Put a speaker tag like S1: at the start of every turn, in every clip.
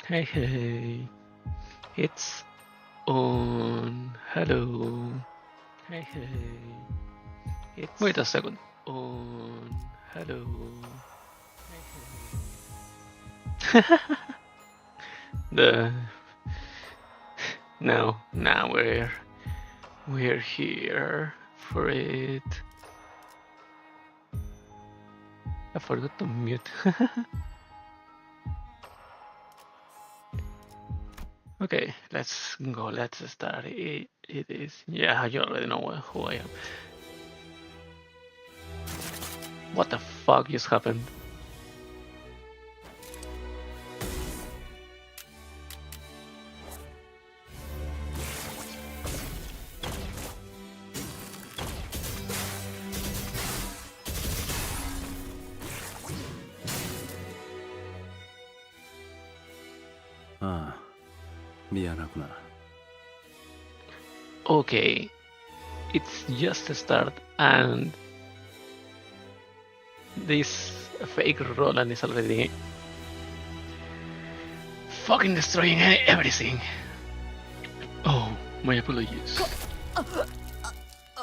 S1: Hey, hey, it's on. Hello. Hey, hey, it's wait a second. On. Hello. Hey, hey. the now we're here for it. I forgot to mute. Okay, let's go. Let's start. It is. Yeah, you already know who I am. What the fuck just happened?
S2: 미안하구나.
S1: Okay, it's just a start, and this fake Roland is already fucking destroying everything. Oh, my apologies.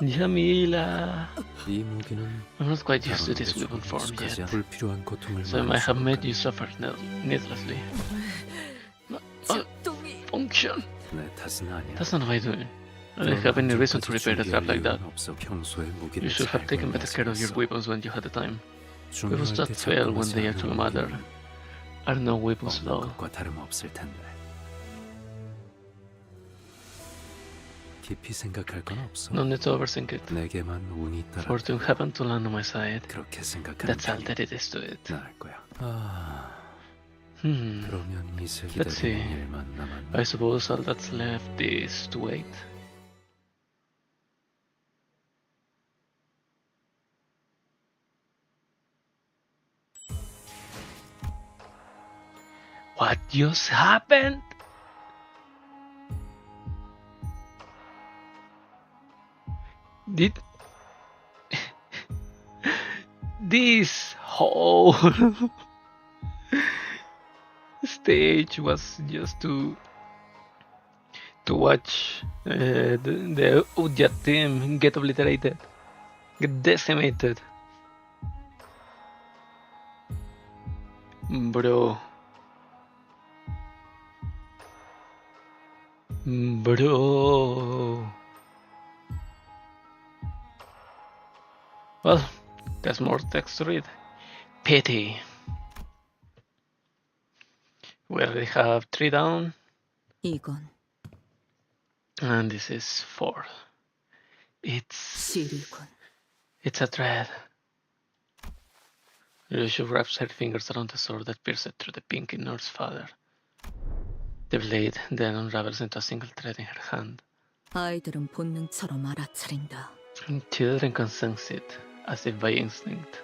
S1: Jamila. I'm not quite used to this weapon form yet, so I might have made you suffer needlessly. Function. That's not what I do. I don't have any reason to repair a trap like that. You should have taken better care of your weapons when you had the time. Weapons that fail when they actually matter are no weapons at all. No need to overthink it. Fortune happened to land on my side. That's all that it is to it. Let's see. I suppose all that's left is to wait. What just happened? Did this whole stage was just to watch the Udjat team get obliterated, get decimated. Bro. Well, there's more text to read. Pity. We already have 3 down. And this is 4. It's a thread. Ryoshu wraps her fingers around the sword that pierced through the pinky Norse father. The blade then unravels into a single thread in her hand. Children can sense it, as if by instinct.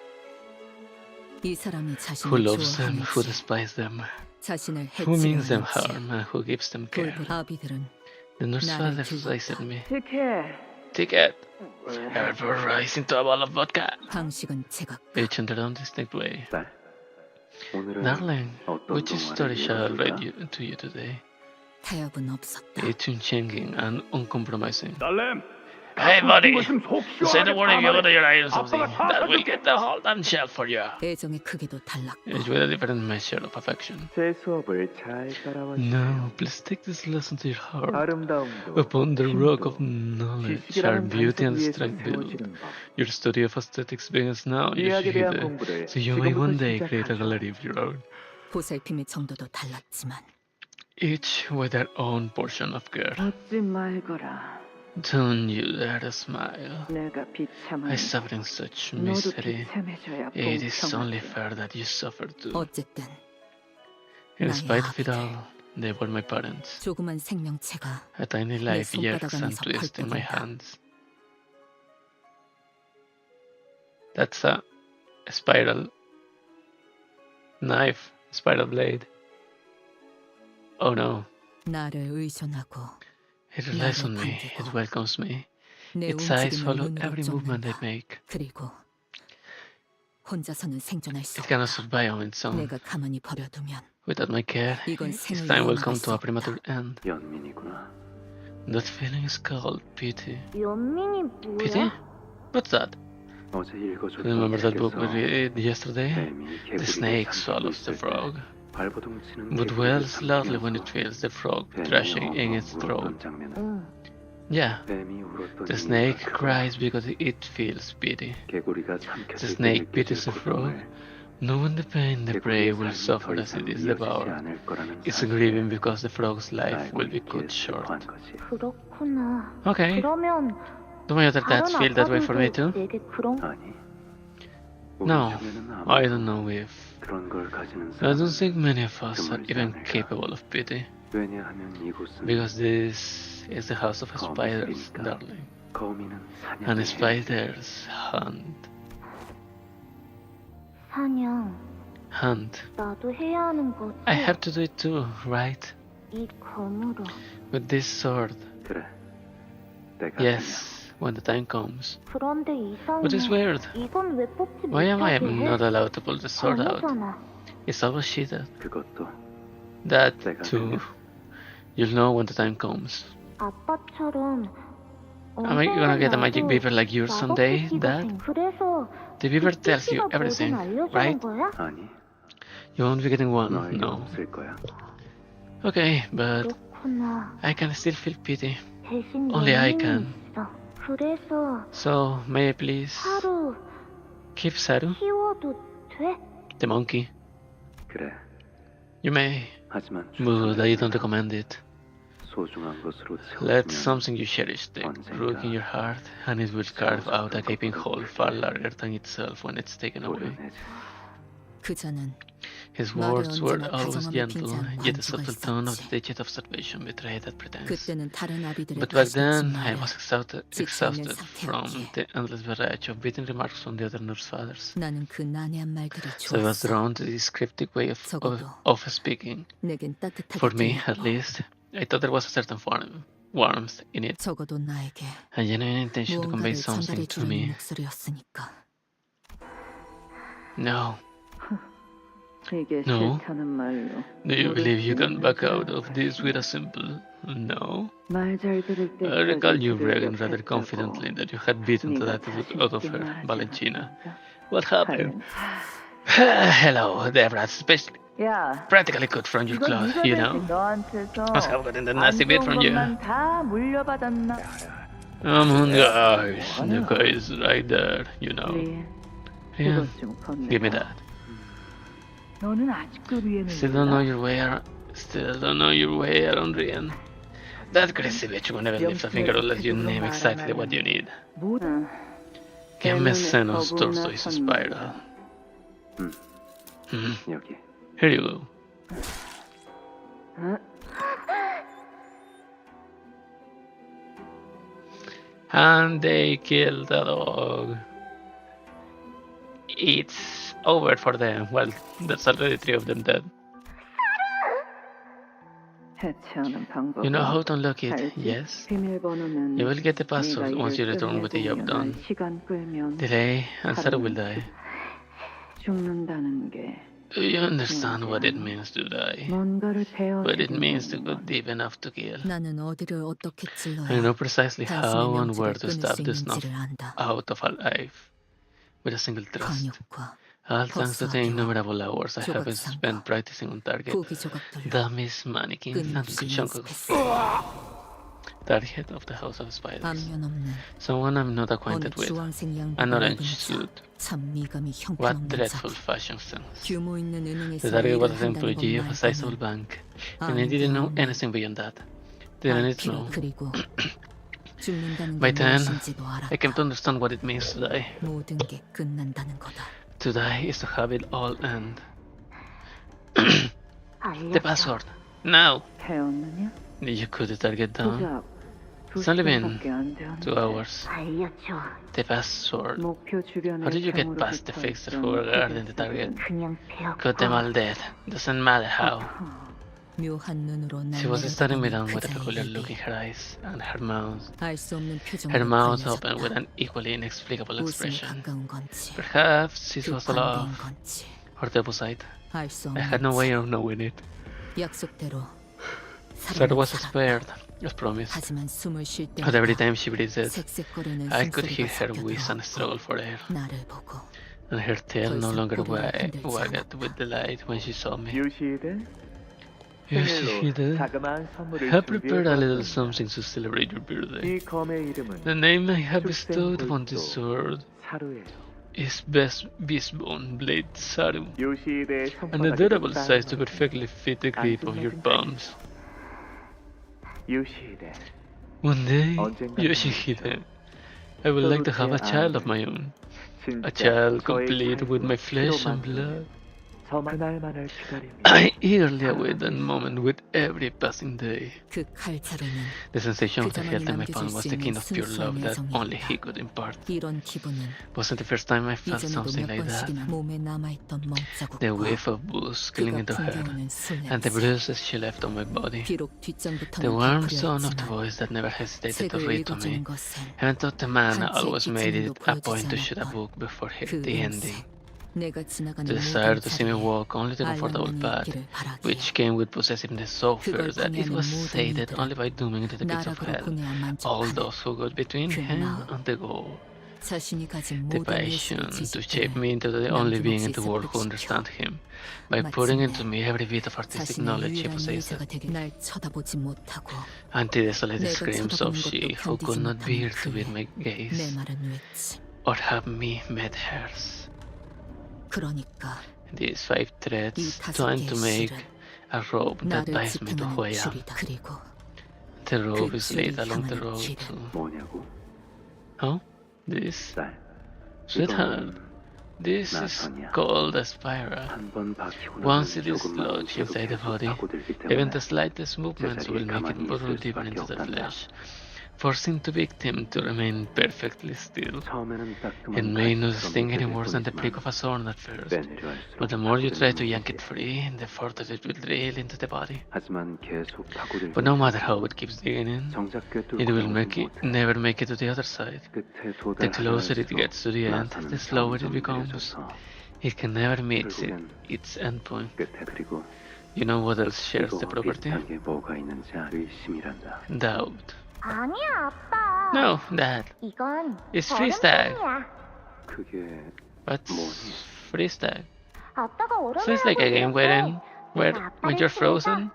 S1: Who loves them, who despises them, who means them harm, and who gives them care. The Norse father says at me, Ticket! Ever pour rice into a bowl of vodka? Each in their own distinct way. Darling, which story shall I read to you today? It's unchanging and uncompromising. Hey buddy, say the word if you go to your eye or something. That will get the whole damn shell for you. It's with a different measure of affection. No, please take this lesson to your heart. Upon the rock of knowledge, our beauty and strength build. Your study of aesthetics begins now, Yoshihide, so you may one day create a gallery of your own. Each with their own portion of care. Don't you dare to smile. I suffer in such misery. It is only fair that you suffer too. In spite of it all, they were my parents. A tiny life jerks and twists in my hands. That's a spiral knife, spiral blade. Oh no. It relies on me, it welcomes me. Its eyes follow every movement I make. It cannot survive on its own. Without my care, his time will come to a premature end. That feeling is called pity. Pity? What's that? Remember that book we read yesterday? The snake swallows the frog, but wails loudly when it feels the frog thrashing in its throat. Yeah, the snake cries because it feels pity. The snake pities the frog, knowing the pain the prey will suffer as it is devoured. It's grieving because the frog's life will be cut short. Okay. Do my other dads feel that way for me too? No, I don't know if. I don't think many of us are even capable of pity. Because this is the house of spiders, darling. And spiders hunt. Hunt. I have to do it too, right? With this sword. Yes, when the time comes. But it's weird. Why am I not allowed to pull the sword out? It's always cheated. That too. You'll know when the time comes. Am I gonna get a magic beaver like yours someday, Dad? The beaver tells you everything, right? You won't be getting one, no. Okay, but I can still feel pity. Only I can. So, may I please keep Saru? The monkey. You may, but I don't recommend it. Let something you cherish take root in your heart, and it will carve out a gaping hole far larger than itself when it's taken away. His words were always gentle, yet the subtle tone of the digit observation betrayed that pretense. But back then, I was exhausted from the endless barrage of biting remarks from the other nurse fathers. So I was drawn to this cryptic way of speaking. For me, at least, I thought there was a certain warmth in it, a genuine intention to convey something to me. No. No? Do you believe you can back out of this with a simple no? I recall you bragging rather confidently that you had beaten that attitude out of her, Valentina. What happened? Hello, Deborah, especially. Practically cut from your clothes, you know? Must have gotten the nasty bit from you. Guys, the guy is right there, you know. Yeah, give me that. Still don't know your way around Rian. That crazy bitch won't even lift a finger unless you name exactly what you need. Que mecenos torso is a spiral. Here you go. And they killed the dog. It's over for them. Well, there's already 3 of them dead. You know how to unlock it, yes? You will get the password once you return with the job done. Delay and Sarah will die. Do you understand what it means to die? What it means to go deep enough to kill. I know precisely how and where to stab the snuff out of a life with a single thrust. All thanks to the innumerable hours I have spent practicing on target, dummies, mannequins, and chunk of target of the House of Spiders. Someone I'm not acquainted with. An orange suit. What dreadful fashion sense. The target was an employee of a sizable bank, and I didn't know anything beyond that. Didn't need to know. By then, I came to understand what it means to die. To die is to have it all end. The password. Now! Did you cut the target down? It's only been 2 hours. The password. How did you get past the fixer who were guarding the target? Cut them all dead. Doesn't matter how. She was staring me down with a peculiar look in her eyes, and her mouth open with an equally inexplicable expression. Perhaps it was love, or the opposite. I had no way of knowing it. Sarah was spared, as promised. But every time she breathed, I could hear her wheeze and struggle for air. And her tail no longer wagged with delight when she saw me. Yoshihide, have prepared a little something to celebrate your birthday. The name I have bestowed upon this sword is Beastbone Blade Saru, an adorable size to perfectly fit the grip of your palms. One day, Yoshihide, I would like to have a child of my own. A child complete with my flesh and blood. I eagerly await that moment with every passing day. The sensation of the health in my palm was the kind of pure love that only he could impart. Wasn't the first time I felt something like that. The whiff of booze clinging to her, and the bruises she left on my body. The warm tone of the voice that never hesitated to read to me. Even though the man always made it a point to shoot a book before the ending. The desire to see me walk only the comfortable path, which came with possessiveness so fierce that it was sated only by dooming to the pits of hell all those who got between him and the goal. The passion to shape me into the only being in the world who understands him, by putting into me every bit of artistic knowledge he possessed, and the desolate screams of she who could not bear to meet my gaze, or have me met hers. These 5 threads twined to make a rope that ties me to Huaya. The rope is laid along the road to... Oh? This? Sweetheart, this is called a spiral. Once it is lodged inside the body, even the slightest movements will make it burrow deeper into the flesh, forcing the victim to remain perfectly still. It may not sting any worse than the prick of a sword at first, but the more you try to yank it free, the further it will drill into the body. But no matter how it keeps digging in, it will never make it to the other side. The closer it gets to the end, the slower it becomes. It can never meet its endpoint. You know what else shares the property? Doubt. No, Dad. It's freeze tag. What's freeze tag? So it's like a game where when you're frozen,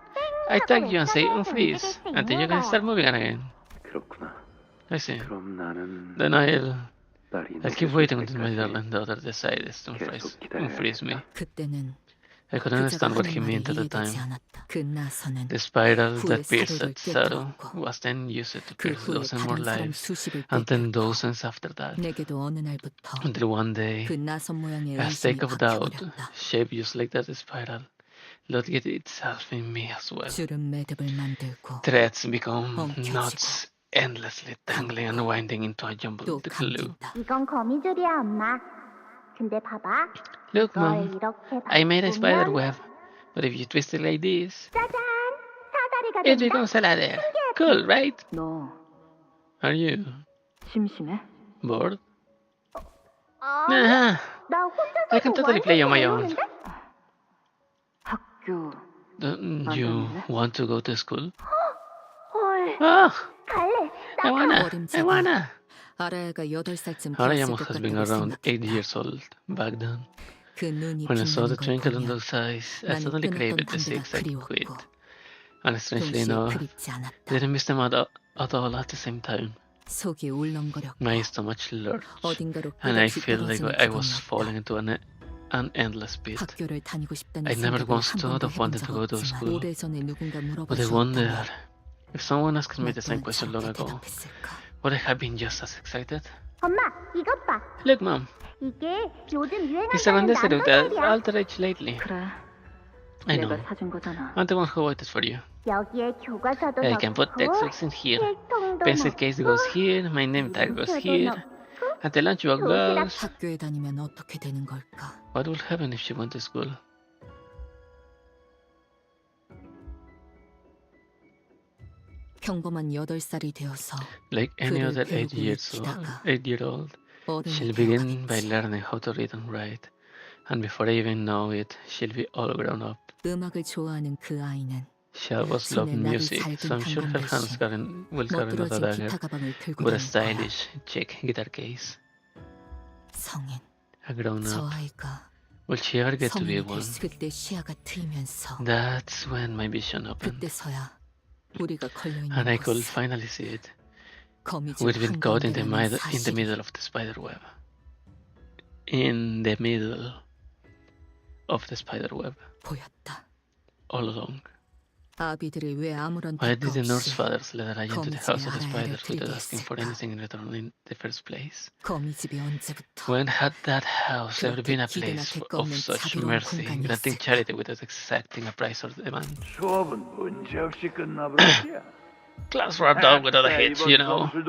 S1: I tag you and say unfreeze until you can start moving again. I see. Then I'll keep waiting until my darling daughter decides to unfreeze me. I couldn't understand what he meant at the time. The spiral that pierced at Saru was then used to pierce dozens more lives, and then dozens after that. Until one day, a stake of doubt, shaped just like that spiral, lodged itself in me as well. Threads become knots, endlessly tangling and winding into a jumbled glue. Look, Mom, I made a spider web, but if you twist it like this, it becomes a ladder. Cool, right? Are you bored? Nah, I can totally play on my own. Don't you want to go to school? Oh, I wanna. Araya must have been around 8 years old back then. When I saw the twinkle in those eyes, I suddenly craved the 6 I quit. And strangely enough, didn't miss them at all at the same time. My stomach lurched, and I felt like I was falling into an endless pit. I never once thought of wanting to go to school, but I wondered, if someone asked me the same question long ago, would I have been just as excited? Look, Mom. It's a contested with outrage lately. I know. I'm the one who waited for you. I can put textbooks in here. Pencil case goes here, my name tag goes here, and the lunchbox goes... What would happen if she went to school? Like any other 8-year-old, she'll begin by learning how to read and write, And before I even know it, she'll be all grown up. Shalwas loved music, so I'm sure her hands will carry not a dagger, but a stylish check guitar case. A grown up. Will she ever get to be one? That's when my vision opened. And I could finally see it. We'd been caught in the middle of the spider web. In the middle of the spider web. All along. Why did the Norse fathers let Araya into the house of the spiders without asking for anything in return in the first place? When had that house ever been a place of such mercy, granting charity without exacting a price or demand? Class wrapped up without a hitch, you know. It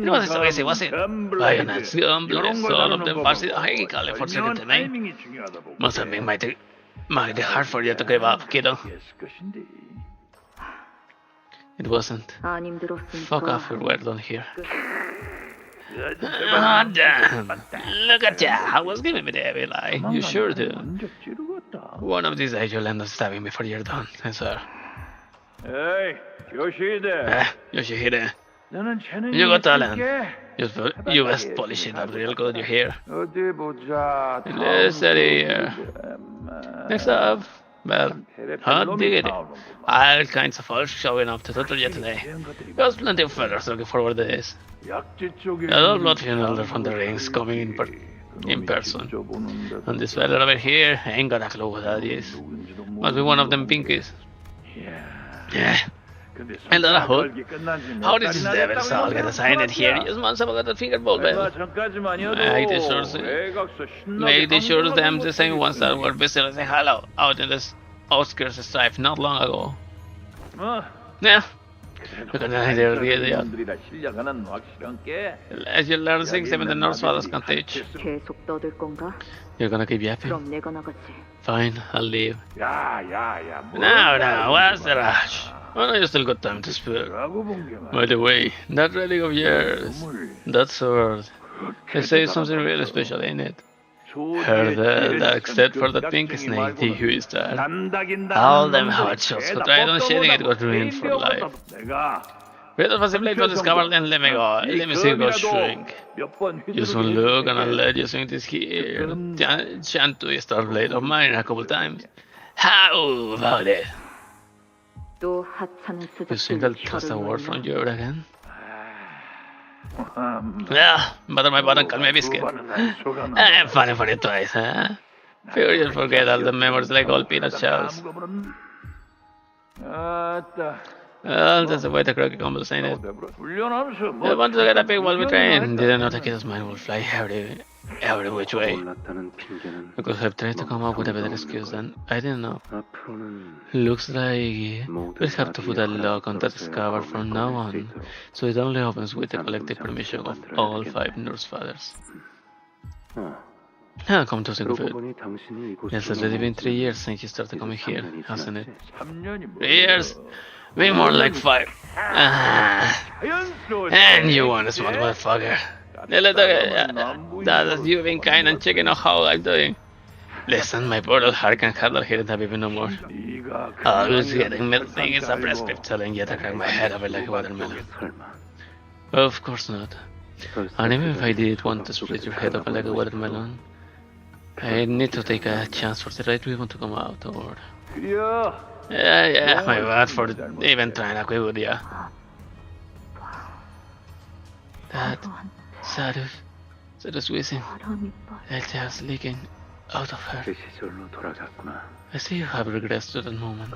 S1: wasn't so easy, was it? Bayonets, gumblers, all of them passed it high for second to me. Must have been mighty hard for you to give up, kiddo. It wasn't. Fuck off, we're done here. Ah, damn. Look at ya. I was giving me the evil eye. You sure do. One of these days you'll end up stabbing me before you're done, I swear.
S2: Hey, Yoshihide.
S1: Yoshihide. You got talent. You best polish it up real good, you hear? Listen here. Next up, well, hot diggity. All kinds of folks showing up to Total yet today. There's plenty of fellas looking forward to this. I'm not feeling older from the rings coming in person. And this fella over here ain't got a clue what that is. Must be one of them pinkies. Yeah. And then how did this devil's all get assigned here? Just months ago got the fingerball bell. Make sure them the same ones that were busy saying hello out in this outskirts of strife not long ago. Yeah. Look at that idea. As you learn things even the Norse fathers can teach. You're gonna keep yapping? Fine, I'll leave. No, what's the rush? Oh no, you still got time to spare. By the way, that relic of yours, that sword, they say something really special in it. Heard that except for the pink snake, the who is there. All them hot shots who tried on shading it got ruined for life. Wait was the blade was discovered and let me go. Let me see it go shrink. Just one look and I'll let you swing this here. Chant to a star blade of mine a couple times. How about it? You single trust a word from you again? Yeah, butter my button, call me a biscuit. I'm funny for you twice, huh? Figure you'll forget all the memories like old peanut shells. Well, that's the way the croaky combos, ain't it? I want to get a big while we train. Didn't know the kid's mind will fly every which way. I could have tried to come up with a better excuse than I didn't know. Looks like we'll have to put a lock on that scabbard from now on, so it only opens with the collective permission of all 5 Norse fathers. Come to think of it. It's already been 3 years since you started coming here, hasn't it? 3 years? Way more like 5. And you want a smart motherfucker. That you've been kind and checking out how I'm doing. Listen, my poor old heart can't handle hearing that baby no more. I was getting middle thing is a prescript telling yet I crack my head over like a watermelon. Of course not. And even if I did want to split your head open like a watermelon, I need to take a chance for the right ribbon to come out, or... Yeah, my bad for even trying to quit with you. That... Sarah's wheezing. El tear's leaking out of her. I see you have regrets to that moment.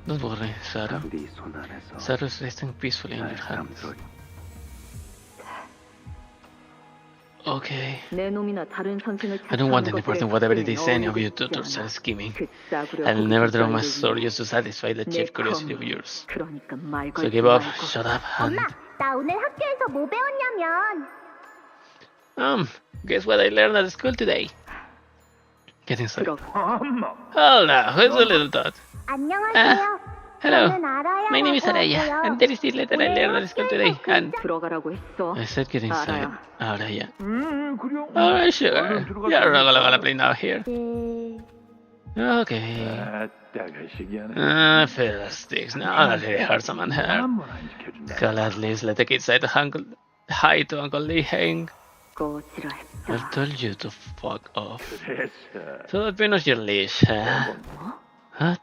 S1: Don't worry, Sarah. Sarah's resting peacefully in your hands. Okay. I don't want any part in whatever it is any of you tutors are scheming. I'll never draw my sword just to satisfy the chief curiosity of yours. So give up, shut up, and... Guess what I learned at school today? Get inside. Oh no, who's the little tot? Hello, my name is Araya, and there is this letter I learned at school today, and I said get inside, Araya. Alright, sure. You're not gonna play now here. Okay. Fiddlesticks, now that really hurts someone here. Gladly let the kids say to hi to Uncle Lee Hang. I told you to fuck off. So that finish your leash, huh? What?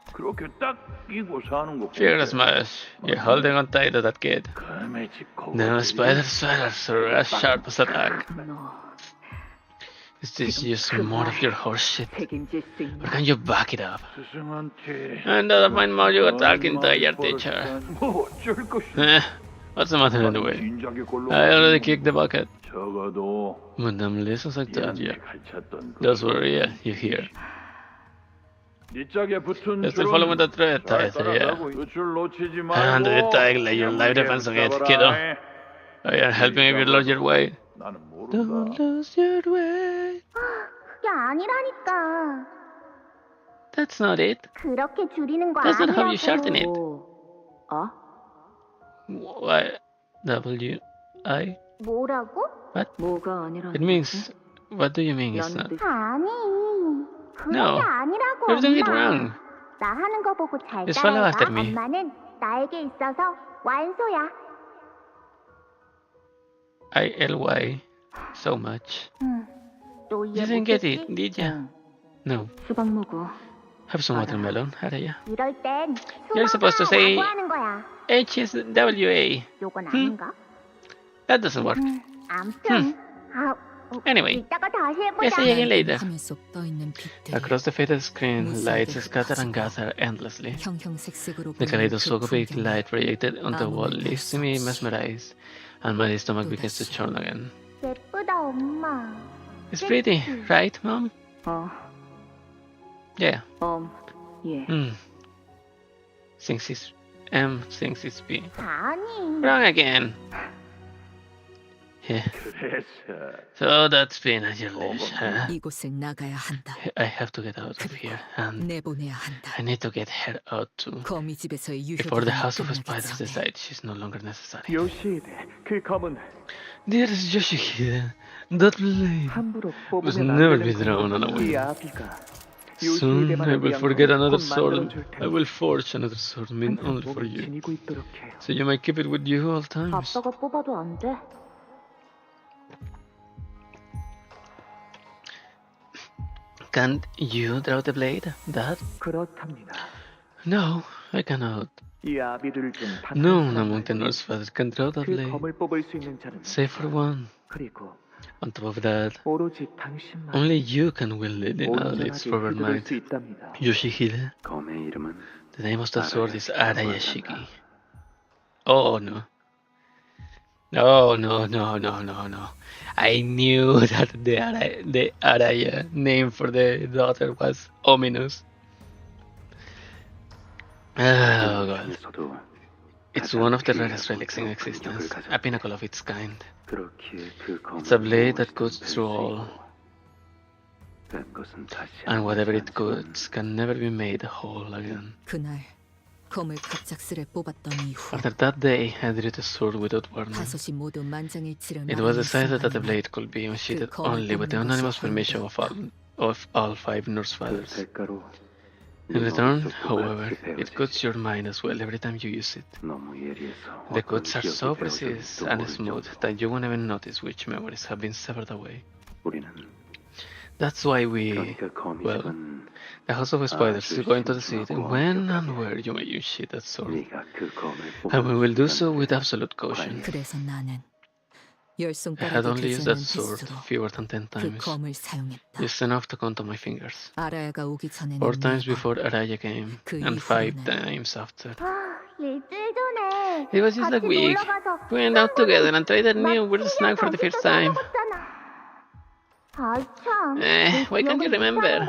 S1: Figure as much. You're holding on tight to that kid. No spider sweaters are as sharp as a tack. Is this just more of your horse shit? Or can you back it up? And the fine more you got talking to your teacher. What's the matter anyway? I already kicked the bucket. Madame listens like that, yeah. Don't worry, yeah, you hear. You're still following the thread, yeah. And do it tight, lay your life defense on it, kiddo. Oh, you're helping if you lose your way. Don't lose your way. That's not it. That's not how you shorten it. Why? W-I? What? It means... What do you mean it's not? No, you're doing it wrong. Just follow after me. I-L-Y. So much. You didn't get it, did ya? No. Have some watermelon, Araya. You're supposed to say H-S-W-A. That doesn't work. Anyway, we'll see you again later. Across the faded screen, lights scatter and gather endlessly. The kaleidoscopic light projected on the wall leaves me mesmerized, and my stomach begins to churn again. It's pretty, right, Mom? Yeah. Thinks it's M, thinks it's B. Wrong again. Yeah. So that's been at your leash, huh? I have to get out of here, and I need to get her out too. Before the House of Spiders decides she's no longer necessary. Dearest Yoshihide, that blade must never be thrown on a wind. Soon I will forget another sword. I will forge another sword meant only for you, so you may keep it with you all times. Can't you draw the blade, Dad? No, I cannot. None among the Norse fathers can draw the blade, save for one. On top of that, only you can wield it in all its forward might. Yoshihide, the name of the sword is Arayashiki. Oh no. No. I knew that the Araya name for the daughter was ominous. Oh god. It's one of the rarest relics in existence, a pinnacle of its kind. It's a blade that cuts through all, and whatever it cuts can never be made whole again. After that day, I drew the sword without warning. It was decided that the blade could be unsheathed only with the unanimous permission of all 5 Norse fathers. In return, however, it cuts your mind as well every time you use it. The cuts are so precise and smooth that you won't even notice which memories have been severed away. That's why well, the House of Spiders is going to decide when and where you may use that sword. And we will do so with absolute caution. I had only used that sword fewer than 10 times, just enough to count on my fingers. 4 times before Araya came, and 5 times after. It was just like week. We went out together and tried a new weird snack for the first time. Why can't you remember?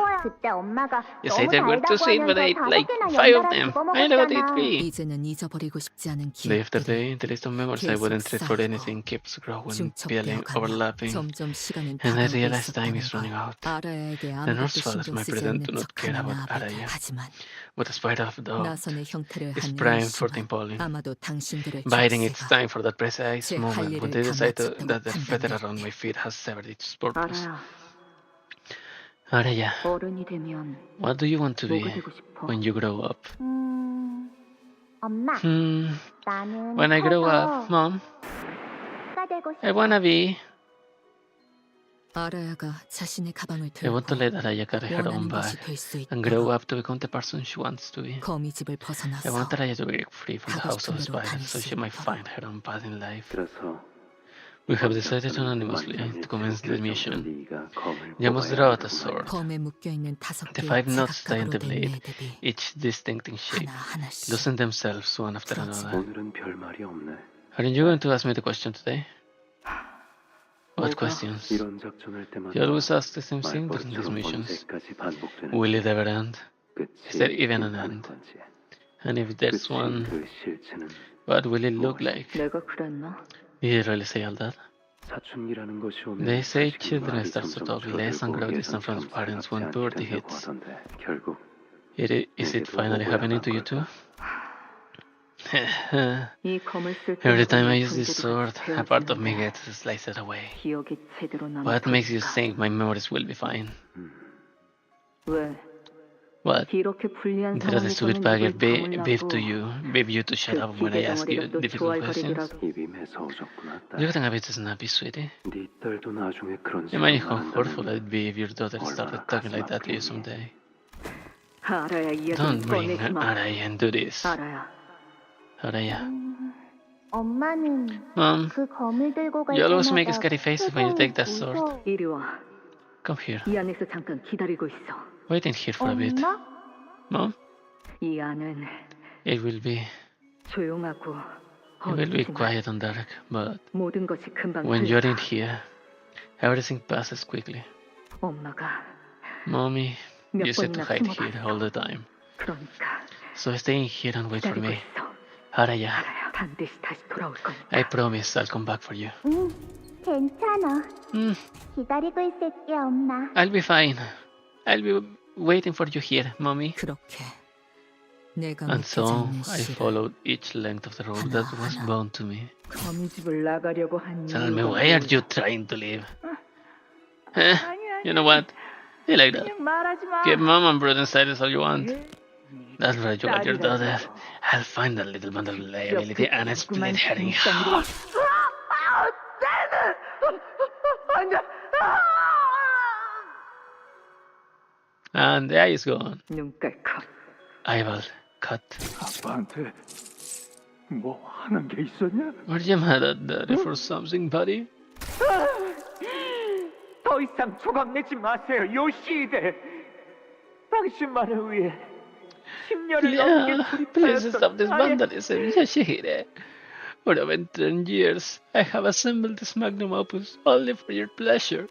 S1: You said there were 2 sweet, but I ate like 5 of them. I only got 8 3. Day after day, the list of memories I wouldn't trade for anything keeps growing, building, overlapping, and I realize time is running out. The nurse fathers my present do not care about Araya, but despite of doubt, is primed for the impalling. Biding its time for that precise moment when they decide that the feather around my feet has severed its purpose. Araya, what do you want to be when you grow up? When I grow up, Mom, I wanna be... I want to let Araya carry her own bag and grow up to become the person she wants to be. I want Araya to break free from the house of spiders so she might find her own path in life. We have decided unanimously to commence the mission. You must draw out a sword. The 5 knots tie in the blade, each distinct in shape, loosen themselves one after another. Aren't you going to ask me the question today? What questions? You always ask the same thing during these missions. Will it ever end? Is there even an end? And if there's one, what will it look like? Did you really say all that? They say children start to talk less and grow distant from their parents when puberty hits. Is it finally happening to you too? Every time I use this sword, a part of me gets sliced away. What makes you think my memories will be fine? What? Did the stupid bagger beep you to shut up when I ask you difficult questions? You're getting a bit snappy, sweetie. Imagine how hurtful it'd be if your daughter started talking like that to you someday. Don't bring Araya into this. Araya. Mom, you always make a scary face when you take that sword. Come here. Waiting here for a bit. Mom? It will be quiet and dark, but when you're in here, everything passes quickly. Mommy used to hide here all the time. So stay in here and wait for me. Araya, I promise I'll come back for you. I'll be fine. I'll be waiting for you here, Mommy. And so I followed each length of the road that was bound to me. Tell me, why are you trying to leave? You know what? I like that. Keep Mom and brother silence all you want. That's right, you got your daughter. I'll find that little bundle of liability and I'll split her in half. And the eye is gone. Eyeball cut. Were you mad at Daddy for something, buddy?
S2: 더 이상 조각내지 마세요, 요시히데. 당신만을 위해 10년을 넘게
S1: please stop this vandalism, Yoshihide. For over 10 years, I have assembled this magnum opus only for your pleasure.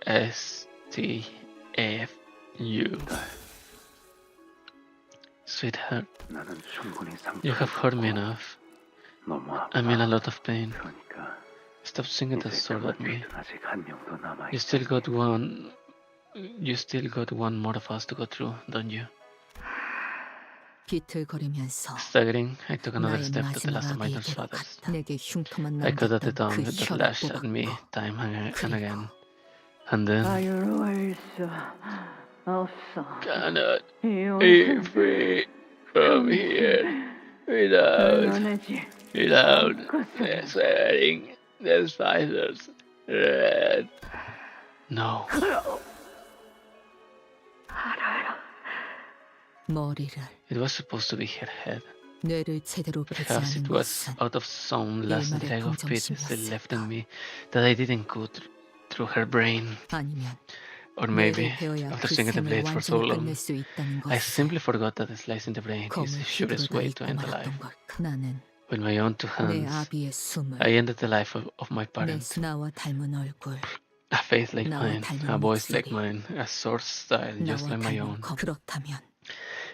S1: S-T-F-U. Sweetheart, you have hurt me enough. I'm in a lot of pain. Stop swinging that sword at me. You still got one more of us to go through, don't you? Staggering, I took another step to the last of my daughter's fathers. I cut at the tongue that lashed at me time and again. And then... cannot be free from here without swearing the spiders red. No. It was supposed to be her head. Perhaps it was out of some last leg of pity still left in me that I didn't go through her brain. Or maybe, after swinging the blade for so long, I simply forgot that slicing the brain is the surest way to end a life. With my own two hands, I ended the life of my parents. A face like mine, a voice like mine, a sword style just like my own.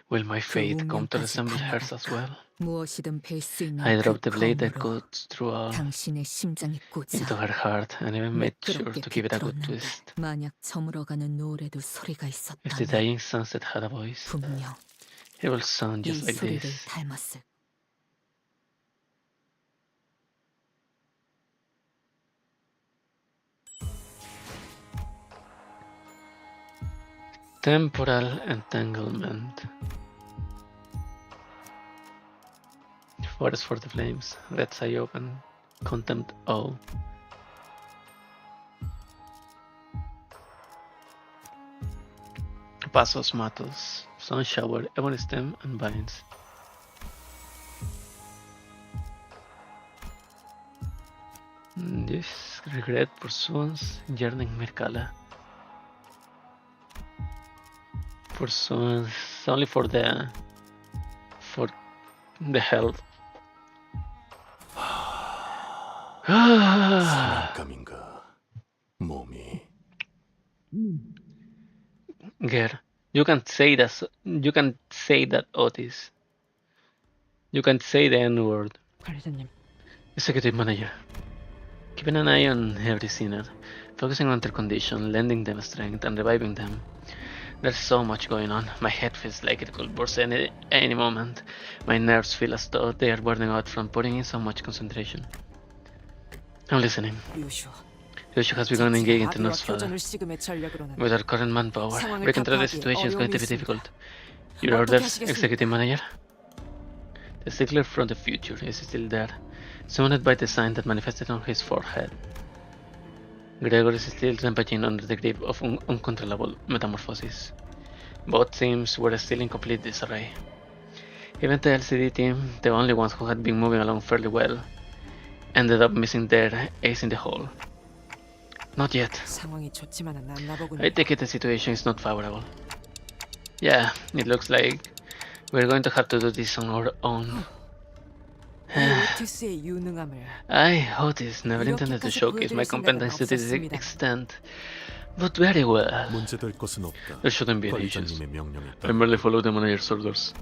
S1: Will my fate come to resemble hers as well? I dropped the blade that cuts through all into her heart and even made sure to give it a good twist. If the dying sunset had a voice, it will sound just like this. Temporal entanglement. Forest for the flames. Red's eye open. Contempt O. Pasos matos. Sun shower. Ebony stem and vines. This regret pursues yearning Merkala. Pursues only for the health. Ger, you can say that. You can say that, Otis. You can say the N-word. Executive manager. Keeping an eye on every sinner, focusing on their condition, lending them strength, and reviving them. There's so much going on. My head feels like it could burst any moment. My nerves feel as though they are burning out from putting in so much concentration. I'm listening. Ryoshu has begun engaging into North's father. With our current manpower, breaking through the situation is going to be difficult. Your orders, Executive Manager? The stickler from the future is still there, summoned by the sign that manifested on his forehead. Gregor is still rampaging under the grip of uncontrollable metamorphosis. Both teams were still in complete disarray. Even the LCD team, the only ones who had been moving along fairly well, ended up missing their ace in the hole. Not yet. I take it the situation is not favorable. Yeah, it looks like we're going to have to do this on our own. I, Otis, never intended to showcase my competence to this extent, but very well. There shouldn't be any issues. I merely follow the manager's orders.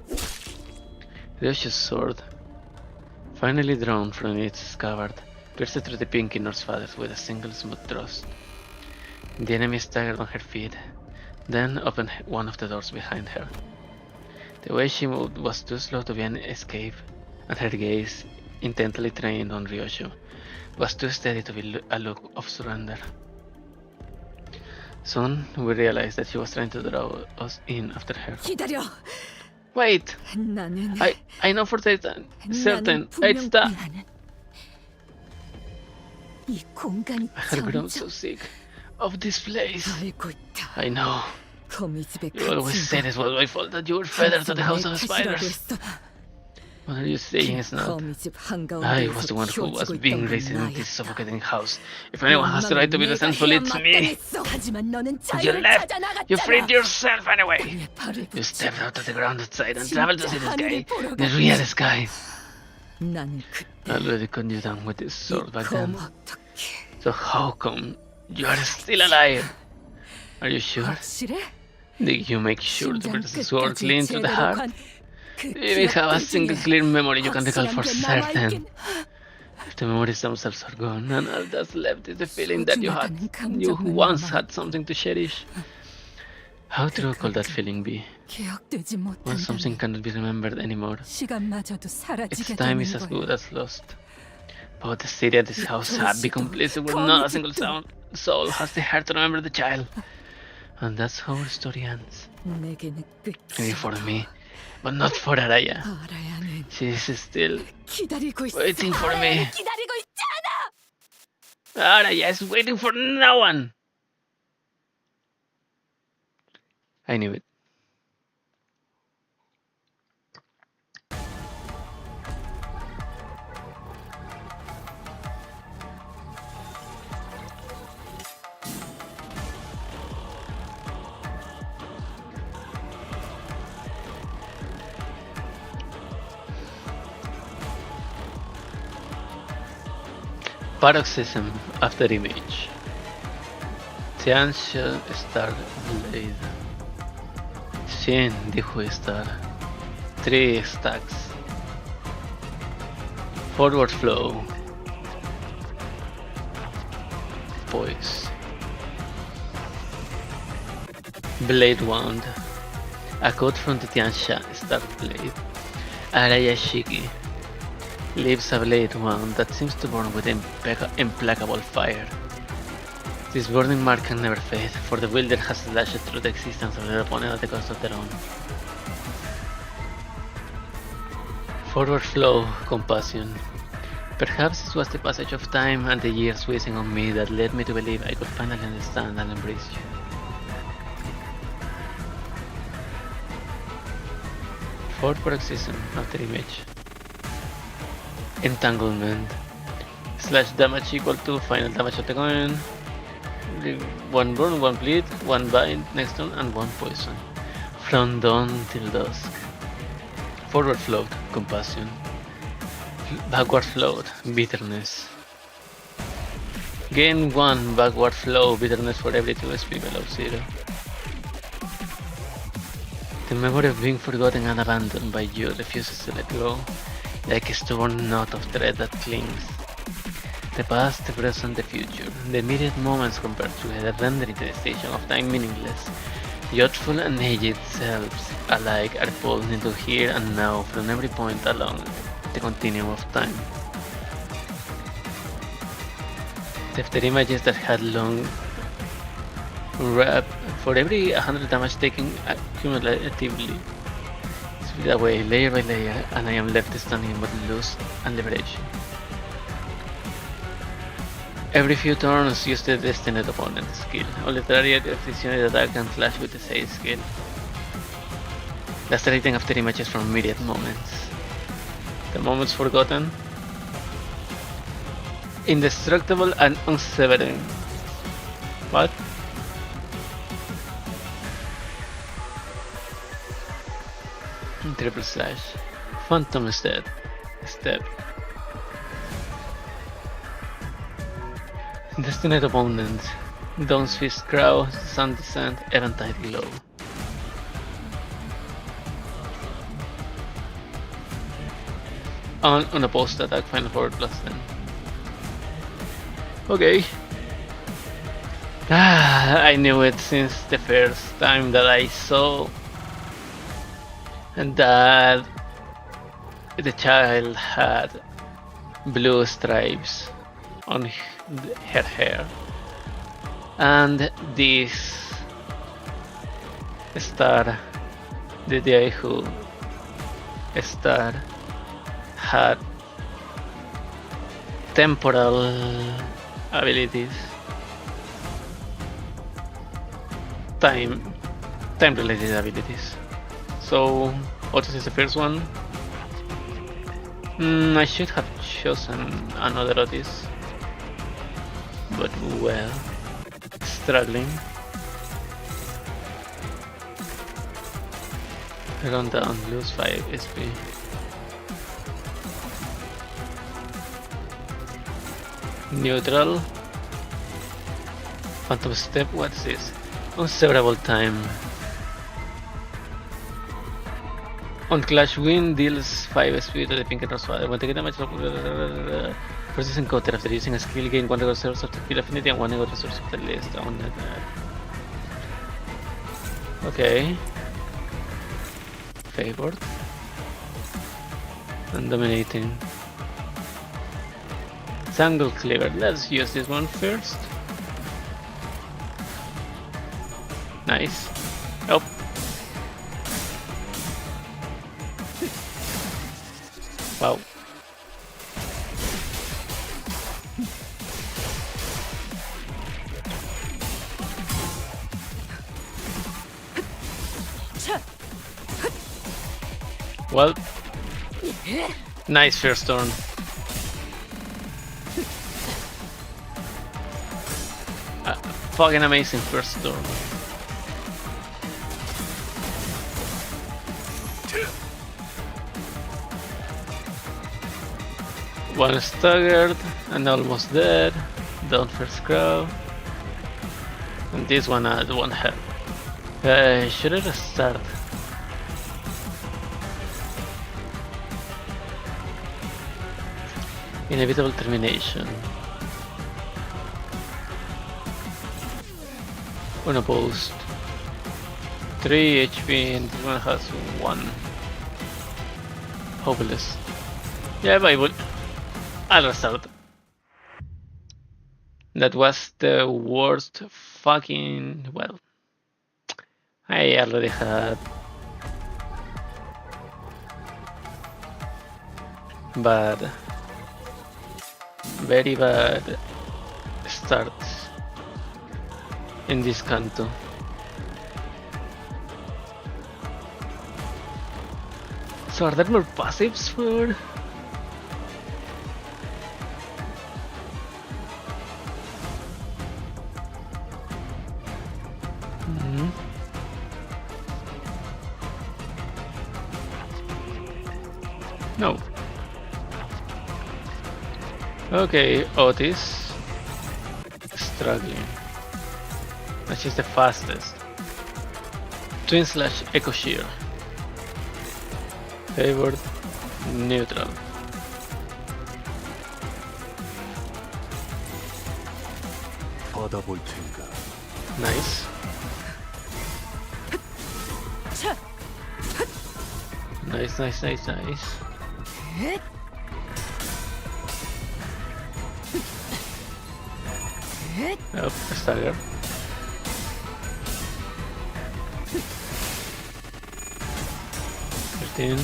S1: Ryoshu's sword, finally drawn from its scabbard, pierced through the pinky North's father with a single smooth thrust. The enemy staggered on her feet, then opened one of the doors behind her. The way she moved was too slow to be an escape, and her gaze, intently trained on Ryoshu, was too steady to be a look of surrender. Soon, we realized that she was trying to draw us in after her. Wait! I know for certain it's that I had grown so sick of this place. I know. You always said it was my fault that you were feathered to the house of spiders. What are you saying is not? I was the one who was being raised in this suffocating house. If anyone has the right to be resentful, it's me. You left. You freed yourself anyway. You stepped out of the ground outside and traveled to see the sky. The real sky. I already cut you down with this sword back then. So how come you are still alive? Are you sure? Did you make sure to pierce the sword clean through the heart? Do you even have a single clear memory you can recall for certain? If the memories themselves are gone, and all that's left is the feeling that you once had something to cherish. How true could that feeling be? When something cannot be remembered anymore, its time is as good as lost. Both the city and this house have become places where not a single soul has the heart to remember the child. And that's how our story ends. Maybe for me, but not for Araya. She is still waiting for me. Araya is waiting for no one. I knew it. Paroxysm after image. Tianxia Star Blade. 100 dijo estar. 3 stacks. Forward flow. Poise. Blade Wand. A code from the Tianxia Star Blade. Arayashiki. Leaves a blade wand that seems to burn with implacable fire. This burning mark can never fade, for the wielder has slashed through the existence of their opponent at the cost of their own. Forward flow, compassion. Perhaps it was the passage of time and the years wasting on me that led me to believe I could finally understand and embrace you. Forward paroxysm after image. Entanglement. Slash damage equal to final damage of the coin. 1 burn, 1 bleed, 1 bind next turn, and 1 poison. From dawn till dusk. Forward float, compassion. Backward float, bitterness. Gain 1 backward flow, bitterness for every 2 SP below 0. The memory of being forgotten and abandoned by you refuses to let go, like a stubborn knot of thread that clings. The past, the present, the future, the immediate moments compared together, rendering the station of time meaningless. Youthful and aged selves alike are pulled into here and now from every point along the continuum of time. After images that had long wrap for every 100 damage taken cumulatively, split away layer by layer, and I am left standing with loose and liberation. Every few turns, use the destined opponent skill. Only target efficient attack and flash with the same skill. Lacerating after images from immediate moments. The moments forgotten. Indestructible and unsevering. What? Triple slash. Phantom step. Destined opponent. Dawn's Fist Crow, Sun Descent, Eventide Glow. On unopposed attack, final forward +10. Okay. I knew it since the first time that I saw that the child had blue stripes on her hair, and this star, the Ryoshu star, had temporal abilities, time related abilities. So Otis is the first one. I should have chosen another Otis, but well, struggling. Run down, lose 5 SP. Neutral. Phantom Step, what's this? Unseverable time. On Clash Win deals 5 SP to the pink and rose. When taking damage, process encounter after using a skill, gain 1 resource of the skill affinity and 1 resource of the list on that. Okay. Favored. And dominating. Tangle Cleaver. Let's use this one first. Nice. Oh. Wow. Well, nice first turn. Fucking amazing first turn. One staggered and almost dead. Down first crow. And this one had one head. Should I restart? Inevitable termination. Unopposed. 3 HP and this one has 1. Hopeless. Yeah, but I'll restart. That was the worst fucking... well... I already had... bad... very bad starts in this Canto. So are there more passives for... No. Okay, Otis. Struggling. Which is the fastest. Twin slash Echo Shear. Favored. Neutral. Nice. Nice. Up, stagger. And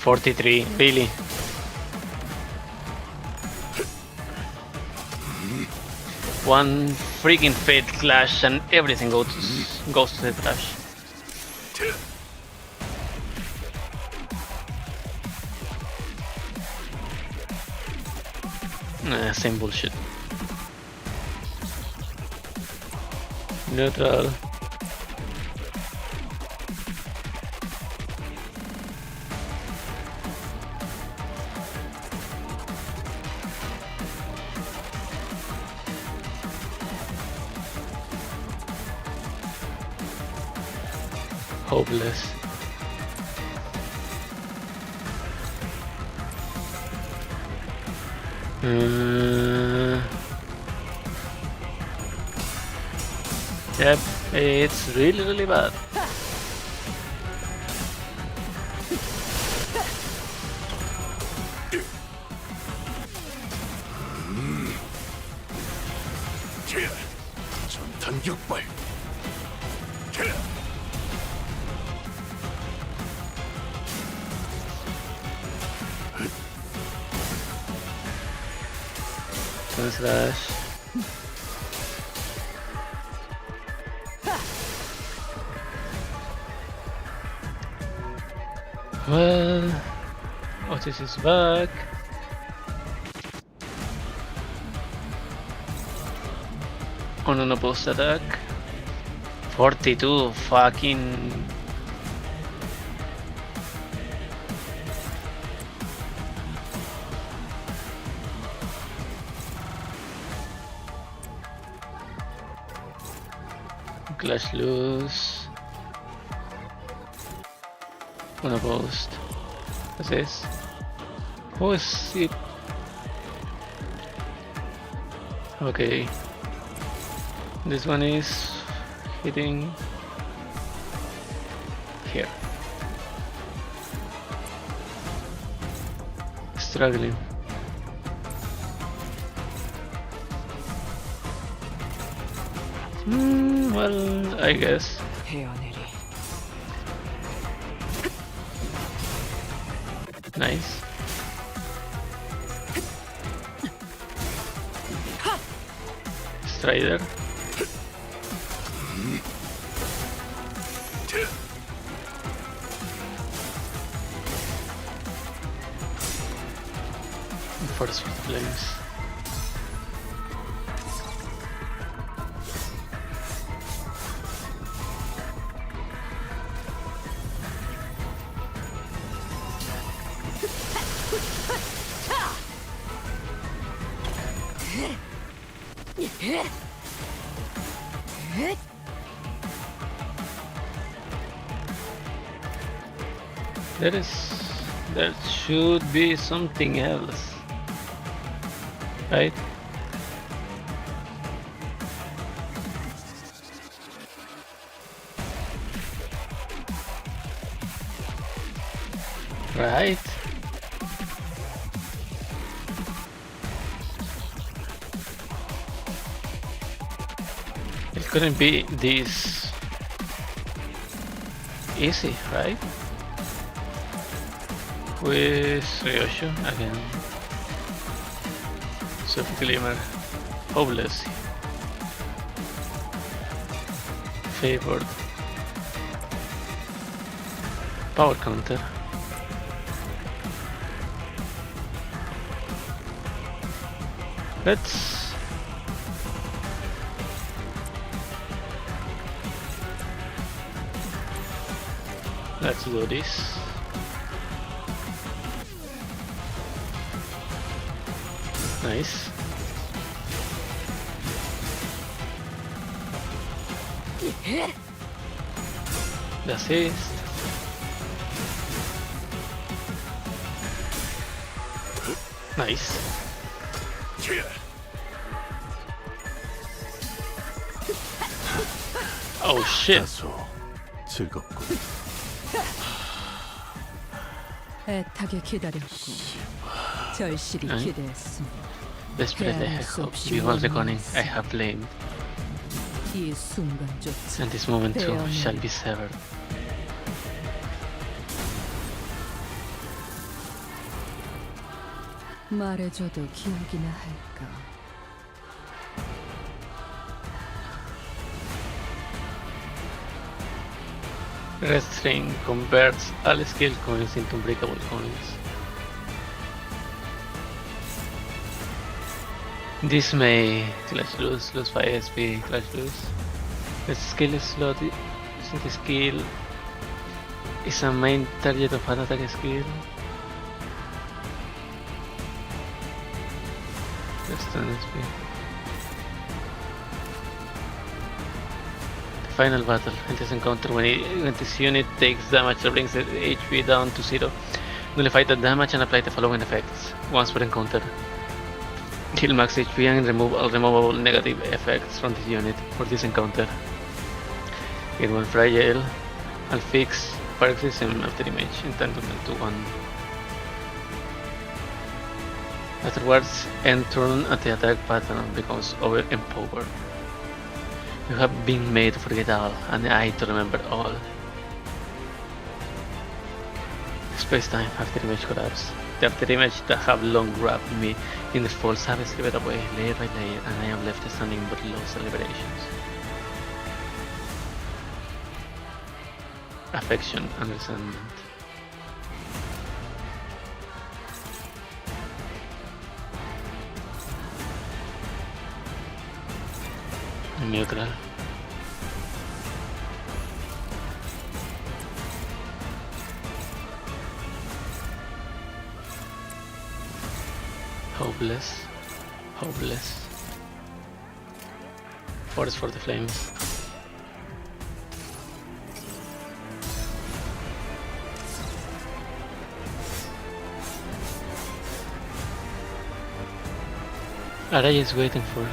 S1: 43, really. One freaking Fate Clash and everything goes to the trash. Same bullshit. Neutral. Hopeless. Yep, it's really bad. Slash. Well, Otis is back. On an opposed attack. 42 fucking... Clash loose. Unopposed. What's this? Who is it? Okay. This one is hitting here. Struggling. Well, I guess. Nice. Strider. Force with flames. There should be something else, right? Right? It couldn't be this easy, right? With Ryoshu again. Self-glimmer. Hopeless. Favored. Power counter. Let's do this. Nice. The assist. Nice. Oh shit.
S3: 애타게 기다렸고 절실히 기대했습니다.
S1: Best play I hope before reckoning I have blamed,
S3: 이 순간조차
S1: and this moment too shall be severed.
S3: 말해줘도 기억이나 할까.
S1: Restrain converts all skill coins into unbreakable coins. This may clutch lose 5 SP, clutch lose. The skill is slot since the skill is a main target of an attack skill. Just 10 SP. Final battle. In this encounter, when this unit takes damage that brings the HP down to 0, nullify the damage and apply the following effects once per encounter. Kill max HP and remove all removable negative effects from this unit for this encounter. Get one fragile and fix paroxysm after image entanglement to 1. Afterwards, end turn and the attack pattern becomes over-empowered. You have been made to forget all, and I to remember all. Space-time after image collapse. The after image that have long wrapped me in the falls have slipped away layer by layer, and I am left standing but lost celebrations. Affection and resentment. Neutral. Hopeless. Hopeless. Force for the flames. Araya is waiting for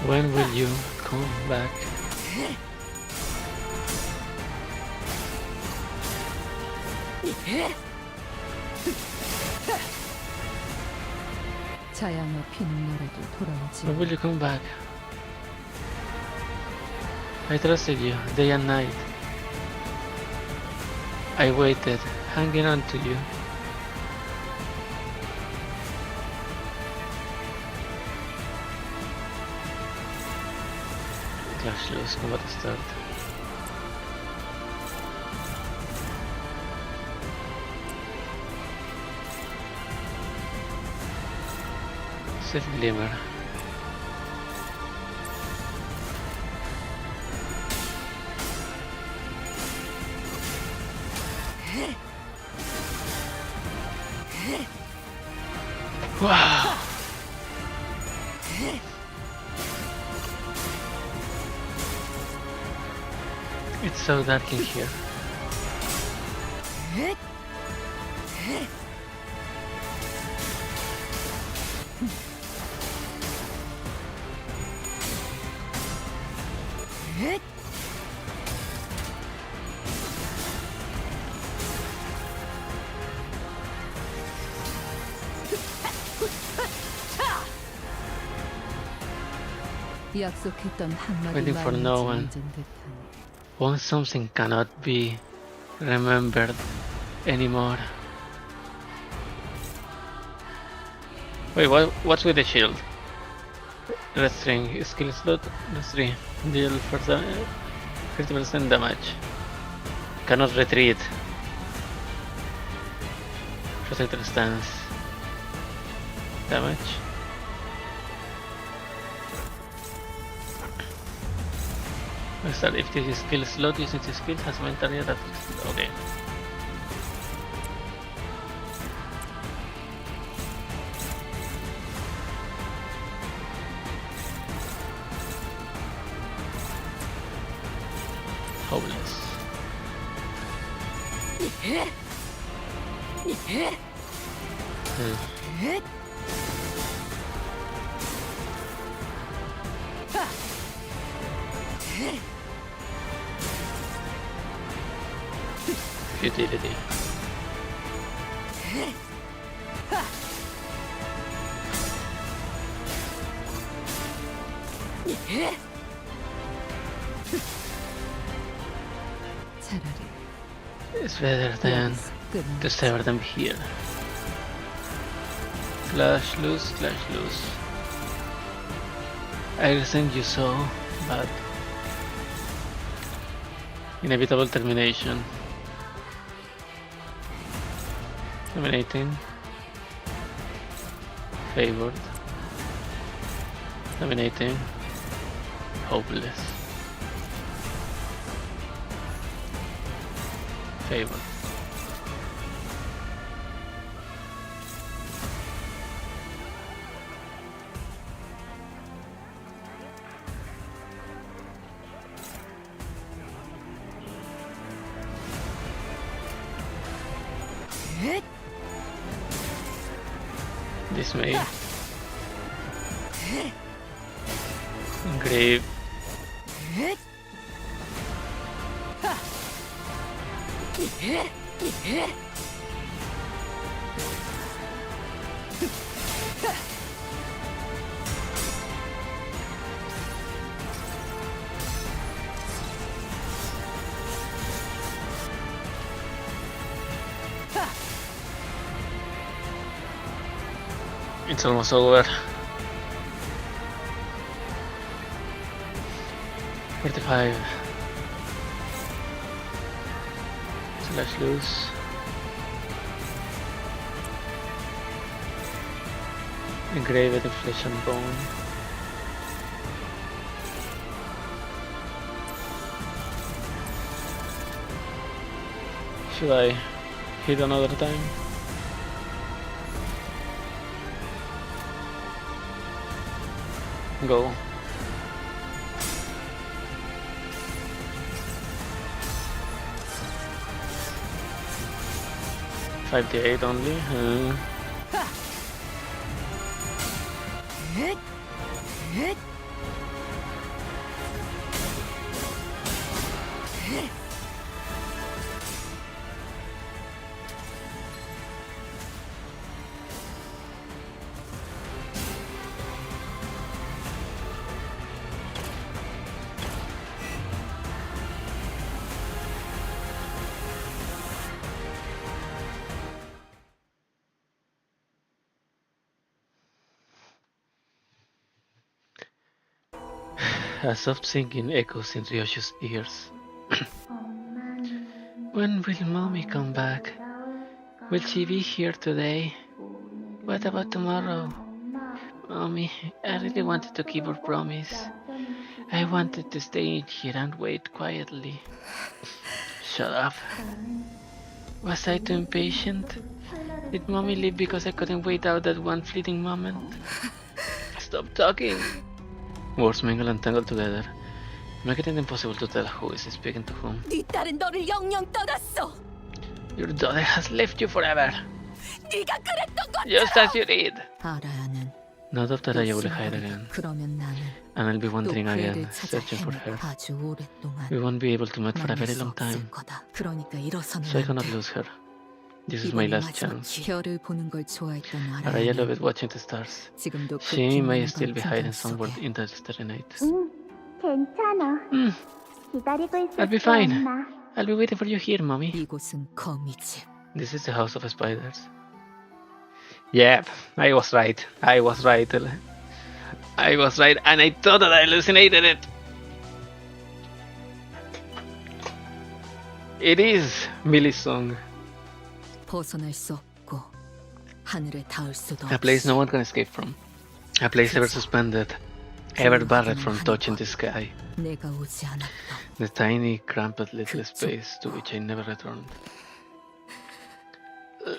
S1: when will you come back?
S3: 자양아 피는 날에도 돌아오지.
S1: When will you come back? I trusted you day and night. I waited, hanging on to you. Clash loose, combat start. Self glimmer. Wow. It's so dark in here.
S3: 약속했던 한마디
S1: Waiting for no one.
S3: 잊은 듯한
S1: Once something cannot be remembered anymore. Wait, what's with the shield? Restring skill slot, restring deal for 50% damage. Cannot retreat. Protector stance. Damage. Start if this skill slot using this skill has mental that okay. Hopeless. Futility.
S3: 차라리
S1: It's better than to sever them here. Slash loose, slash loose. Everything you saw, but inevitable termination. Terminating. Favored. Terminating. Hopeless. Favored. Dismay. Engrave. It's almost over. 45. Slash loose. Engrave the flesh and bone. Should I hit another time? Go. $58 only. A soft singing echoes in Ryoshu's ears. When will Mommy come back? Will she be here today? What about tomorrow? Mommy, I really wanted to keep our promise. I wanted to stay in here and wait quietly. Shut up. Was I too impatient? Did mommy leave because I couldn't wait out that one fleeting moment? Stop talking! Words mingle and tangle together, making it impossible to tell who is speaking to whom.
S3: 네 딸은 너를 영영 떠났어.
S1: Your daughter has left you forever.
S3: 네가 그랬던 것처럼.
S1: Just as you did.
S3: 알아야는.
S1: Not after I will hide again.
S3: 그러면 나는
S1: And I'll be wandering
S3: 또
S1: again,
S3: 그애를 찾아
S1: searching for her.
S3: 아주 오랫동안
S1: We won't be able to meet for a
S3: 만날
S1: very
S3: 수
S1: long
S3: 없을
S1: time.
S3: 거다. 그러니까 일어서는
S1: So I
S3: 안
S1: cannot
S3: 돼.
S1: lose her. This is my
S3: 이번이
S1: last
S3: 마지막
S1: chance.
S3: 별을 보는 걸 좋아했던
S1: Araya
S3: 아라야는
S1: loved watching the stars.
S3: 지금도 그
S1: She may
S3: 빛나는
S1: still be
S3: 밤
S1: hiding
S3: 풍경
S1: somewhere
S3: 속에
S1: in the starry night.
S4: 괜찮아. 기다리고
S1: I'll be
S4: 있을게,
S1: fine.
S4: 엄마.
S1: I'll be waiting for you here, mommy.
S3: 이곳은 거미집.
S1: This is the house of spiders. Yep, I was right. I was right. I was right, and I thought that I hallucinated it. It is Millie's song.
S3: 벗어날 수 없고 하늘에 닿을 수도
S1: A place
S3: 없이
S1: no one can escape from. A place ever suspended, ever barred from touching the sky.
S3: 내가 오지 않았던
S1: The tiny, cramped little space to which I never returned.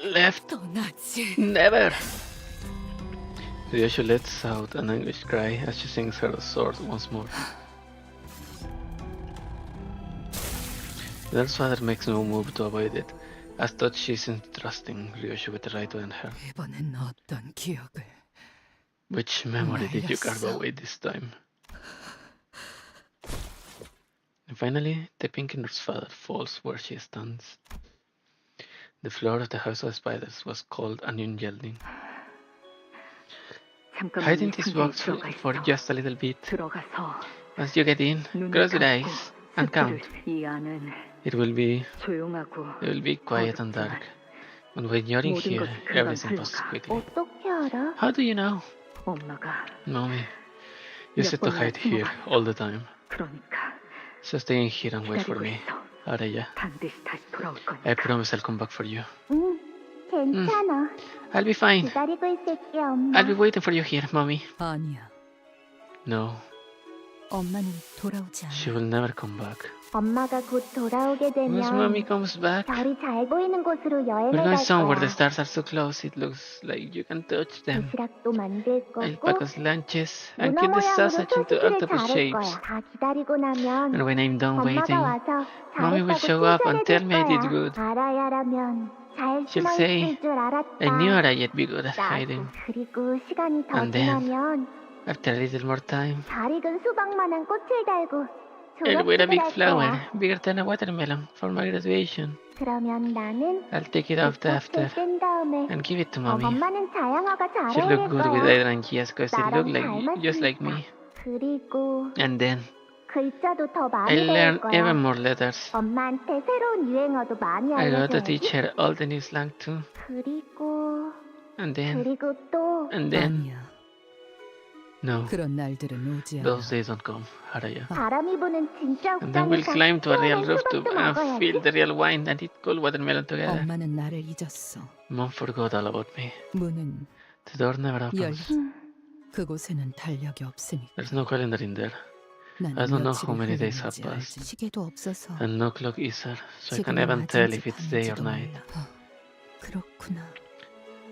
S1: Left?
S3: 떠나지.
S1: Never! Ryoshu lets out an anguished cry as she sings her sword once more. There's father makes no move to avoid it, as though she isn't trusting Ryoshu with the right to end her.
S3: 이번엔 어떤 기억을
S1: Which memory did you carve away this time? And finally, the pink-haired father falls where she stands. The floor of the house of spiders was cold and unyielding. Hide in this box for just a little bit.
S2: 들어가서
S1: As you get in, close your eyes and count.
S2: 이 안은
S1: It will be
S2: 조용하고
S1: quiet and dark. And when you're in here, everything passes quickly.
S4: 어떻게 알아?
S1: How do you know?
S2: 엄마가
S1: Mommy, you said to hide here all the time.
S2: 그러니까
S1: So stay in here and wait for
S2: 기다리고
S1: me.
S2: 있어.
S1: Araya,
S2: 반드시 다시 돌아올 거니까.
S1: I promise I'll come back for you.
S4: 괜찮아.
S1: I'll be fine.
S4: 기다리고 있을게, 엄마.
S1: I'll be waiting for you here, Mommy.
S3: 아니야.
S1: No,
S3: 엄마는 돌아오지
S1: she
S3: 않아.
S1: will never come back.
S4: 엄마가 곧 돌아오게
S1: Once Mommy
S4: 되면
S1: comes back,
S4: 별이 잘 보이는 곳으로
S1: we're
S4: 여행을
S1: going
S4: 갈
S1: somewhere the
S4: 거야.
S1: stars are so close it looks like you can touch them.
S4: 도시락도 만들
S1: I'll
S4: 거고
S1: pack us lunches and
S4: 문어
S1: cut the
S4: 모양으로
S1: sausage into
S4: 소시지를
S1: octopus
S4: 자를
S1: shapes.
S4: 거야. 다 기다리고 나면
S1: And when I'm done
S4: 엄마가
S1: waiting,
S4: 와서
S1: Mommy will
S4: 잘했다고
S1: show up and
S4: 칭찬해
S1: tell
S4: 줄
S1: me I did
S4: 거야.
S1: good.
S4: 알아야라면 잘
S1: She'll
S4: 숨어
S1: say,
S4: 있을 줄 알았다.
S1: I knew Araya'd be good at
S4: 나도
S1: hiding.
S4: 그리고 시간이 더
S1: And then,
S4: 지나면
S1: After a little more time,
S4: 잘 익은 수박만한 꽃을 달고
S1: I'll wear a
S4: 졸업식을
S1: big
S4: 할
S1: flower,
S4: 거야.
S1: bigger than a watermelon, for my graduation.
S4: 그러면 나는
S1: I'll take it off after
S4: 꽃을 뗀 다음에
S1: and give it to Mommy.
S4: 엄마는 자양아가 잘
S1: She'll look
S4: 어울릴
S1: good with
S4: 거야.
S1: Adrian Gias because they look
S4: 나랑
S1: like just like me.
S4: 그리고
S1: And then
S4: 글자도 더 많이
S1: I'll
S4: 배울
S1: learn
S4: 거야.
S1: even more letters.
S4: 엄마한테 새로운 유행어도 많이
S1: I got to
S4: 알려줘야지.
S1: teach her all the new slang too.
S4: 그리고
S1: And then,
S4: 또
S3: 아니야.
S1: no,
S3: 그런 날들은 오지 않아.
S1: those days don't come, Araya.
S4: 바람이 부는 진짜
S1: And then we'll
S4: 옥상에서
S1: climb to a real
S4: 시원한
S1: rooftop
S4: 수박도
S1: and feel
S4: 먹어야지.
S1: the real wine and eat cold watermelon together.
S3: 엄마는 나를 잊었어.
S1: Mom forgot all about me.
S3: 문은
S1: The door never opens.
S3: 열려. 그곳에는 달력이 없으니까.
S1: There's no calendar in there. I
S3: 나는
S1: don't know
S3: 며칠이
S1: how many days have
S3: 흘렀는지
S1: passed.
S3: 알지. 시계도 없어서
S1: And no clock either, so I
S3: 지금
S1: can even
S3: 맞은지
S1: tell if it's day or
S3: 봤는지도
S1: night.
S3: 몰라. 그렇구나.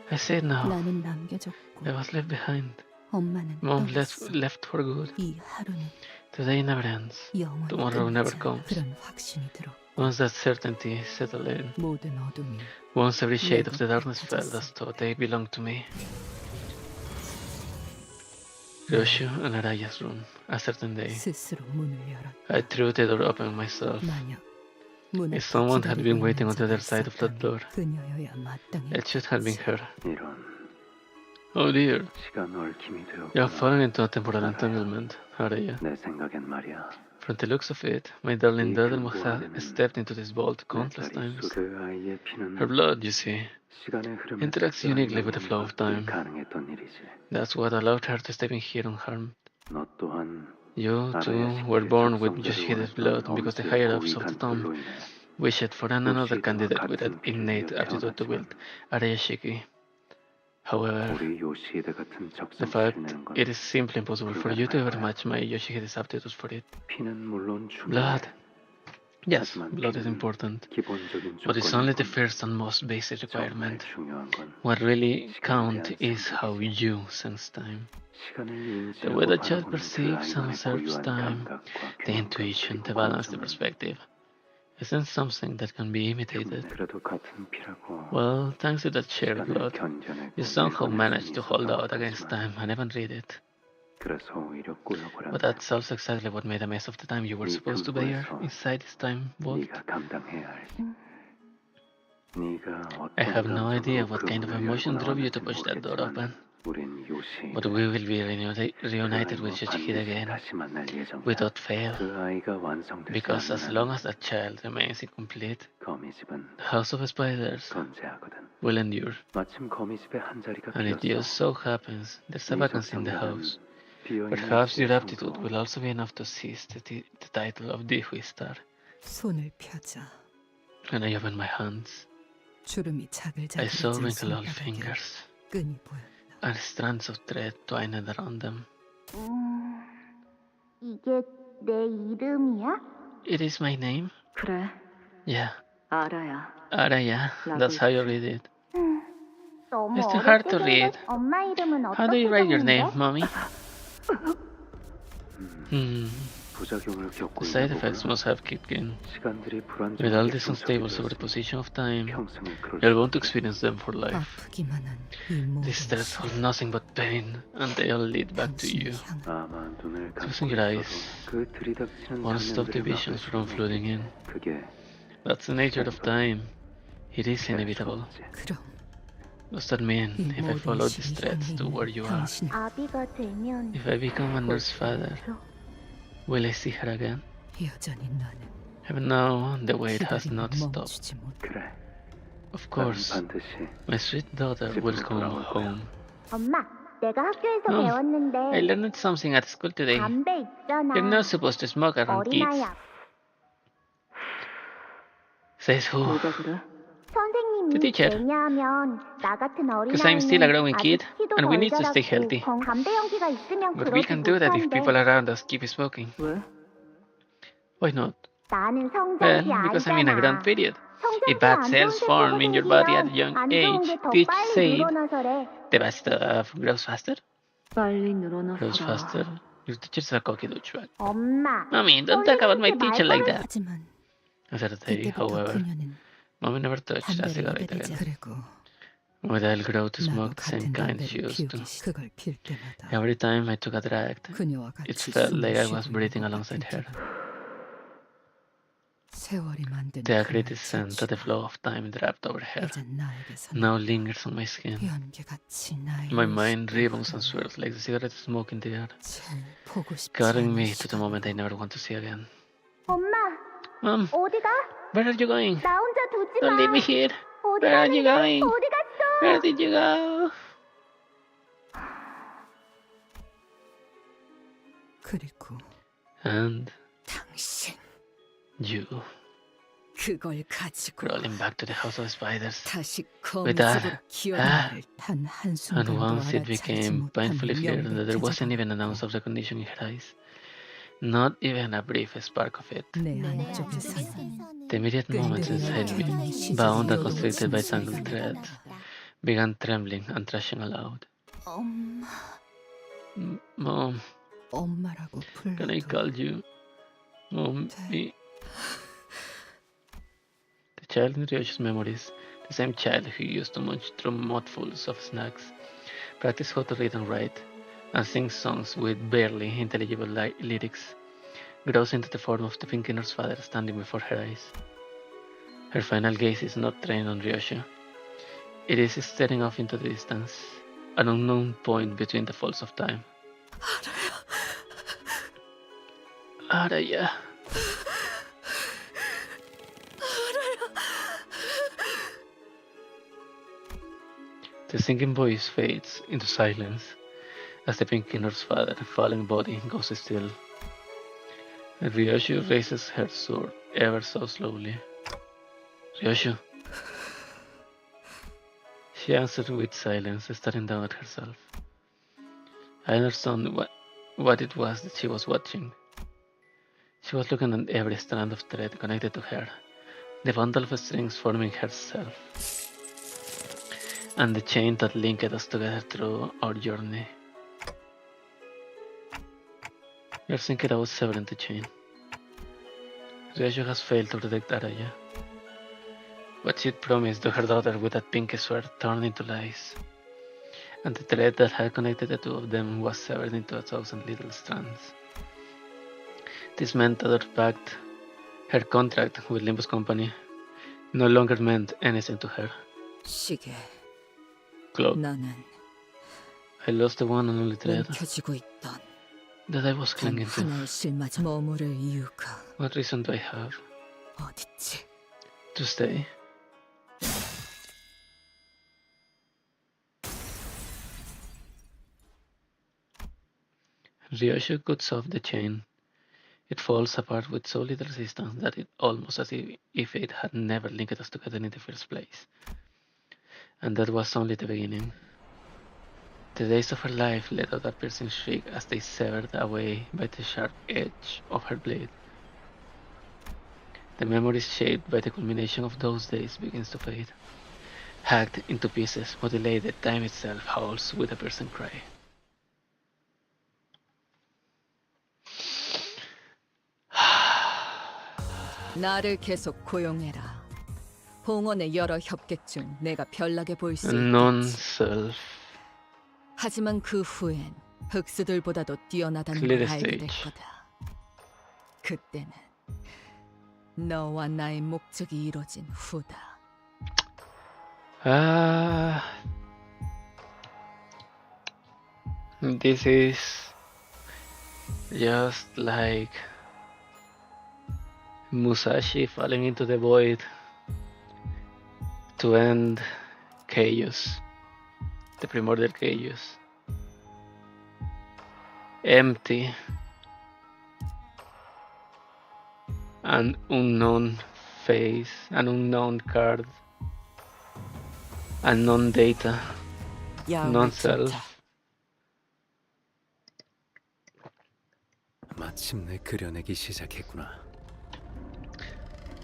S1: I said no.
S3: 나는 남겨졌고
S1: I was left behind.
S3: 엄마는
S1: Mom
S3: 떠났어.
S1: left for good.
S3: 이 하루는
S1: Today never ends.
S3: 영원히
S1: Tomorrow never
S3: 끝나지 않아.
S1: comes.
S3: 그런 확신이 들어.
S1: Once that certainty settled in,
S3: 모든 어둠이
S1: once every shade of the darkness felt as though they belonged to me. Ryoshu and Araya's room. A certain day,
S3: 스스로 문을 열었다.
S1: I threw the door open myself.
S3: 만약 문을
S1: If someone had been
S3: 기다리고
S1: waiting on
S3: 있는
S1: the other
S3: 자가
S1: side of that door,
S3: 그녀여야 마땅히
S1: it should have been her.
S5: 이런
S1: Oh dear,
S5: 시간 얽힘이
S1: you have
S5: 되었구나.
S1: fallen into a temporal entanglement, Araya.
S5: 내 생각엔 말이야.
S1: From the looks of it, my darling daughter must have stepped into this vault countless
S5: 내
S1: times.
S5: 속의 아이의 피는
S1: Her blood, you see,
S5: 시간의 흐름에
S1: interacts uniquely with the flow of time.
S5: 가능했던 일이지.
S1: That's what allowed her to step in here unharmed.
S5: 너 또한
S1: You, too, were born with Yoshihide's blood because the higher ups of the tomb wished for another candidate with an innate aptitude to wield Arayashiki. However,
S5: 우리 요시히데 같은
S1: the fact
S5: 적성을 건
S1: it is simply impossible for you to ever match my Yoshihide's aptitude for it.
S5: 피는 물론 중요해.
S1: Blood, Yes,
S5: 하지만
S1: blood is
S5: 피는
S1: important,
S5: 기본적인
S1: but it's only the
S5: 조건이군.
S1: first and most basic
S5: 정말
S1: requirement.
S5: 중요한 건
S1: What really
S5: 시간에
S1: counts
S5: 대한
S1: is how
S5: 생각이지.
S1: you sense time.
S5: 시간을
S1: The way
S5: 인지하고
S1: the child
S5: 바라보는 그
S1: perceives and
S5: 아이만의
S1: observes
S5: 고유한
S1: time,
S5: 감각과
S1: the
S5: 균형감
S1: intuition,
S5: 그리고
S1: the balance, the
S5: 관점은
S1: perspective, isn't something that can be imitated.
S5: 그래도 같은 피라고
S1: Well, thanks to that shared
S5: 시간을
S1: blood,
S5: 견뎌내고
S1: you somehow
S5: 읽어낼
S1: managed
S5: 수는
S1: to hold
S5: 있었던 것
S1: out against
S5: 같지만
S1: time and even read it.
S5: 그래서 오히려
S1: But
S5: 꾸역꾸렸네.
S1: that's also exactly what made a mess of the time you were
S5: 네
S1: supposed to bear
S5: 금고에서
S1: inside this time vault.
S5: 네가 감당해야 알지. 네가
S1: I have
S5: 어떤
S1: no idea
S5: 감정으로
S1: what
S5: 그
S1: kind of
S5: 문을 열고
S1: emotion drove you to
S5: 나왔는지
S1: push that door open.
S5: 모르겠지만 우린 요시
S1: But we will be
S5: 그
S1: reunited with
S5: 아이와
S1: Yoshihide
S5: 반드시
S1: again,
S5: 다시 만날 예정이야.
S1: without fail.
S5: 그 아이가 완성되지
S1: Because
S5: 않는
S1: as long
S5: 한은
S1: as that child remains incomplete,
S5: 거미집은
S1: the House of Spiders
S5: 건재하거든.
S1: will endure.
S5: 마침 거미집에 한 자리가
S1: And it just
S5: 비었어.
S1: so happens there's a
S5: 네
S1: vacancy in the
S5: 적성과는
S1: house.
S5: 비어있는
S1: Perhaps your
S5: 집의
S1: aptitude
S5: 청소.
S1: will also be enough to seize the title of the Star.
S3: 손을 펴자.
S1: When I opened my hands,
S3: 주름이
S1: I saw
S3: 자글자글해진
S1: wrinkled
S3: 손바닥에
S1: fingers
S3: 끈이 보였다.
S1: and strands of thread twined around them.
S4: 이게 내 이름이야?
S1: It is my name?
S2: 그래,
S1: Yeah,
S2: 알아야.
S1: Araya. That's how you read it.
S4: 너무
S1: It's too hard
S4: 어렵게
S1: to read.
S4: 생겼. 엄마 이름은
S1: How do you
S4: 어떻게
S1: write your
S4: 적는데?
S1: name, mommy?
S5: 부작용을 겪고
S1: The side
S5: 있나
S1: effects
S5: 보구나.
S1: must have kicked in.
S5: 시간들이
S1: With all
S5: 불안정하게
S1: this unstable
S5: 중첩이
S1: superposition of time,
S5: 평생을 그럴
S1: you're
S5: 수
S1: going to
S5: 없지.
S1: experience them for life.
S3: 아프기만 한 이 모든
S1: These steps hold nothing but pain, and they all lead back to you.
S3: 향
S5: 아마 눈을 감고
S1: Closing your eyes
S5: 있어도 그 들이닥치는
S1: won't stop the
S5: 장면들을 막을
S1: visions from
S5: 수는
S1: flooding in.
S5: 없겠지. 그게
S1: That's the nature of time. It is
S5: 피할 수가
S1: inevitable.
S5: 없지.
S3: 그럼
S1: Does that mean
S3: 이
S1: if I
S3: 모든
S1: follow these
S3: 신이
S1: threads
S3: 향해
S1: to where you
S3: 있는
S1: are,
S3: 당신의
S4: 아비가 되면
S1: if I become a nurse father, will I see her again?
S3: 여전히 나는
S1: Even now, the wait has
S3: 기다림을
S1: not stopped.
S3: 멈추지 못.
S5: 그래.
S1: Of
S5: 나는
S1: course,
S5: 반드시
S1: my sweet daughter will come home.
S4: 엄마, 내가 학교에서
S1: I
S4: 배웠는데
S1: learned something at school today.
S4: 담배 있잖아.
S1: You're not supposed to smoke around kids.
S4: 어린아이
S1: Says who?
S2: 뭐가 그래?
S1: The
S4: 선생님이
S1: teacher.
S4: 왜냐하면 나 같은
S1: Because I'm still a
S4: 어린아이는
S1: growing
S4: 아직
S1: kid,
S4: 키도
S1: and we
S4: 덜
S1: need to stay
S4: 자랐고
S1: healthy.
S4: 담배 연기가 있으면
S1: But we
S4: 그러지
S1: can do that if people
S4: 못한대.
S1: around us keep smoking.
S2: 왜?
S1: Why not?
S4: 나는
S1: Well,
S4: 성장기
S1: because I'm in a grand
S4: 아니잖아.
S1: period. If
S4: 성장기
S1: bad
S4: 안 좋은
S1: cells form in your body at a
S4: 세포가
S1: young
S4: 생기면 안 좋은
S1: age,
S4: 게더
S1: teach
S4: 빨리
S1: said
S4: 늘어나서래.
S1: the bad stuff grows faster.
S2: 빨리
S1: Grows faster.
S2: 늘어나서라.
S1: Your teacher's a cocky douchebag.
S4: 엄마,
S1: Mommy, don't talk about my
S4: 선생님께
S1: teacher like
S4: 말버릇
S1: that.
S3: 하지만
S1: I said that day,
S3: 그때부터
S1: however,
S3: 그녀는
S1: Mommy never touched a
S3: 담배를
S1: cigarette
S3: 입에 대지.
S1: again.
S3: 그리고
S1: When I'll grow to
S3: 나도
S1: smoke the same
S3: 같은
S1: kind
S3: 담배를
S1: she used to.
S3: 피우기 그걸 필 때마다
S1: Every time I took a drag,
S3: 그녀와
S1: it
S3: 같이
S1: felt
S3: 숨을
S1: like I
S3: 쉬고
S1: was
S3: 있는
S1: breathing
S3: 것
S1: alongside
S3: 같은
S1: her.
S3: 기분. 세월이 만든
S1: The
S3: 그날
S1: acrid scent that the
S3: 자취가
S1: flow of time draped over her
S3: 이젠 나에게서
S1: now lingers on my skin.
S3: 연기같이 나의
S1: My mind
S3: 의식에
S1: rebounds and
S3: 흐르는
S1: swirls like the cigarette smoke in the air,
S3: 제일 보고 싶지
S1: carrying
S3: 않은
S1: me to the
S3: 시간으로
S1: moment I never want to see again.
S4: 엄마,
S1: Mom,
S4: 어디가?
S1: where are you going?
S4: 나 혼자 두지
S1: Don't
S4: 마.
S1: leave me here.
S4: 어디
S1: Where are you
S4: 가는데?
S1: going?
S4: 어디 갔어?
S1: Where did you go?
S3: 그리고
S1: And
S3: 당신
S1: you,
S3: 그걸 가지고
S1: crawling back to the house of spiders.
S3: 다시
S1: With that,
S3: 검색으로 기어나를 단
S1: And
S3: 한순간도
S1: once it
S3: 알아차리지
S1: became
S3: 못한
S1: painfully clear that there wasn't
S3: 명백해져버렸고
S1: even an ounce of recognition in her eyes, not even a brief spark of it.
S3: 내 안쪽에서는
S1: The immediate moment inside me, bound and constricted by tangled threads, began trembling and thrashing aloud.
S3: 엄마
S1: Mom,
S3: 엄마라고
S1: can I
S3: 불러도
S1: call you Mommy? The child in Ryoshu's memories, the same child who used to munch through mouthfuls of snacks, practice how to read and write, and sing songs with barely intelligible lyrics, grows into the form of the Pinky Nurse father standing before her eyes. Her final gaze is not trained on Ryoshu. It is staring off into the distance, an unknown point between the folds of time. Araya. The singing voice fades into silence as the Pinky Nurse father, falling body, goes still. Ryoshu raises her sword ever so slowly. Ryoshu. She answered with silence, staring down at herself. I understood what it was that she was watching. She She was looking at every strand of thread connected to her, the bundle of strings forming herself, and the chain that linked us together through our journey. You're thinking about severing the chain. Ryoshu has failed to protect Araya. What she'd promised to her daughter with that pinky sword turned into lies, and the thread that had connected the two of them was severed into 1,000 little strands. This meant that her contract with Limbus Company no longer meant anything to her.
S3: 시계.
S1: Clock.
S3: 나는
S1: I lost the one and only thread
S3: 움켜쥐고 있던
S1: that I was
S3: 단
S1: clinging to.
S3: 하나의 실마저 머무를 이유가
S1: What reason do I have
S3: 어딨지?
S1: to stay? Ryoshu cuts off the chain. It falls apart with so little resistance that it almost as if it had never linked us together in the first place. And that was only the beginning. The days of her life let out a piercing shriek as they severed away by the sharp edge of her blade. The memories shaped by the culmination of those days begins to fade. Hacked into pieces, mutilated, time itself howls with a piercing cry.
S3: 나를 계속 고용해라. 봉헌의 여러 협객 중 내가 별나게 보일 수 있겠지.
S1: Non-self.
S3: 하지만 그 후엔 흑수들보다도 뛰어나다는
S1: Clear
S3: 걸 알게 될
S1: stage.
S3: 거다. 그때는 너와 나의 목적이 이루어진 후다.
S1: This is just like Musashi falling into the void to end chaos, the primordial chaos. Empty, an unknown face, an unknown card, unknown data, non-self.
S5: 마침내 그려내기 시작했구나.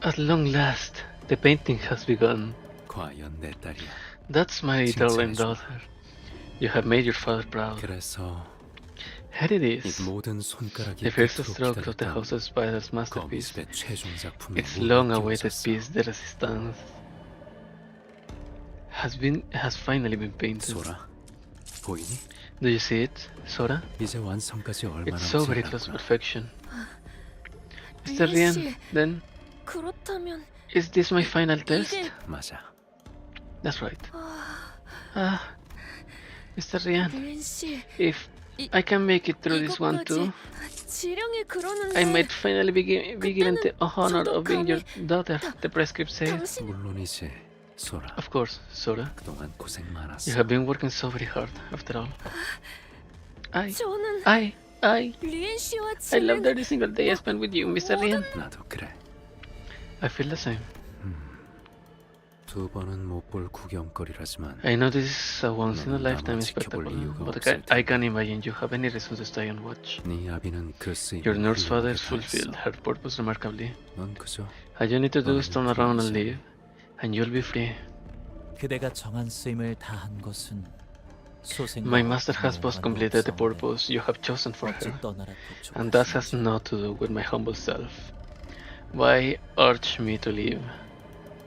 S1: At long last, the painting has begun.
S5: 과연 내 딸이야.
S1: That's my darling daughter. You have made your father proud.
S5: 그래서
S1: Here it
S5: 이
S1: is,
S5: 모든 손가락이
S1: the first
S5: 끝으로
S1: stroke of the
S5: 기다렸던
S1: House of Spiders masterpiece.
S5: 거미집의 최종 작품에
S1: Its long-awaited
S5: 묻혀졌어.
S1: piece, the Resistance, has finally been painted.
S5: 소라, 보이니?
S1: Do you see it, Sora?
S5: 이제 완성까지 얼마
S1: It's so
S5: 남지
S1: very close to
S5: 않았구나.
S1: perfection. Mr. Rian, then,
S2: 그렇다면
S1: is this my final test?
S5: 맞아.
S1: That's right. Mr. Rian,
S2: 린 씨,
S1: if I can make it through this one too,
S2: 지령이 그러는데
S1: I might finally be given the honor of being your daughter, the prescript says.
S2: 당신
S5: 물론이지, 소라.
S1: Of course, Sora.
S5: 그동안 고생
S1: You
S5: 많았어.
S1: have been working so very hard, after all.
S2: 저는 리엔 씨와
S1: I love
S2: 지는
S1: every single day I spend with you, Mr. Rian.
S5: 나도 그래.
S1: I feel the same.
S5: 두 번은 못 볼 구경거리라지만
S1: I know this is a once-in-a-lifetime
S5: 나만 지켜볼
S1: spectacle,
S5: 이유가
S1: but
S5: 없을
S1: I can't imagine you have any reason to stay and watch.
S5: 네 아비는 그 쓰임을
S1: Your nurse father
S5: 훌륭하게
S1: fulfilled
S5: 다했어.
S1: her purpose remarkably.
S5: 넌 그저
S1: All you need to do is turn around and leave, and you'll be free.
S6: 그대가 정한 쓰임을 다한 것은 소생과
S1: My master has both
S6: 상관도
S1: completed the
S6: 없사오니
S1: purpose you have chosen for
S6: 어찌
S1: her,
S6: 떠나라
S1: and that has
S6: 독촉하시는지.
S1: naught to do with my humble self. Why urge me to leave?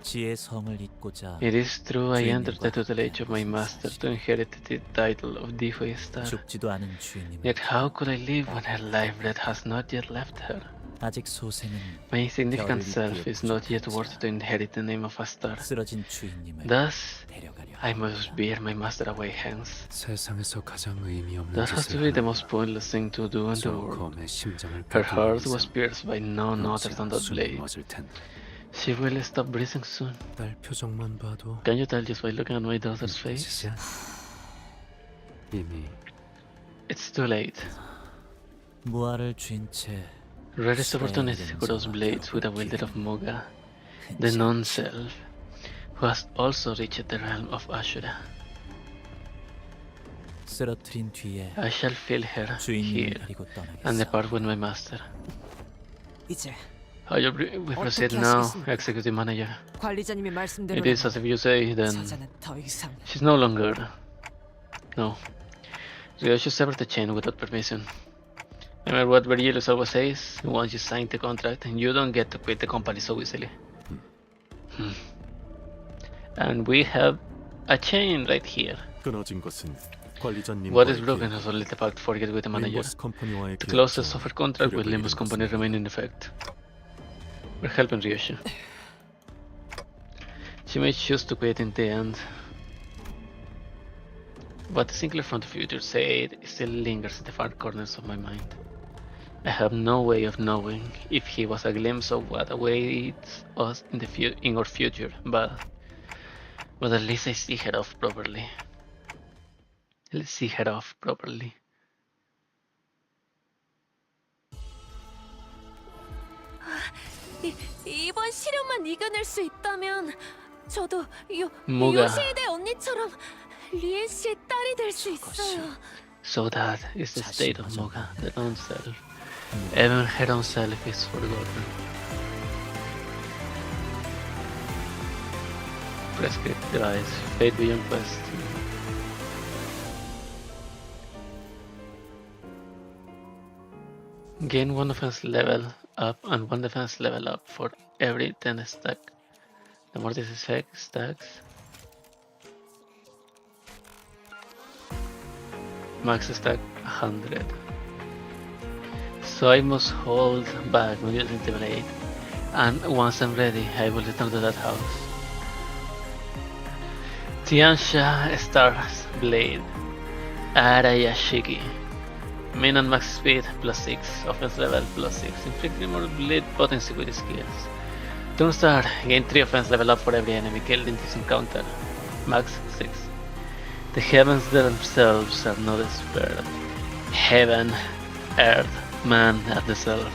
S6: 지의 성을 잇고자
S1: It is true I entered the
S6: 주인님과
S1: tutelage of my master to inherit the title of Defoe Star.
S6: 죽지도 않은 주인님을
S1: Yet how could I live when her life breath has not yet left her?
S6: 아직 소생은
S1: My insignificant
S6: 별을
S1: self
S6: 잇기에
S1: is not yet
S6: 부족하지
S1: worthy to inherit the name of a star.
S6: 쓰러진 주인님을
S1: Thus,
S6: 데려가려
S1: I must bear my master away hence.
S5: 세상에서 가장 의미 없는
S1: That has to
S5: 짓을
S1: be the
S5: 하는
S1: most pointless thing to do in the
S5: 저
S1: world.
S5: 검의 심장을
S1: Her
S5: 뺏기는
S1: heart was
S5: 이상
S1: pierced by none other than that
S5: 숨이
S1: blade.
S5: 멎을 텐데.
S1: She will stop breathing soon.
S5: 딸 표정만 봐도
S1: Can you tell just by looking at my daughter's face?
S5: 진짜 이미
S1: It's too late.
S6: 무화를 쥔 채
S1: Rarest opportunity to cross blades with a wielded of Moga, the non-self, who has also reached the realm of Ashura.
S6: 쓰러뜨린 뒤에
S1: I shall feel her
S6: 주인님을
S1: here
S6: 데리고
S1: and
S6: 떠나겠어.
S1: depart with my master.
S7: 이제
S1: How we proceed now, Executive Manager.
S7: 관리자님의
S1: It
S7: 말씀대로
S1: is as if you say, then
S7: 사자는 더 이상
S1: she's no longer. No. Ryoshu severed the chain without permission. Remember what Virgilius always says? Once you sign the contract, you don't get to quit the company so easily. And we have a chain right here.
S8: 끊어진 것은
S1: What is broken is only the fact forget with the manager. The closest offer contract with Limbus Company remain in effect. We're helping Ryoshu. She may choose to quit in the end. But the singular from the future said still lingers in the far corners of my mind. I have no way of knowing if he was a glimpse of what awaits us in our future, but at least I see her off properly. Let's see her off properly.
S2: 이번 시련만 이겨낼 수 있다면 저도
S1: 뭐가?
S2: 요시히데 언니처럼 리엔 씨의 딸이 될 수 있어요.
S1: So that is the state of Moga, their own self. Even her own self is forgotten. Prescript device, fate beyond quest. Gain 1 offense level up and 1 defense level up for every 10 stack. The more this effect stacks, max stack 100. So I must hold back when using the blade, and once I'm ready, I will return to that house. Tiansha Star's Blade, Arayashiki. Main and max speed +6, offense level +6, inflicting more blade potency with skills. Turn start, gain 3 offense level up for every enemy killed in this encounter, max 6. The heavens themselves are not spared. Heaven, earth, man at the self.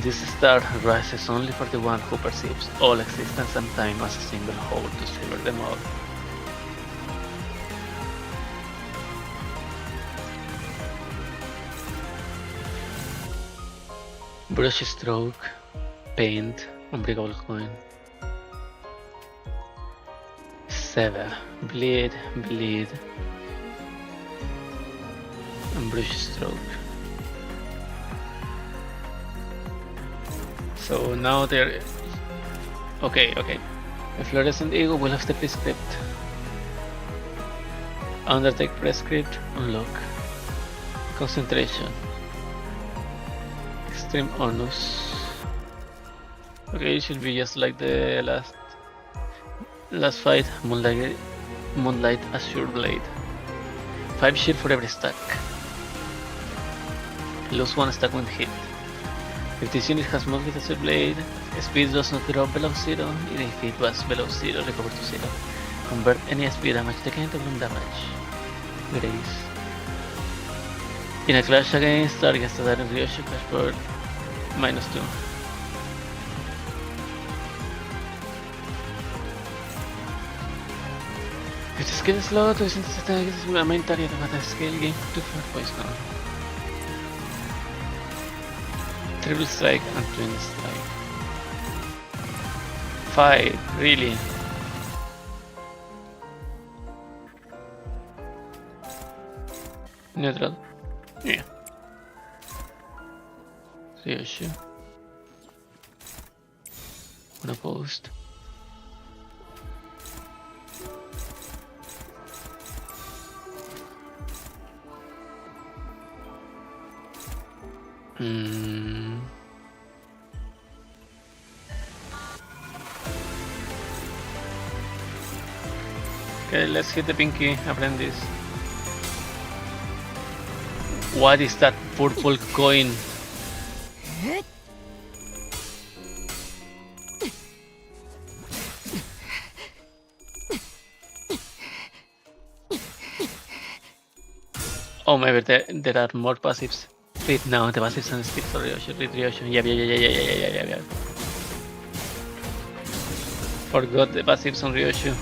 S1: This star rises only for the one who perceives all existence and time as a single whole to savor them all. Brush stroke, paint, unbreakable coin. Sever, bleed, bleed, and brush stroke. So now they're okay. A fluorescent ego will have the prescript. Undertake prescript, unlock. Concentration. Extreme onus. Okay, it should be just like the last fight. Moonlight Azure Blade. 5 shield for every stack. Lose 1 stack when hit. If this unit has moved with Azure Blade, speed does not drop below 0. If it was below 0, recover to 0. Convert any SP damage taken into bloom damage. Grace. In a clash against targets that are in Ryoshu, clash for -2. If the skill is low, to this attack is a main target of attack skill, gain 2 points now. Triple strike and twin strike. 5, really? Neutral? Yeah. Ryoshu. Unopposed. Okay, let's hit the pinky apprentice. What is that purple coin? Oh, maybe there are more passives. Wait, no, the passives and skills for Ryoshu. Read Ryoshu. Yeah. Forgot the passives on Ryoshu.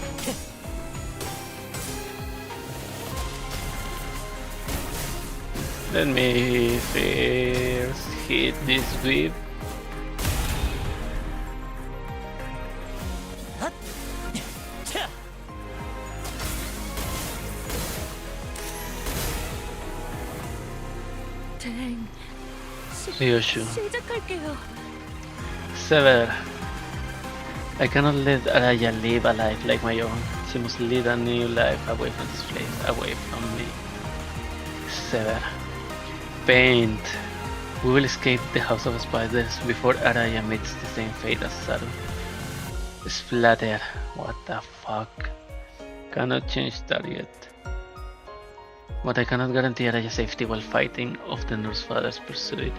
S1: Let me first hit this whip.
S2: 댕.
S1: Ryoshu.
S2: 시작할게요.
S1: Sever. I cannot let Araya live a life like my own. She must lead a new life away from this place, away from me. Sever. Paint. We will escape the House of Spiders before Araya meets the same fate as Saru. Splatter. What the fuck? Cannot change target. But I cannot guarantee Araya's safety while fighting off the Nurse Father's pursuit.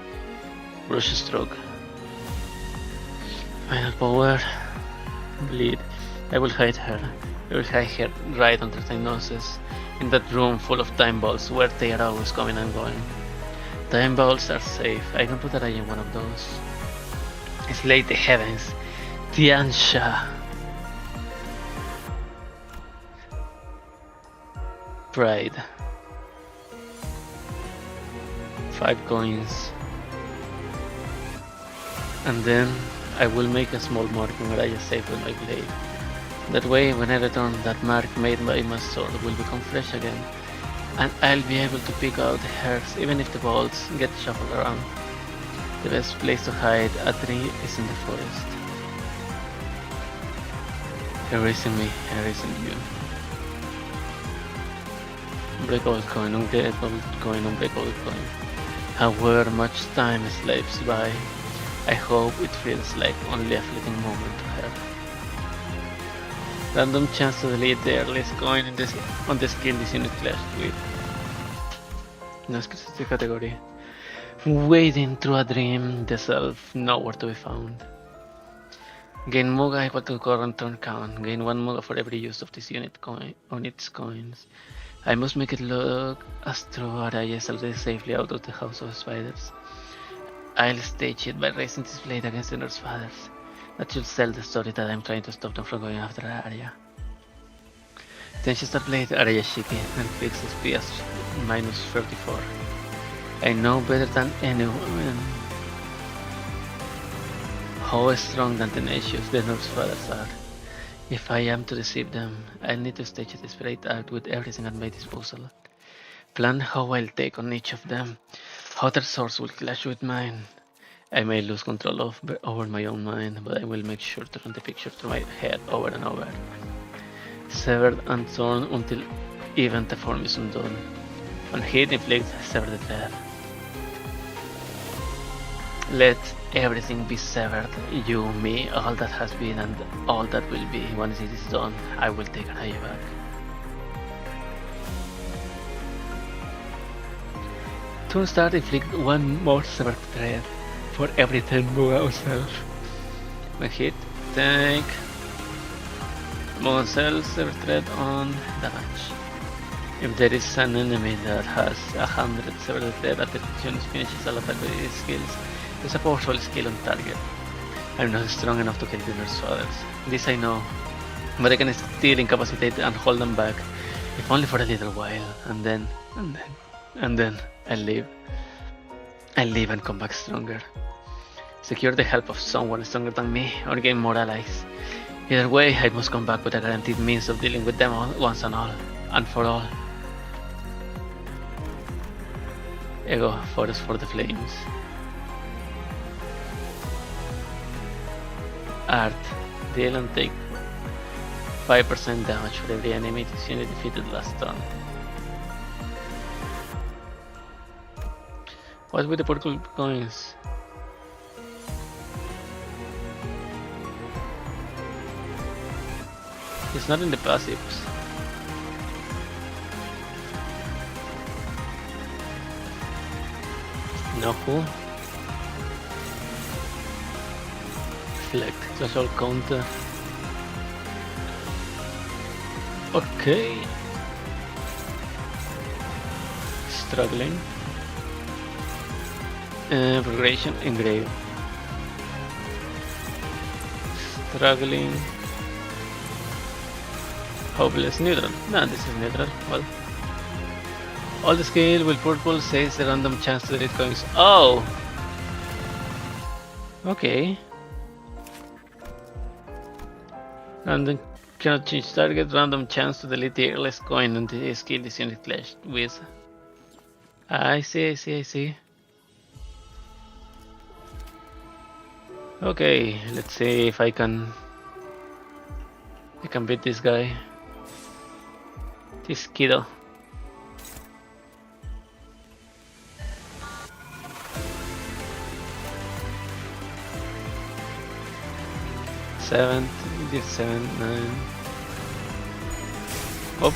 S1: Brush stroke. Final power. Bleed. I will hide her. I will hide her right under their noses, in that room full of time balls where they are always coming and going. Time balls are safe. I can put Araya in one of those. Slay the heavens. Tiansha. Pride. 5 coins. And then I will make a small mark on Araya's safe with my blade. That way, when I return, that mark made by my sword will become fresh again, and I'll be able to pick out hers even if the balls get shuffled around. The best place to hide a tree is in the forest. Erasing me, erasing you. Unbreakable coin, unbreakable coin, unbreakable coin. However much time slips by, I hope it feels like only a fleeting moment to her. Random chance to delete the earliest coin on the skill this unit clashed with. No es que esta categoría. Wading through a dream, the self nowhere to be found. Gain Muga equal to current turn count. Gain 1 Muga for every use of this unit coin on its coins. I must make it look as though Araya is already safely out of the House of Spiders. I'll stage it by raising this blade against the Nurse Fathers. That should sell the story that I'm trying to stop them from going after Araya. Then she starts blade Araya Shiki and fixes PS minus 34. I know better than anyone how strong and tenacious the Nurse Fathers are. If I am to deceive them, I'll need to stage a desperate act with everything at my disposal. Plan how I'll take on each of them, how their swords will clash with mine. I may lose control over my own mind, but I will make sure to run the picture through my head over and over. Severed and torn until even the form is undone. On hit inflict, sever the thread. Let everything be severed, you, me, all that has been and all that will be. Once it is done, I will take Araya back. Turn start, inflict 1 more severed thread for every 10 Muga or self. When hit, take Muga self, severed thread on damage. If there is an enemy that has 100 severed thread after the unit finishes all attack with its skills, there's a powerful skill on target. I'm not strong enough to kill the Nurse Fathers. This I know, but I can still incapacitate and hold them back, if only for a little while, and then I'll leave. I'll leave and come back stronger. Secure the help of someone stronger than me, or gain more allies. Either way, I must come back with a guaranteed means of dealing with them once and for all. Ego, Forest for the Flames. Art. Deal and take 5% damage for every enemy this unit defeated last turn. What with the purple coins? It's not in the passives. No who? Reflect, clash all counter. Okay. Struggling. Progression, engrave. Struggling. Hopeless, neutral. Nah, this is neutral. Well, all the skill will purple says the random chance to delete coins. Oh! Okay. Random cannot change target, random chance to delete the earliest coin on the skill this unit clashed with. I see. Okay, let's see if I can beat this guy. This kiddo. Seven, did 7, 9. Oh.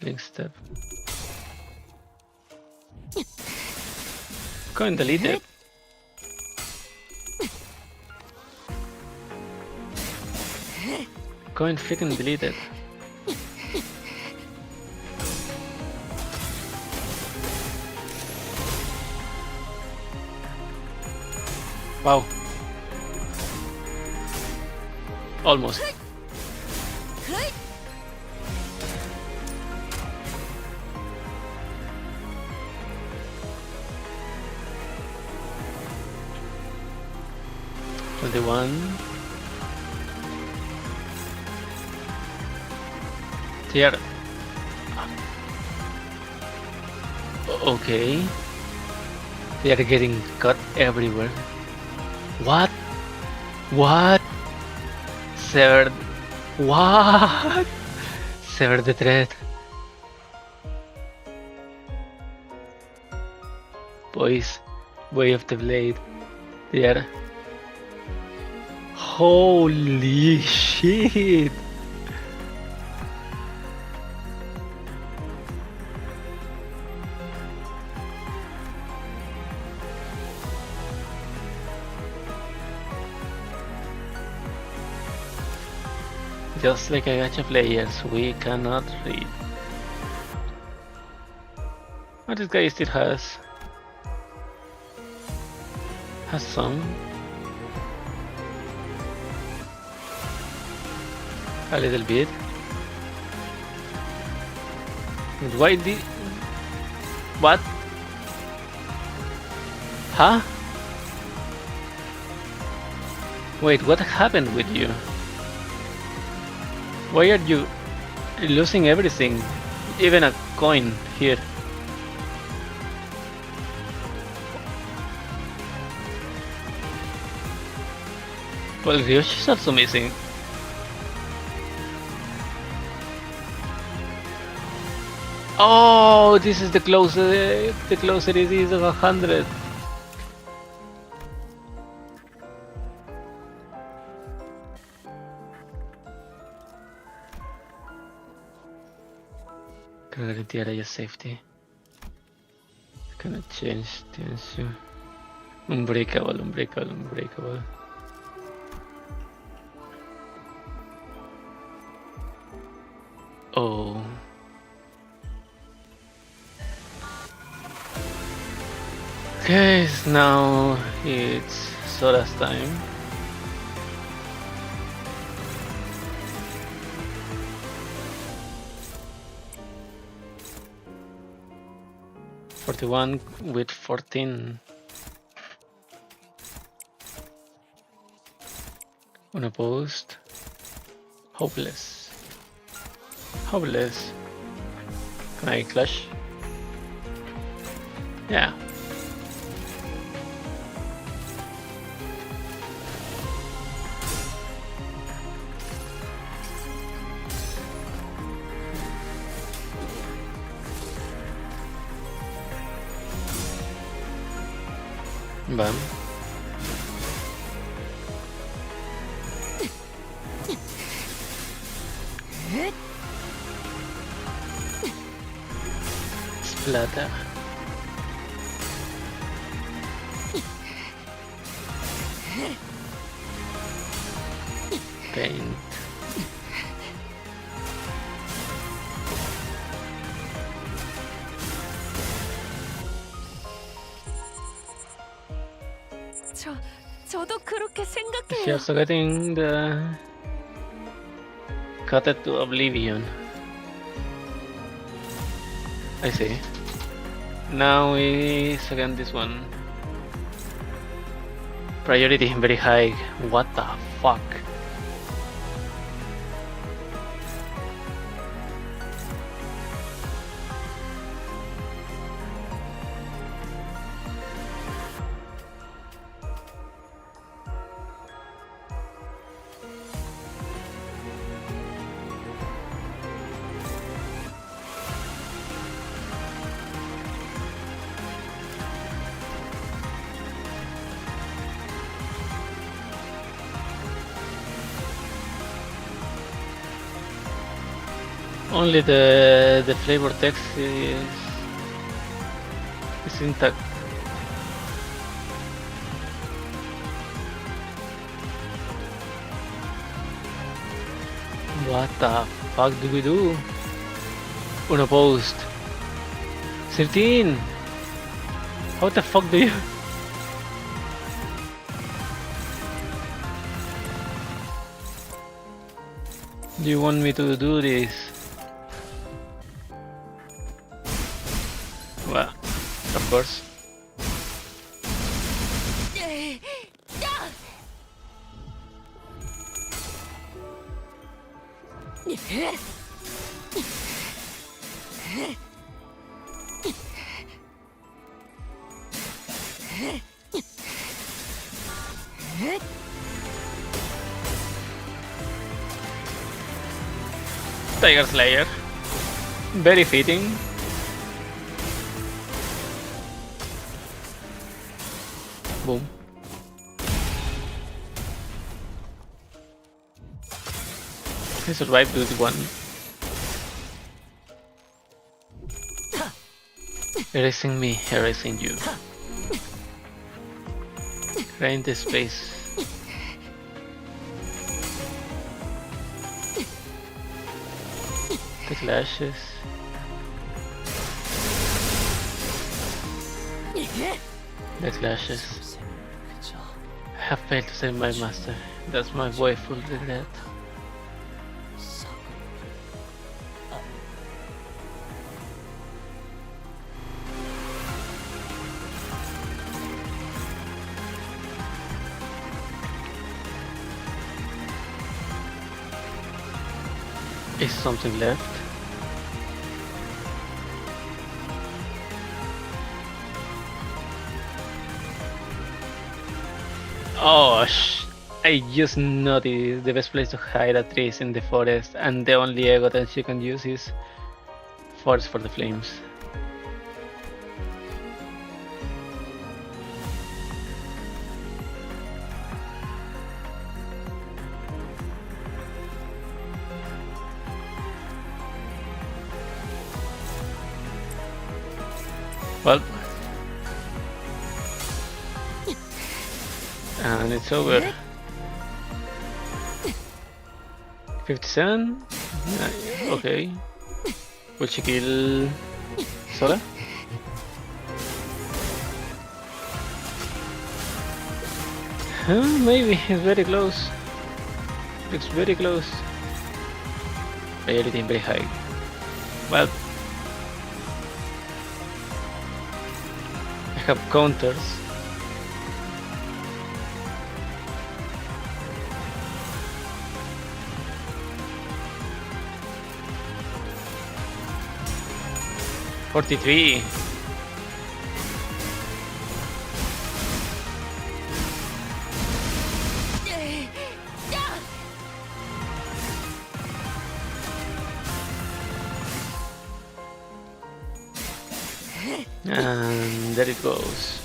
S1: Link step. Go and delete it. Go and freaking delete it. Wow. Almost. One. Here. Okay. They are getting cut everywhere. What? What? Severed. What? Severed the thread. Boys, way of the blade. They are. Holy shit! Just like a gacha players, we cannot read. But this guy still has some. A little bit. Why the... What? Huh? Wait, what happened with you? Why are you losing everything? Even a coin here. Well, Ryoshu is also missing. Oh, this is the closer it is of 100. Creo que retirar ya safety. Gonna change tension. Unbreakable. Oh. Okay, so now it's Sora's time. $41 with 14. Unopposed. Hopeless. Can I clash? Yeah. Bam. Splatter. Paint.
S2: 저도 그렇게
S1: She
S2: 생각해요.
S1: also getting the cut it to oblivion. I see. Now is again this one. Priority very high. What the fuck? Only the flavor text is intact. What the fuck do we do? Unopposed. 13! How the fuck do you... Do you want me to do this? Well, of course. Tiger Slayer. Very fitting. Boom. He survived with one. Erasing me, erasing you. Right in the space. The clashes. The clashes. I have failed to save my master. That's my woeful regret. Is something left? Oh, I just noticed the best place to hide a tree is in the forest, and the only ego that you can use is Forest for the Flames. Well, and it's over. 57? Okay. Will she kill Sora? Maybe. It's very close. It's very close. Priority very high. Well, I have counters. $43. And there it goes.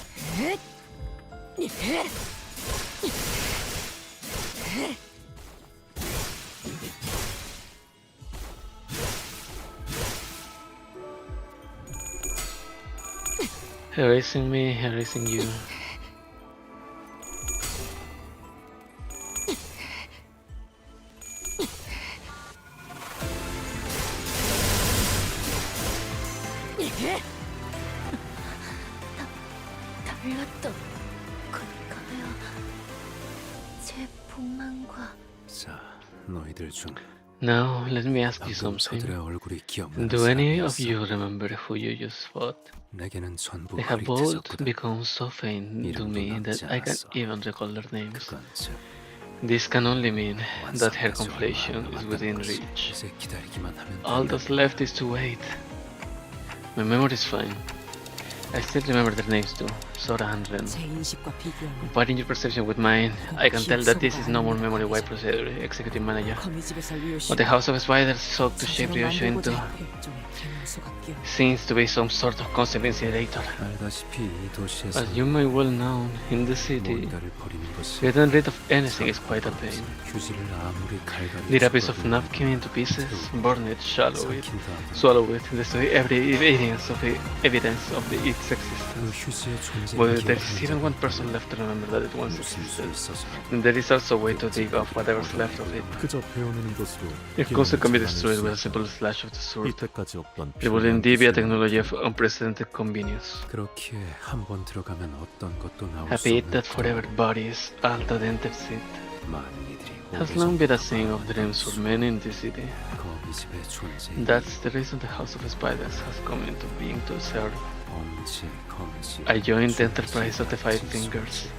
S1: Erasing me, erasing you.
S2: 달랐던 걸까요? 제 복만과
S5: 자, 너희들 중
S1: Now, let me ask you
S5: 방금
S1: something.
S5: 저들의 얼굴이 기억나는
S1: Do any of
S5: 사람이었어.
S1: you remember who you just fought?
S5: 내게는 전부
S1: They have both
S5: 흐릿해졌거든.
S1: become so faint to me that I can't even recall their names.
S5: 그건 즉
S1: This can only mean that her
S5: 완성까지
S1: completion
S5: 얼마
S1: is
S5: 안
S1: within
S5: 남은 것이.
S1: reach.
S5: 이제 기다리기만 하면
S1: All
S5: 된다.
S1: that's left is to wait. My memory is fine. I still remember their names too, Sora and Ren.
S3: 제 인식과 비교하면
S1: Comparing your perception with mine, I can tell that this is no more memory wipe procedure, Executive Manager.
S3: 거미 집에서
S1: What the House of Spiders sought to shape
S3: 저처럼
S1: Ryoshu into
S3: 만들고자 일종의 개명수 같기도
S1: seems to be some sort of concept incinerator.
S5: 알다시피 이 도시에서
S1: As you may well know, in the city,
S5: 뭔가를 버리는 것이
S1: getting rid of anything is quite a pain.
S5: 휴지를 아무리 갈갈이
S1: Leave a piece of napkin into pieces, burn it, swallow it, destroy every evidence of its existence. Whether there is even one person left to remember that it once existed, then there is also a way to dig off whatever's left of it. It also can be destroyed with a simple slash of the sword. It would indeed be a technology of unprecedented convenience.
S5: 그렇기에 한 번 들어가면 어떤 것도 나올 수
S1: Happy
S5: 없는
S1: that forever bodies alta denter sit
S5: 많은 이들이
S1: has long been a thing of dreams for many in this city.
S5: 거미집의 존재.
S1: That's the reason the House of Spiders has come into being to serve.
S5: 엄지 거미집.
S1: I joined the enterprise of the Five Fingers,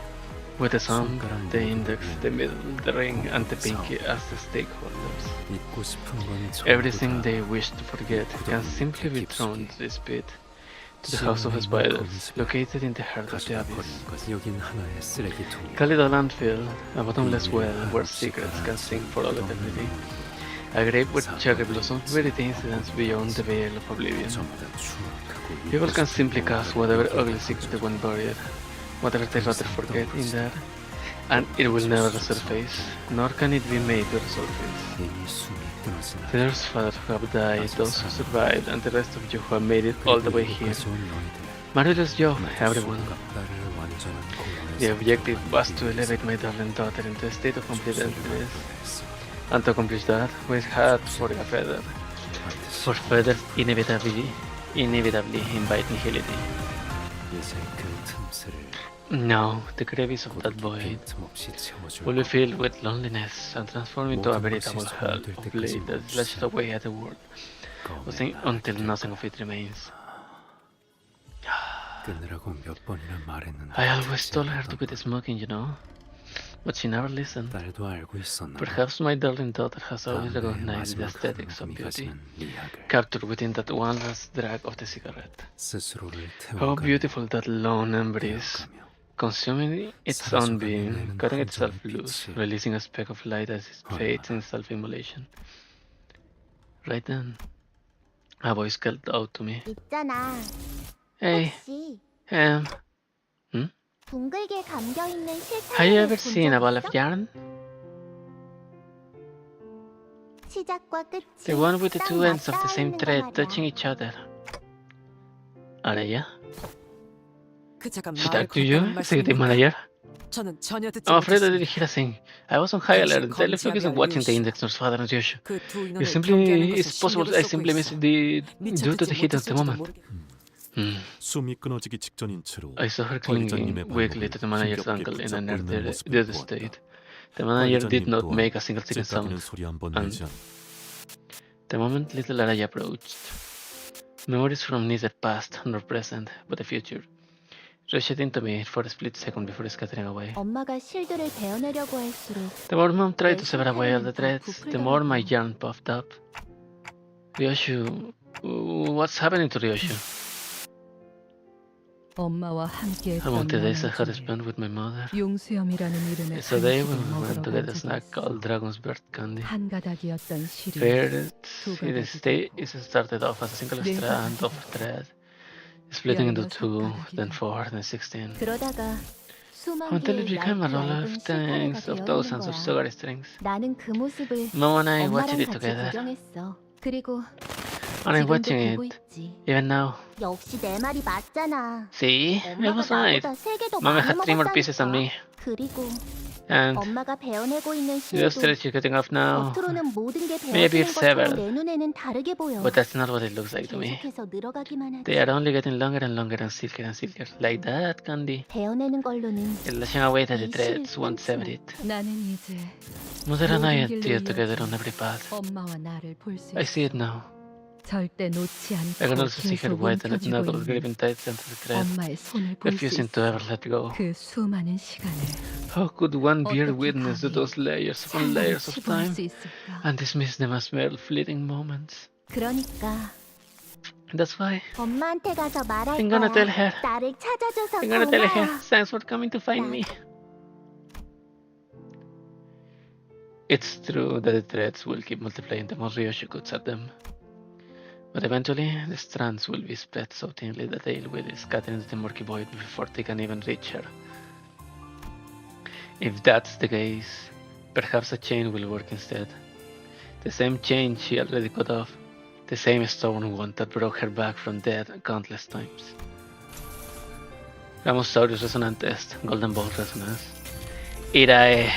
S1: with the thumb, the index, the middle, the ring, and the pinky as the stakeholders.
S5: 잊고 싶은 건 전부
S1: Everything
S5: 다
S1: they wish to forget can simply be thrown to this pit, to the House of Spiders, located in the heart of the abyss.
S5: 여긴 하나의 쓰레기통.
S1: Call it a landfill, a bottomless well where secrets can sink for all eternity. A grave with cherry blossoms buried incidents beyond the veil of oblivion.
S5: 전부 다 추억하고
S1: People
S5: 잊고
S1: can
S5: 싶은
S1: simply
S5: 건
S1: cast whatever ugly secret they want buried, whatever they rather forget in there, and it will never resurface, nor can it be made to resurface.
S5: 이미 숨이 끊어진
S1: There's fathers who have died, those who survived, and the rest of you who have made it all the way here. Marvelous job, everyone. The objective was to elevate my darling daughter into a state of complete emptiness. And to accomplish that, we had for a feather. For feathers inevitably invite nihility.
S5: 이제 그 틈새를
S1: Now, the crevice of that void
S5: 틈없이 채워줄
S1: will be filled with loneliness and transform into a veritable hell of blade that slashes away at the world, until nothing of it remains.
S5: 끊으라고 몇 번이나 말했는데
S1: I always told her to quit smoking, you know, but she never listened.
S5: 딸도 알고 있었나 봐.
S1: Perhaps my darling daughter has always recognized the aesthetics of beauty, captured within that one last drag of the cigarette.
S5: 스스로를
S1: How
S5: 태워가며
S1: beautiful that lone ember is, consuming its own being, cutting itself loose, releasing a speck of light as it fades in self-immolation. Right then, a voice called out to me.
S4: 있잖아.
S1: Hey,
S4: 혹시
S1: hmm?
S4: 둥글게 감겨 있는
S1: Have you ever seen a ball of yarn?
S4: 시작과 끝이
S1: The one with the
S4: 딱
S1: two ends of the
S4: 맞닿아
S1: same
S4: 있는
S1: thread
S4: 거
S1: touching
S4: 말이야.
S1: each other. 아래야?
S3: 그자가
S1: Should
S3: 말을
S1: I do you,
S3: 걸었다는
S1: executive
S3: 말씀입니까?
S1: manager?
S3: 저는 전혀 듣지
S1: I'm afraid I
S3: 못했습니다.
S1: didn't hear a thing. I was on high alert, entirely focused on watching the index nurse father and Ryoshu.
S3: 그두
S1: It
S3: 인원을
S1: simply
S3: 경계하는
S1: is
S3: 것에
S1: possible
S3: 신경을
S1: I
S3: 쏟고
S1: simply
S3: 있어.
S1: missed the
S3: 미처
S1: due to the
S3: 듣지
S1: heat of the
S3: 못했을지도
S1: moment.
S3: 모르겠네.
S6: 숨이 끊어지기 직전인 채로
S1: I saw her clinging
S6: 관리자님의
S1: weakly to the manager's
S6: 힘겹게
S1: ankle in a
S6: 붙잡고 있는
S1: near
S6: 모습을
S1: dead
S6: 보았다.
S1: state. The manager did
S6: 관리자님
S1: not
S6: 또한
S1: make a single second
S6: 찔따비는
S1: sound.
S6: 소리 한번
S1: and
S6: 내지 않.
S1: The moment little Araya approached, memories from neither past nor present, but the future, rushed into me for a split second before scattering away.
S4: 엄마가 실드를 베어내려고 할수록
S1: The more Mom tried to sever away all the threads, the more my yarn puffed up. Ryoshu, what's happening to Ryoshu?
S3: 엄마와 함께했던
S1: Among the days I
S3: 나날
S1: had
S3: 중에
S1: spent with my mother,
S3: 용수염이라는 이름의
S1: it's a day
S3: 간식을
S1: when we went
S3: 먹으러
S1: to get
S3: 간
S1: a snack
S3: 적이
S1: called
S3: 있어.
S1: Dragon's Birth Candy.
S3: 한 가닥이었던 실이
S1: Where
S3: 두
S1: it started off as a single
S3: 네
S1: strand of thread, splitting into
S3: 16
S1: two,
S3: 가닥이
S1: then
S3: 돼.
S1: 4, then 16.
S4: 그러다가 수만
S1: Until it
S4: 개의
S1: became a
S4: 얇고
S1: roll
S4: 얇은
S1: of
S4: 실타래가
S1: tanks of
S4: 되어 있는
S1: thousands of
S4: 거야.
S1: sugar strings.
S4: 나는 그 모습을
S1: Mom and I watched
S4: 엄마랑
S1: it
S4: 같이
S1: together,
S4: 구경했어. 그리고
S1: and I'm
S4: 지금도
S1: watching
S4: 보고
S1: it
S4: 있지.
S1: even now.
S4: 역시 내 말이 맞잖아.
S1: See, it
S4: 엄마가
S1: was right.
S4: 나보다 3개 더
S1: Mama
S4: 많이
S1: had 3 more pieces on me,
S4: 먹었다니까. 그리고
S1: and
S4: 엄마가 베어내고 있는
S1: those
S4: 실도
S1: threads you're cutting off now.
S4: 겉으로는 모든 게
S1: Maybe
S4: 베어지는
S1: it's
S4: 것처럼
S1: severed,
S4: 내 눈에는 다르게 보여.
S1: but that's not what it looks like to me.
S4: 계속해서 늘어가기만
S1: They
S4: 하지.
S1: are only getting longer and longer and silkier, like that candy.
S4: 베어내는 걸로는
S1: Lashing away at the threads won't sever it.
S3: 나는 이제
S1: Mother and I
S3: 모든
S1: adhere
S3: 길로
S1: together
S3: 이어진
S1: on every path.
S3: 엄마와 나를 볼 수
S1: I
S3: 있어.
S1: see it now.
S3: 절대 놓지
S1: I can
S3: 않고
S1: also see her
S3: 계속
S1: white and
S3: 움켜쥐고
S1: knuckles
S3: 있는
S1: gripping tight into the thread,
S3: 엄마의 손을 볼 수
S1: refusing
S3: 있어.
S1: to ever let go.
S3: 그 수많은 시간을
S1: How could one bear
S3: 어떻게
S1: witness to
S3: 감히
S1: those layers upon
S3: 찬란히
S1: layers of
S3: 치부할
S1: time
S3: 수 있을까?
S1: and dismiss them as mere fleeting moments?
S4: 그러니까
S1: That's why
S4: 엄마한테 가서 말할
S1: I'm gonna tell her.
S4: 거야. 나를 찾아줘서
S1: I'm gonna tell her,
S4: 고마워.
S1: thanks for coming to find me. It's true that the threads will keep multiplying the more Ryoshu cuts at them. But eventually, the strands will be spread so thinly that they will scatter into the murky void before they can even reach her. If that's the case, perhaps a chain will work instead. The same chain she already cut off. The same stone one that brought her back from death countless times. Ramosaurus Resonant Test, Golden Ball Resonance. Irae.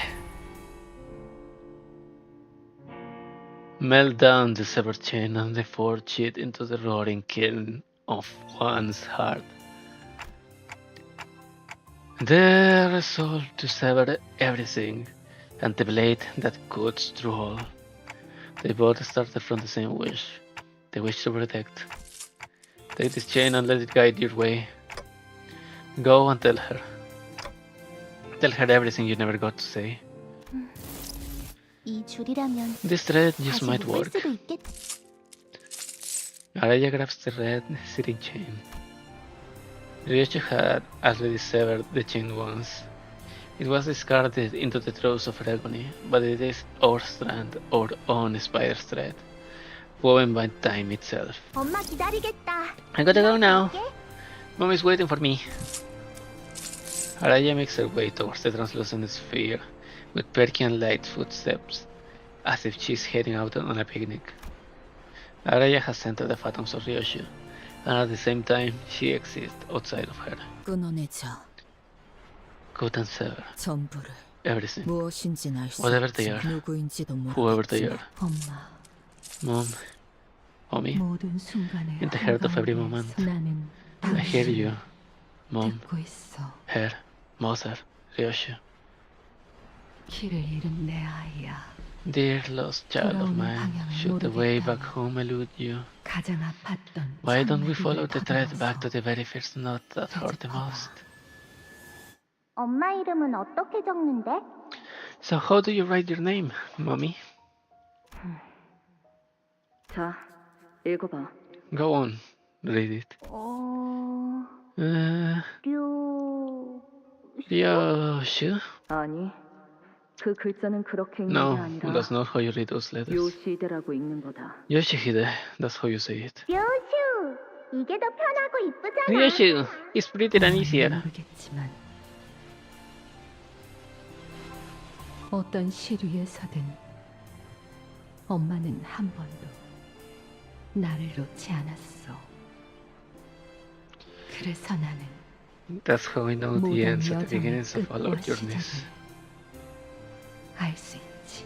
S1: Melt down the severed chain and forge it into the roaring kiln of one's heart. The resolve to sever everything, and the blade that cuts through all. They both started from the same wish, the wish to protect. Take this chain and let it guide your way. Go and tell her. Tell her everything you never got to say. This thread just might work. Araya grabs the red sitting chain. Ryoshu had already severed the chain once. It was discarded into the throes of agony, but it is our strand, our own spider's thread, woven by time itself. I gotta go now. Mom is waiting for me. Araya makes her way towards the translucent sphere with perky and light footsteps, as if she's heading out on a picnic. Araya has centered the phantoms of Ryoshu, and at the same time, she exists outside of her. Cut and sever everything, whatever they are, whoever they are. Mom, Mommy, in the heart of every moment, I hear you. Mom, her, mother, Ryoshu. Dear lost child of mine, should the way back home elude you? Why don't we follow the thread back to the very first note that hurt the most?
S4: 엄마 이름은 어떻게 적는데?
S1: So how do you write your name, Mommy?
S3: 자, 읽어봐.
S1: Go on, read it. Ryoshu?
S3: 아니, 그 글자는 그렇게 읽는
S1: No,
S3: 게 아니라
S1: that's not how you read those letters.
S3: 요시대라고 읽는 거다.
S1: Yoshihide, that's how you say it.
S4: 료슈! 이게 더 편하고 이쁘잖아.
S1: Ryoshu, it's pretty than easier.
S3: 모르겠지만 어떤 시류에서든 엄마는 한 번도 나를 놓지 않았어. 그래서 나는
S1: That's how I know the
S3: 모든
S1: ends at the
S3: 여정의
S1: beginnings of all our
S3: 끝과
S1: journeys.
S3: 시작을 알 수 있지.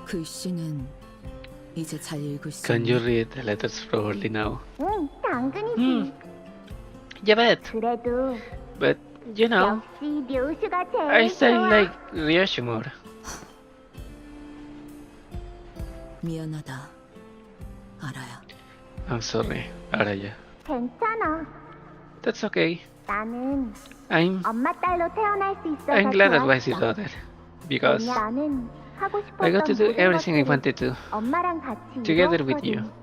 S3: 글씨는 이제 잘 읽을 수
S1: Can you read the letters properly now?
S4: 응, 당근이지.
S1: Yeah,
S4: 그래도
S1: but you know,
S4: 역시 료슈가 제일
S1: I still
S4: 좋아.
S1: like Ryoshu more.
S3: 미안하다, 알아야.
S1: I'm sorry, Araya.
S4: 괜찮아.
S1: That's okay.
S4: 나는
S1: I'm
S4: 엄마 딸로 태어날 수 있어서
S1: I'm glad that Wise is
S4: 좋았어.
S1: daughter because
S4: 나는 하고
S1: I got to
S4: 싶었던
S1: do
S4: 모든
S1: everything I
S4: 것들을
S1: wanted to
S4: 엄마랑 같이
S1: together with you.
S4: 이루었거든.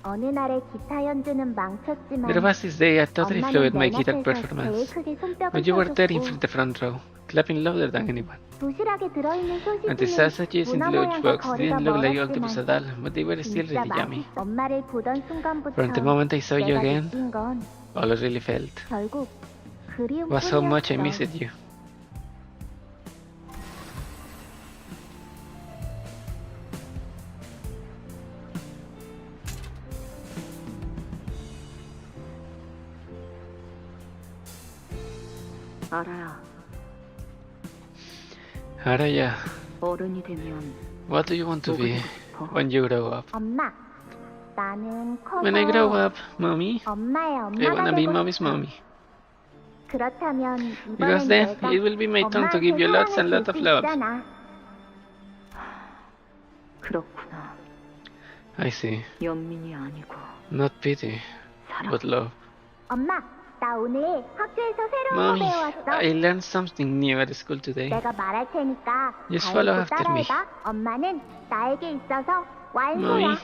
S4: 어느 날의 기타 연주는 망쳤지만
S1: There was this day I totally
S4: 엄마는
S1: fluid my
S4: 맨
S1: guitar
S4: 앞에서
S1: performance,
S4: 제일 크게 손뼉을
S1: but you were there in
S4: 쳐줬고
S1: the front row, clapping louder than anyone.
S4: 도시락에 들어있는
S1: And the
S4: 소시지는
S1: sausages in the
S4: 문어
S1: lunchbox
S4: 모양과 거리가
S1: didn't look like octopus
S4: 멀었지만
S1: at all, but they were still
S4: 진짜
S1: really yummy.
S4: 맛있어. 엄마를 보던 순간부터
S1: From the moment I saw you
S4: 내가
S1: again,
S4: 느낀 건
S1: all I really felt
S4: 결국 그리움
S1: was how much I
S4: 뿐이었어.
S1: missed you.
S3: 알아야.
S1: Araya,
S7: 어른이 되면
S1: What do you want to be when you grow up?
S4: 엄마, 나는 커서
S1: When I grow up, mommy,
S4: 엄마의
S1: I
S4: 엄마가
S1: wanna be
S4: 되고
S1: mommy's
S4: 싶어.
S1: mommy.
S4: 그렇다면
S1: Because
S4: 이번엔
S1: then
S4: 내가
S1: it will be my turn to
S4: 엄마한테
S1: give you lots and
S4: 사랑을
S1: lots
S4: 줄
S1: of
S4: 수
S1: love.
S4: 있잖아.
S7: 그렇구나.
S1: I see.
S7: 연민이 아니고
S1: Not pity,
S7: 사랑.
S1: but love.
S4: 엄마, 나 오늘 학교에서 새로운 거
S1: Mommy,
S4: 배워왔어.
S1: I learned something new at school today.
S4: 내가 말할 테니까
S1: Just
S4: 잘
S1: follow
S4: 듣고
S1: after me.
S4: 따라해봐. 엄마는 나에게 있어서
S1: Mommy,
S4: 완소야.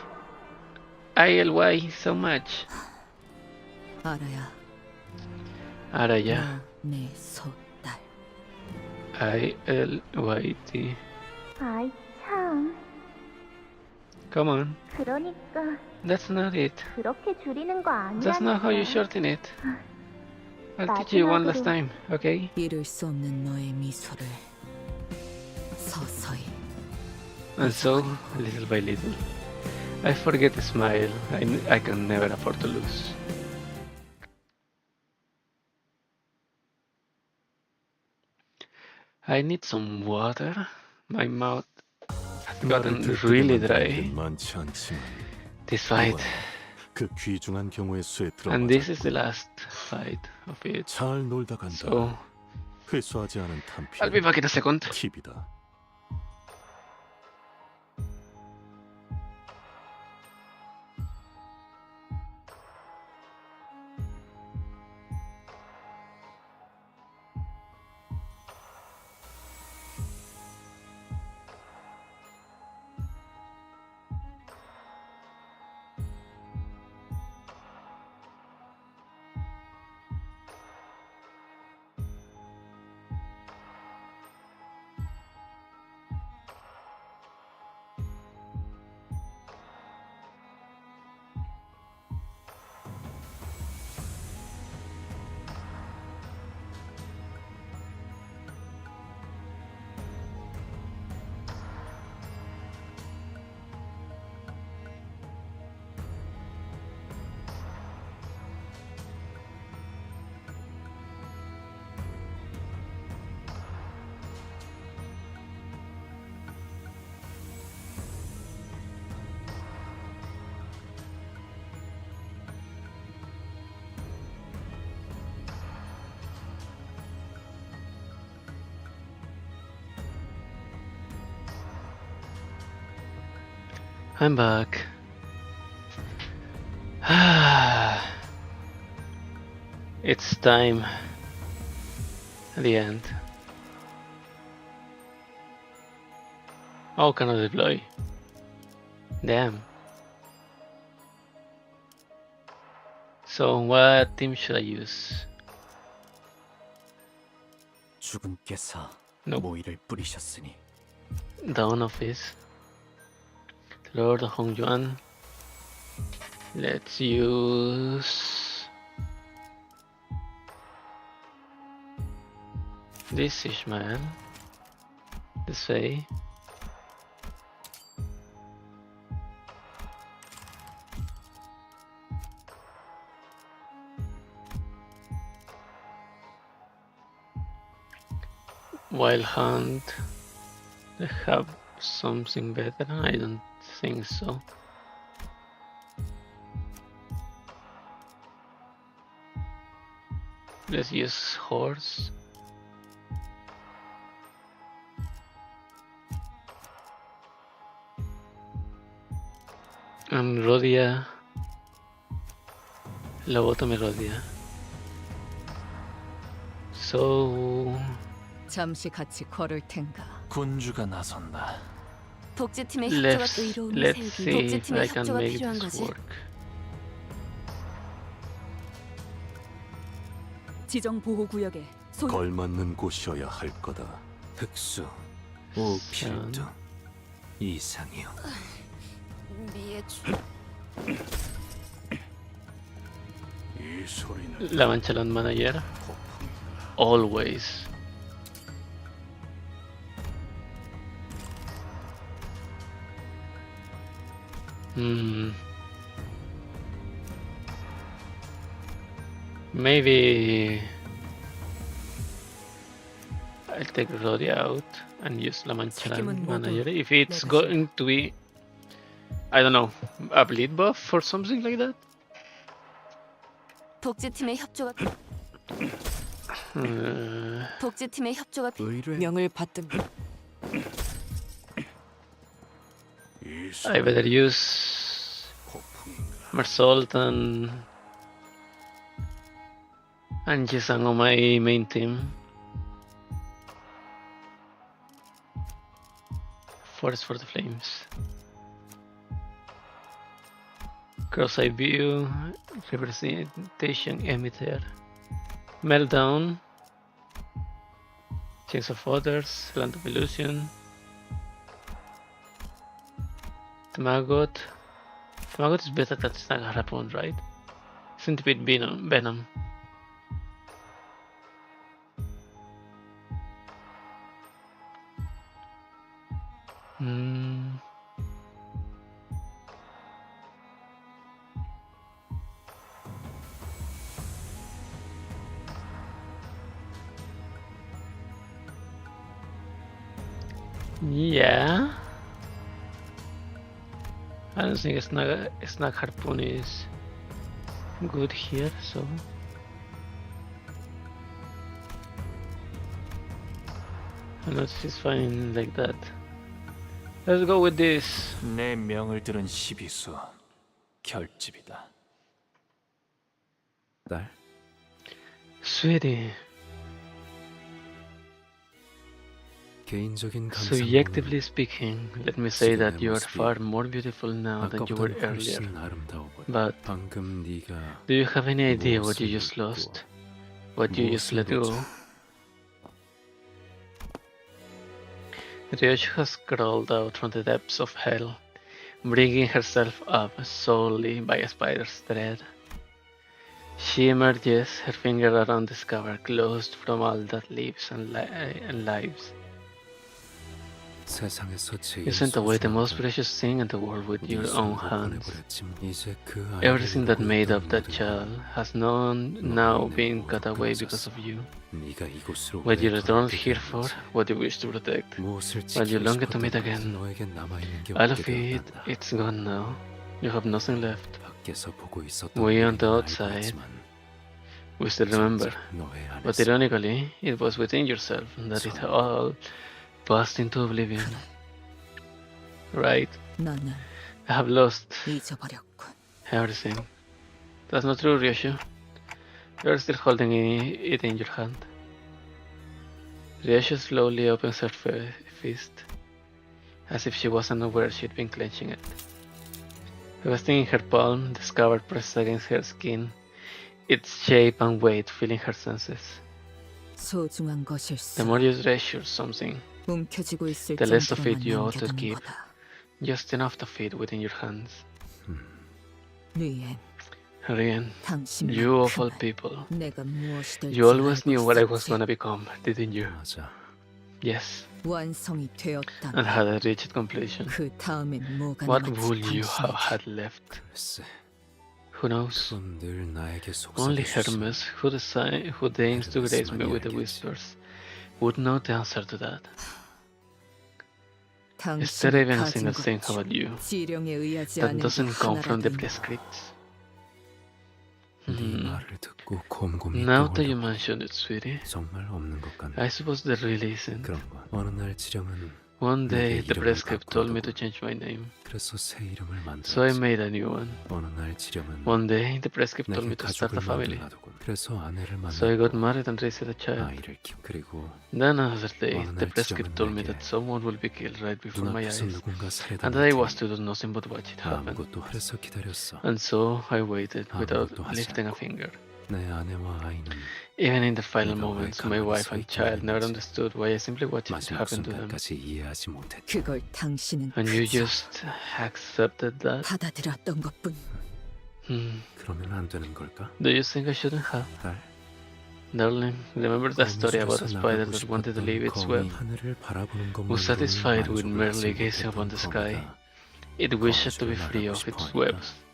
S1: ILY so much.
S3: 알아야
S1: Araya,
S3: 내 소딸.
S1: ILYT.
S4: 아이 참.
S1: Come on,
S4: 그러니까
S1: that's not it.
S4: 그렇게 줄이는 거
S1: That's not how you
S4: 아니라니까.
S1: shorten it. I'll teach you one last time, okay?
S3: 잃을 수 없는 너의 미소를 서서히.
S1: And so, little by little, I forget to smile I can never afford to lose. I need some water. My mouth has gotten really dry
S6: 많지 않지만
S1: this fight.
S6: 그 귀중한 경우의 수에
S1: And
S6: 들어가자.
S1: this is the last fight of it.
S6: 잘 놀다 간다.
S1: So,
S6: 회수하지 않은
S1: I'll be
S6: 탄피.
S1: back in a second.
S6: 킵이다.
S1: I'm back. It's time. The end. Oh, cannot deploy. Damn. So what team should I use?
S5: 주군께서
S1: Nope.
S5: 모이를 뿌리셨으니
S1: Dawn Office. Lord Hongyuan. Let's use this Ishmael. This way. Wild Hunt. They have something better? I don't think so. Let's use Horse. And Rodia. Lobotomy Rodia. So
S3: 잠시 같이 걸을 텐가.
S5: 군주가 나선다.
S2: 복제팀의 협조가
S1: let's
S2: 의로움을 세우기.
S1: see if I
S2: 복제팀의
S1: can
S2: 협조가
S1: make
S2: 필요한
S1: this
S2: 거지.
S1: work.
S3: 지정 보호 구역에 손.
S6: 걸맞는 곳이어야 할 거다.
S5: 흑수, 오필등, 이상이요.
S2: 미해주.
S6: 이 소리는
S1: La Manchalon Manager. Always. Maybe I'll take Rory out and use La Mancharan manager. If it's going to be, I don't know, a bleed buff or something like that.
S2: 복제팀의 협조가 복제팀의 협조가 명을 받듭니다.
S1: I better use Marsault and Jisang on my main team. Forest for the Flames. Cross-eye view, representation emitter, meltdown, Chains of Others, Land of Illusion, Tamagot. Tamagot is better than Snag Harpoon, right? Centipede Venom. Yeah. I don't think Snag Harpoon is good here, so I'm not fine like that. Let's go with this.
S5: 내 명을 들은 시비수 결집이다. 딸?
S1: Sweetie,
S5: 개인적인
S1: subjectively speaking, let me say that you are far more beautiful now than you were earlier. But
S5: 방금 네가
S1: do you have any idea what you just lost? What you just let go? Ryoshu has crawled out from the depths of hell, bringing herself up solely by a spider's thread. She emerges, her finger around the scabbard closed from all that lives and lives.
S5: 세상에서 제일
S1: You sent away the most
S5: 소중한
S1: precious thing in the world with your own
S5: 손으로
S1: hands.
S5: 보내버렸지만 이제 그 아이를
S1: Everything that made up
S5: 보호했던
S1: that
S5: 모든
S1: child has now been cut away because of you.
S5: 네가 이곳으로
S1: What you
S5: 왜
S1: returned
S5: 돌아오게
S1: here for,
S5: 됐는지,
S1: what you wish to protect.
S5: 무엇을
S1: What you
S5: 지키고
S1: longed to
S5: 싶었던
S1: meet
S5: 것이
S1: again.
S5: 너에겐 남아있는 게
S1: All
S5: 없게
S1: of it,
S5: 되었단다.
S1: it's gone now. You have nothing left.
S5: 밖에서 보고 있었던
S1: We on the
S5: 우리는 알고
S1: outside,
S5: 있지만
S1: we still remember.
S5: 너의 안에서
S1: But ironically, it was within yourself that it all passed into oblivion. Right?
S3: 나는
S1: I have lost
S3: 잊어버렸군.
S1: everything. That's not true, Ryoshu. You're still holding it in your hand. Ryoshu slowly opens her fist, as if she wasn't aware she'd been clenching it. Resting in her palm, the scabbard presses against her skin, its shape and weight filling her senses.
S3: 소중한
S1: The
S3: 것일수록
S1: more you treasure something,
S3: 움켜쥐고 있을
S1: the less of
S3: 정도로만
S1: it you ought to
S3: 남겨두는
S1: keep.
S3: 거다.
S1: Just enough to fit within your hands.
S3: 리엔,
S1: Rien,
S3: 당신만
S1: you of all
S3: 그만.
S1: people.
S3: 내가 무엇이 될지
S1: You always
S3: 알고
S1: knew what I was
S3: 있었지.
S1: gonna become, didn't you?
S5: 맞아.
S1: Yes,
S3: 완성이
S1: and
S3: 되었다면
S1: had I reached completion,
S3: 그 다음엔 뭐가
S1: what
S3: 남았지
S1: would you have
S3: 당신에게.
S1: had left?
S5: 글쎄,
S1: Who knows?
S5: 그건 늘 나에게
S1: Only
S5: 속삭여주지.
S1: Hermes, who deigns to grace me with the whispers, would know the answer to that. Is there even a single thing about you
S3: 지령에 의하지
S1: that
S3: 않은 게
S1: doesn't come from the
S3: 하나라도 있나.
S1: prescripts?
S5: 네 말을 듣고 곰곰이
S1: Now that you
S5: 떠올려
S1: mention it, sweetie,
S5: 정말 없는 것 같네.
S1: I suppose there really isn't.
S5: 그런 건 어느 날 지령은
S1: One day,
S5: 내게
S1: the
S5: 이름을
S1: prescript told me to
S5: 바꾸라고.
S1: change my name,
S5: 그래서 새 이름을
S1: so I
S5: 만들었지.
S1: made a new one.
S5: 어느 날 지령은
S1: One day, the prescript told me
S5: 내게
S1: to start a
S5: 가족을
S1: family,
S5: 만들어두군. 그래서 아내를
S1: so I got
S5: 만나고
S1: married and raised a child.
S5: 아이를 키우. 그리고
S1: Then another day,
S5: 어느
S1: the
S5: 날
S1: prescript
S5: 지령은
S1: told me
S5: 내게
S1: that someone will be killed right before my
S5: 눈앞에서
S1: eyes,
S5: 누군가 살해당할
S1: and that I was
S5: 테니
S1: to do nothing but watch it happen.
S5: 아무것도 하려서 기다렸어.
S1: And so I waited without
S5: 아무것도 하지
S1: lifting a
S5: 않고.
S1: finger.
S5: 내 아내와 아이는
S1: Even in the final
S5: 내가 왜
S1: moments, my
S5: 가만히
S1: wife
S5: 서
S1: and
S5: 있게
S1: child never
S5: 됐는지
S1: understood why I simply watched it
S5: 마지막
S1: happen to them.
S5: 순간까지 이해하지 못했다.
S3: 그걸 당신은
S1: And you
S3: 그저
S1: just accepted that?
S3: 받아들였던 것뿐.
S5: 그러면 안 되는 걸까?
S1: Do you think I shouldn't have?
S5: 딸,
S1: Darling, remember that story about a
S5: 거미줄에서
S1: spider
S5: 나가고
S1: that wanted to
S5: 싶었던
S1: leave its
S5: 거미,
S1: web?
S5: 하늘을 바라보는
S1: Was satisfied with
S5: 것만으로는
S1: merely
S5: 만족을
S1: gazing
S5: 하지
S1: upon the sky.
S5: 못했던
S1: It wished to be
S5: 거미줄을
S1: free
S5: 나가고
S1: of its
S5: 싶어
S1: webs.
S5: 하니까.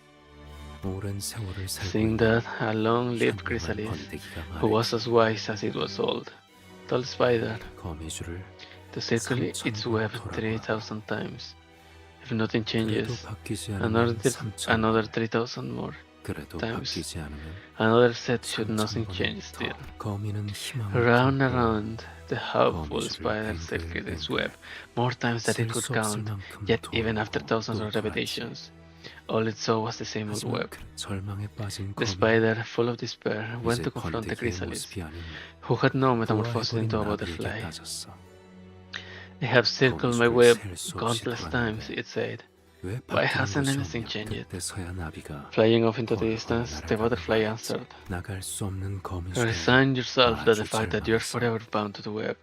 S5: 오랜 세월을 살고
S1: Seeing
S5: 있는
S1: that, a long-lived
S5: 현명한
S1: chrysalis,
S5: 번데기가
S1: who was
S5: 말했지.
S1: as wise as it was old, Tall spider.
S5: 거미줄을
S1: To circle its web 3,000 times. If nothing changes, another 3,000 more
S5: 그래도
S1: times.
S5: 바뀌지 않으면
S1: Another set should nothing change still.
S5: 거미는 희망을
S1: Round and
S5: 품고
S1: round, the hopeful spider circled its web more times than it could count. Yet even after thousands of repetitions, all it saw was the same old
S5: 하지만
S1: web.
S5: 그 절망에 빠진
S1: The
S5: 거미는
S1: spider, full of despair, went
S5: 이제
S1: to confront the
S5: 번데기의
S1: chrysalis,
S5: 모습이 아닌
S1: who had now metamorphosed
S5: 부화해버린
S1: into a
S5: 나비에게
S1: butterfly.
S5: 따졌어.
S1: I have circled my
S5: 거미줄을
S1: web
S5: 셀 수 없이
S1: countless times,
S5: 돌았는데
S1: it said.
S5: 왜
S1: Why
S5: 바뀌는
S1: hasn't
S5: 것이
S1: anything
S5: 없냐?
S1: changed?
S5: 그때서야 나비가
S1: Flying off into the
S5: 거의
S1: distance,
S5: 나를
S1: the butterfly
S5: 바라보았지.
S1: answered.
S5: 나갈 수 없는 거미줄에
S1: Resign yourself to the
S5: 아주
S1: fact that you're
S5: 절망했어.
S1: forever bound to the web,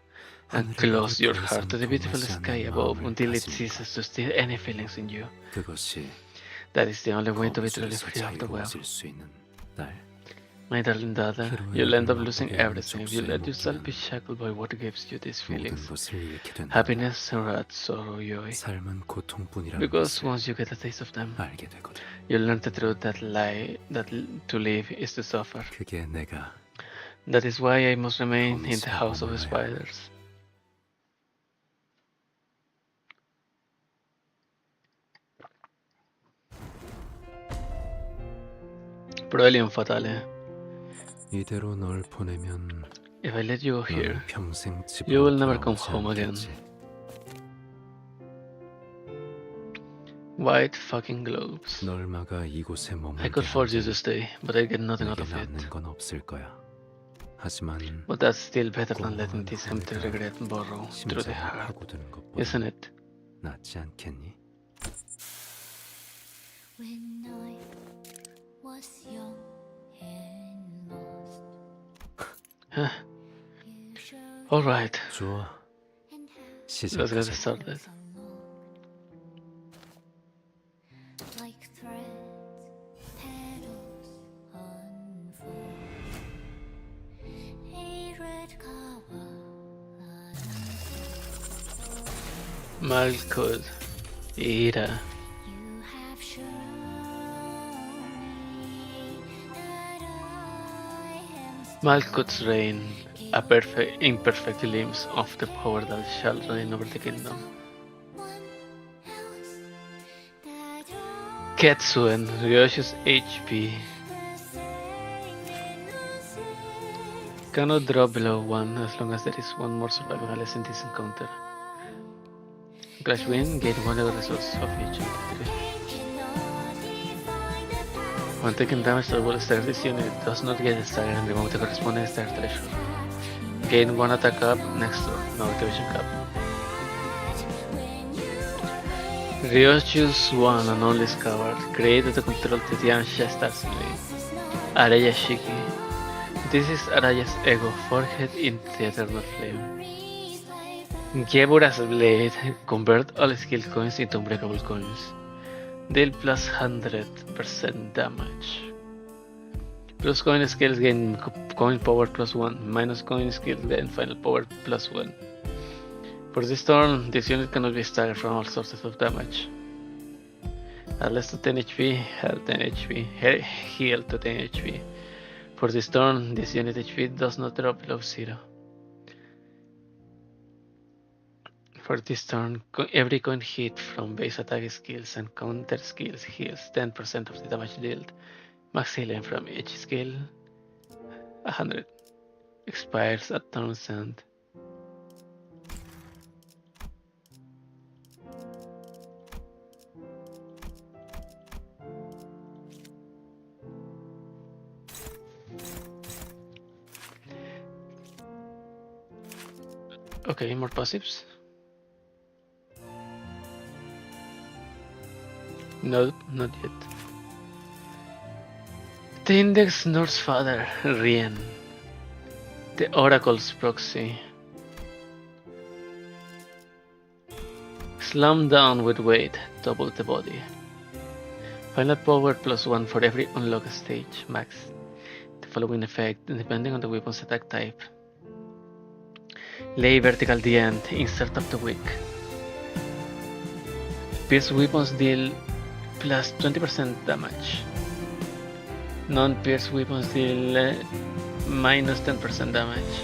S1: and
S5: 하늘을
S1: close your
S5: 더
S1: heart to the
S5: 이상
S1: beautiful
S5: 동하지
S1: sky
S5: 않는
S1: above
S5: 마음을
S1: until it
S5: 가진
S1: ceases to steal any feelings in you.
S5: 그것이
S1: That is the only way to be truly
S5: 거미줄에서
S1: free of the web.
S5: 자유로워질 수 있는 날.
S1: My darling daughter, you'll end up losing everything if you let yourself be shackled by what gives you these
S5: 모든
S1: feelings.
S5: 것을 잃게 된다.
S1: Happiness, wrath, sorrow, joy.
S5: 삶은 고통뿐이라는
S1: Because
S5: 것을
S1: once you get a taste of them,
S5: 알게 되거든.
S1: you'll learn the truth that to live is to suffer.
S5: 그게 내가
S1: That is why I must remain in the house of the spiders. Brilliant fatale.
S5: 이대로 널 보내면
S1: If I let you go here,
S5: 넌 평생 집으로
S1: you will never come
S5: 돌아오지
S1: home again.
S5: 않겠지.
S1: White fucking globes.
S5: 널 막아 이곳에
S1: I
S5: 머물게
S1: could force you
S5: 하지.
S1: to stay, but I get nothing out
S5: 내게
S1: of it.
S5: 남는 건 없을 거야. 하지만
S1: But that's still better than letting this empty regret burrow through the
S5: 심장을
S1: heart,
S5: 파고드는 것보다
S1: isn't it?
S5: 낫지 않겠니?
S2: When I was young and lost,
S1: Huh.
S2: you showed
S1: Alright,
S5: 좋아.
S2: and how
S1: let's get
S5: 시작하자.
S1: started.
S2: like threads, petals unfold. A red flower,
S1: Malkud, Ira,
S2: you have shown me that I am
S1: Malkut's reign, a imperfect glimpse of the power that shall reign over the kingdom.
S2: someone else, that I
S1: Ketsuen, Ryoshu's HP,
S2: the same innocent.
S1: cannot drop below 1 as long as there is one more surviving alias in this encounter. Clash win, gain 1 of the resource of each of the 3. When taking damage, the will start this unit does not get staggered and remove the corresponding stagger threshold. Gain 1 attack up next turn, no activation cap. Ryoshu's one and only scabbard, created to control the Tiansha Starsley. Araya Shiki. This is Araya's ego, forged in the eternal flame. Gebura's blade, convert all skill coins into unbreakable coins. Deal plus 100% damage. Plus coin skills gain coin power plus 1, minus coin skills gain final power plus 1. For this turn, this unit cannot be staggered from all sources of damage. At less to 10 HP, heal 10 HP, heal to 10 HP. For this turn, this unit HP does not drop below 0. For this turn, every coin hit from base attack skills and counter skills heals 10% of the damage dealt. Max healing from each skill 100. Expires at turn's end. Okay, more passives. No, not yet. The Index Norse Father, Rien. The Oracle's Proxy. Slam down with weight, double the body. Final power plus 1 for every unlocked stage, max. The following effect, depending on the weapon's attack type. Lay vertical the end, insert of the week. Pierce weapons deal plus 20% damage. Non-pierce weapons deal minus 10% damage.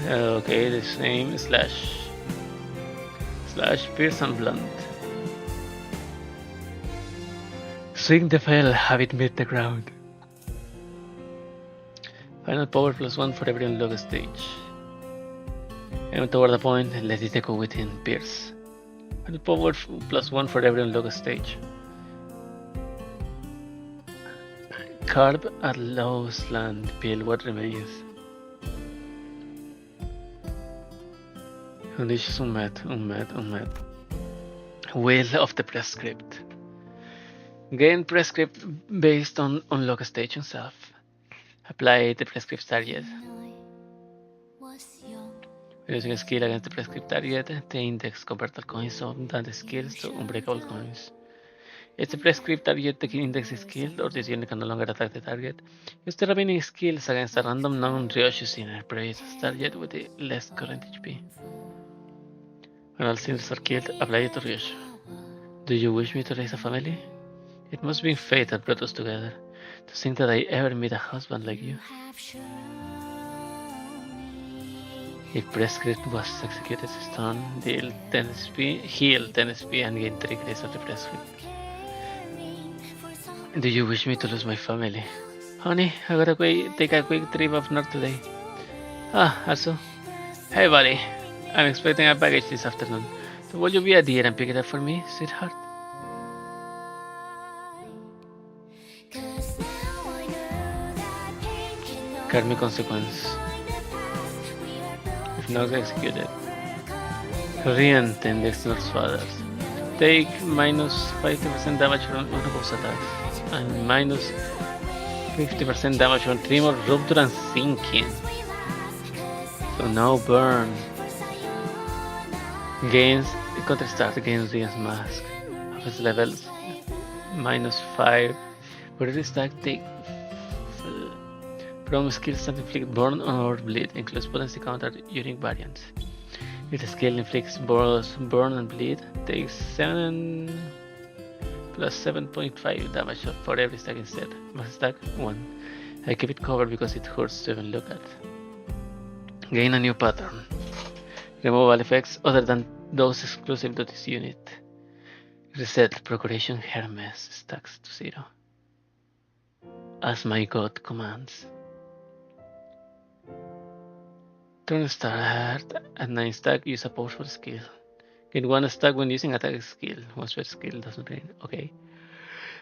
S1: Okay, the same slash pierce and blunt. Swing the fell, have it meet the ground. Final power +1 for every unlocked stage. Aim toward the point and let it echo within pierce. Final power +1 for every unlocked stage. Carve at low slant, peel what remains. Conditions unmet. Will of the prescript. Gain prescript based on unlock stage itself. Apply the prescript target. Using a skill against the prescript target, the index converted coins of that skills to unbreakable coins. If the prescript target the index is killed or this unit can no longer attack the target, use the remaining skills against a random non-Ryoshu sinner previous target with the less current HP. When all sinners are killed, apply it to Ryoshu. Do you wish me to raise a family? It must be fate that brought us together. To think that I ever meet a husband like you. If prescript was executed stun, heal 10 SP and gain 3 grace of the prescript. Do you wish me to lose my family? Honey, I gotta take a quick trip up north today. Also. Hey buddy, I'm expecting a package this afternoon. So will you be a dear and pick it up for me, sweetheart? Karmic consequence. If not executed. Korean 10 Dexter's fathers. Take minus 50% damage from one of those attacks. And minus 50% damage from Tremor, Rupture and Sinking. So now burn. Gains counter start gains Rian's mask. Offense levels minus 5. For this attack take from skills that inflict burn or bleed, includes potency counter unique variants. If the skill inflicts both burn and bleed, takes 7 plus 7.5 damage for every stack instead. Max stack 1. I keep it covered because it hurts to even look at. Gain a new pattern. Remove all effects other than those exclusive to this unit. Reset Procuration Hermes stacks to 0. As my god commands. Turn start at 9 stack, use a powerful skill. Gain 1 stack when using attack skill. One special skill doesn't drain. Okay.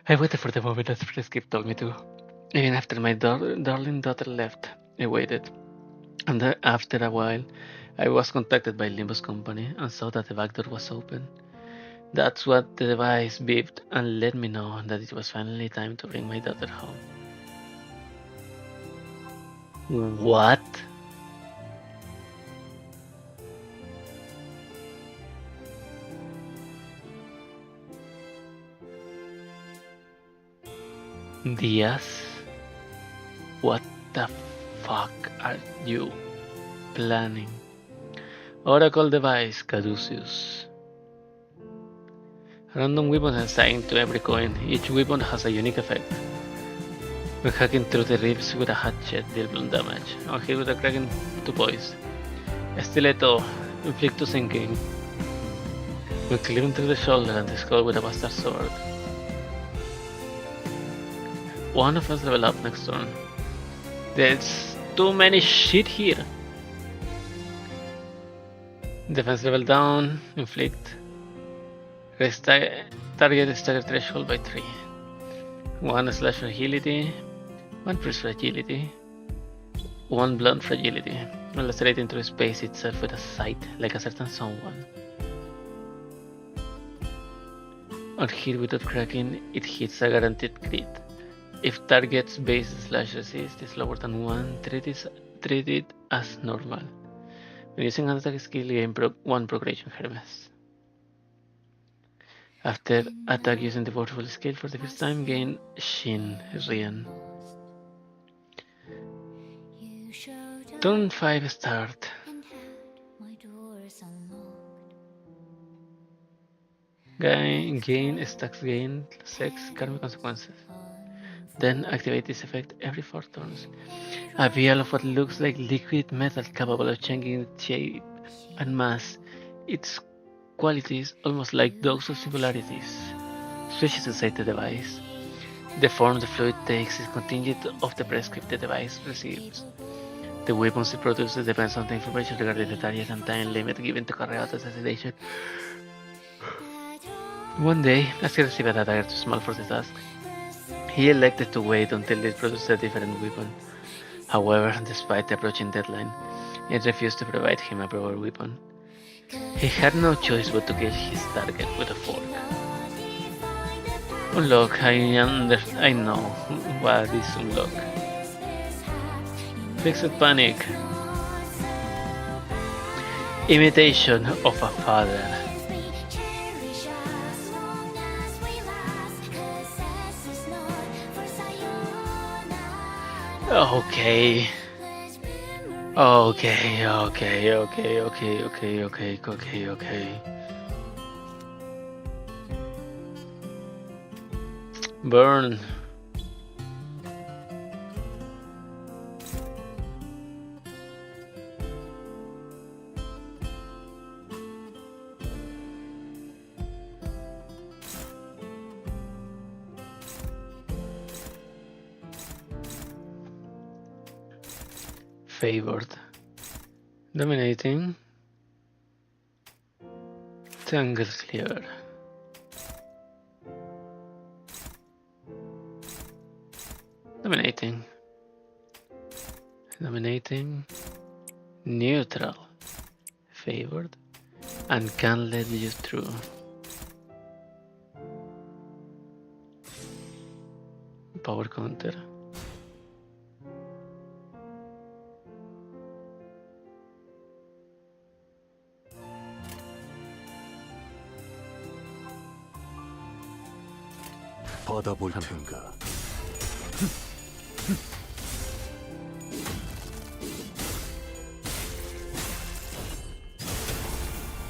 S1: I waited for the moment that Prescript told me to. Even after my darling daughter left, I waited. And after a while, I was contacted by Limbus Company and saw that the back door was open. That's what the device beeped and let me know that it was finally time to bring my daughter home. What? Diaz? What the fuck are you planning? Oracle device, Caduceus. Random weapons assigned to every coin. Each weapon has a unique effect. When hacking through the ribs with a hatchet, deal blunt damage. On hit with a cracking, 2 points. Stiletto, inflict 2 sinking. When cleaving through the shoulder and the skull with a bastard sword. One of us level up next turn. There's too many shit here. Defense level down, inflict. Target stagger threshold by 3. 1 slash fragility, 1 priest fragility, 1 blunt fragility. Lacerate into space itself with a sight like a certain someone. On hit without cracking, it hits a guaranteed crit. If target's base slash resist is lower than 1, treat it as normal. When using an attack skill, gain 1 Procuration Hermes. After attack using the powerful skill for the first time, gain Shin Rian. Turn 5 start. Gain stacks gain 6 karmic consequences. Then activate this effect every 4 turns. A vial of what looks like liquid metal capable of changing its shape and mass, its qualities almost like those of singularities. Switches inside the device. The form the fluid takes is contingent of the prescript the device receives. The weapons it produces depends on the information regarding the target and time limit given to carry out assassination. One day, as he received a dagger too small for the task, he elected to wait until it produced a different weapon. However, despite the approaching deadline, it refused to provide him a proper weapon. He had no choice but to kill his target with a fork. Unlock, I know what is unlock. Fixed panic. Imitation of a father. Okay. Burn. Favored. Dominating. Tangle clear. Dominating. Dominating. Neutral. Favored. And can't let you through. Power counter.
S6: 받아볼 텐가.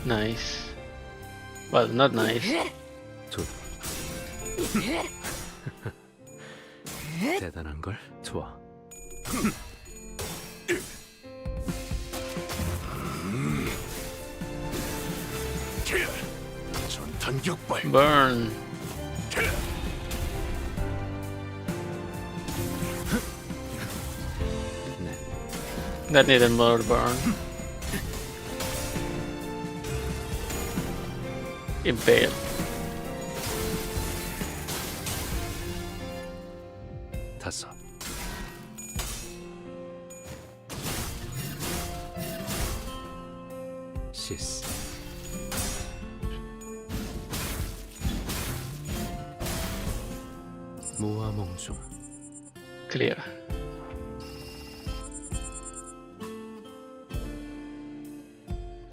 S1: Nice. Well, not nice.
S5: 대단한 걸. 좋아.
S6: 전탄격발.
S1: Burn. That needed more burn. Impale.
S5: 다섯. 시스. 모아몽중.
S1: Clear.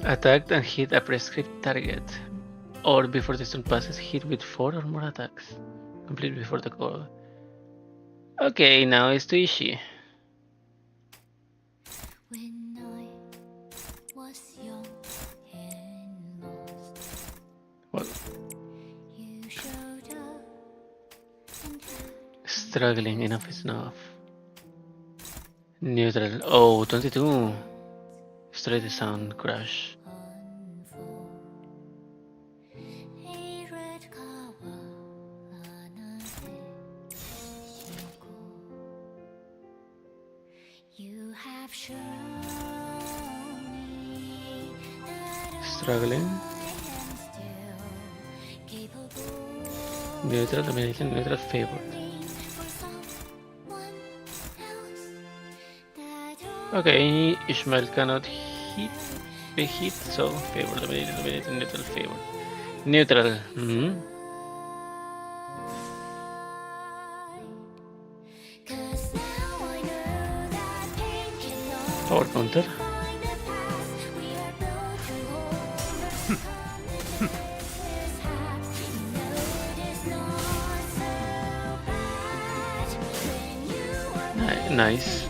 S1: Attacked and hit a prescribed target. Or before the turn passes, hit with 4 or more attacks. Complete before the call. Okay, now it's too easy.
S2: When I was young and lost,
S1: Well,
S2: you showed up and had
S1: struggling, enough is enough. Neutral. Oh, 22. Straight the sound crash. Struggling. Neutral, dominating, neutral, favored. Okay, Ishmael cannot be hit, so favored, dominating, neutral, favored. Neutral. Power counter. Nice.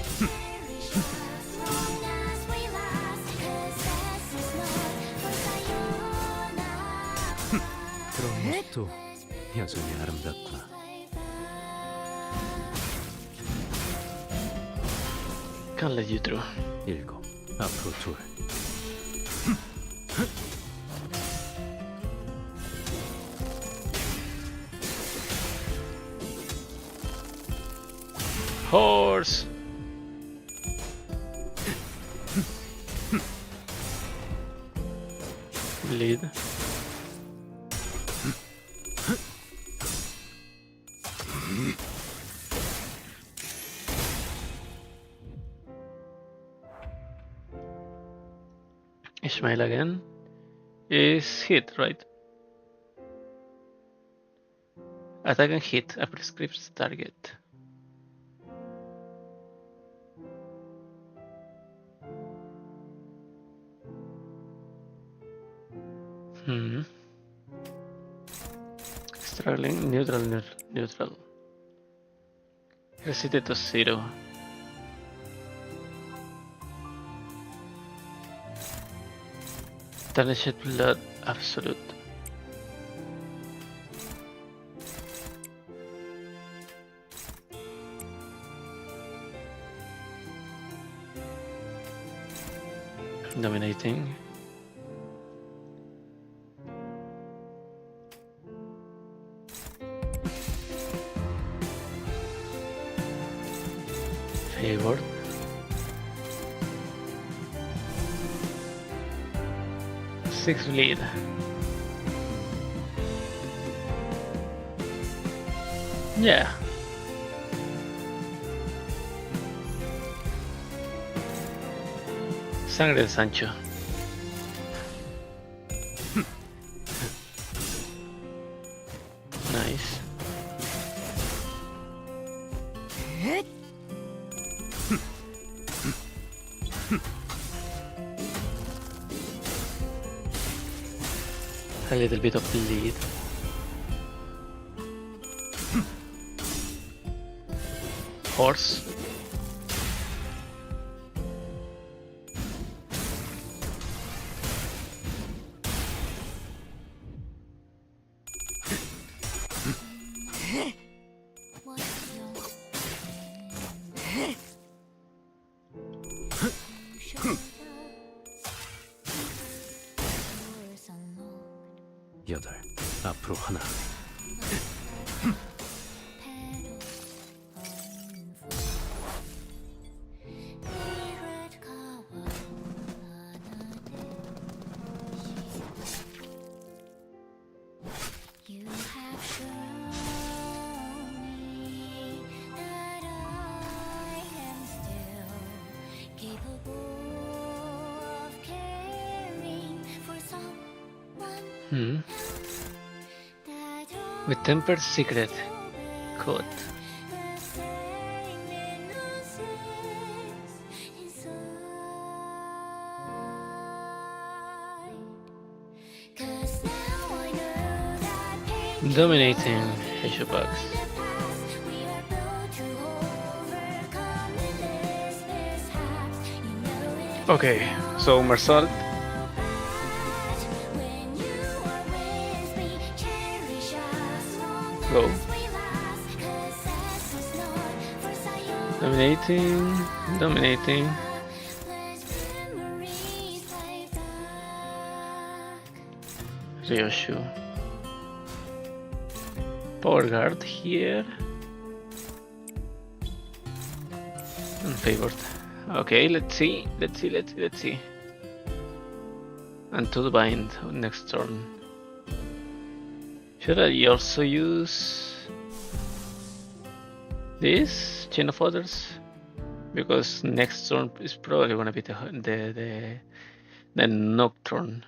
S5: 그런 모습도 여전히 아름답구나.
S1: kan let you through.
S5: 7. 앞으로 2.
S1: Horse! Lead. Ishmael again is hit, right? Attack and hit a prescribed target. Struggling, neutral. Reset to 0. Tarnished blood, absolute. Dominating. Favored. Six lead. Yeah. Sangre de Sancho. Nice. A little bit of bleed. Horse.
S5: 여덟. 앞으로 하나.
S1: With tempered secret code. Dominating Heisho bugs. Okay, so Mersault. Go. Dominating. Ryoshu. Power guard here. Unfavored. Okay, let's see. And to the bind next turn. Should I also use this Chain of Others? Because next turn is probably gonna be the Nocturne.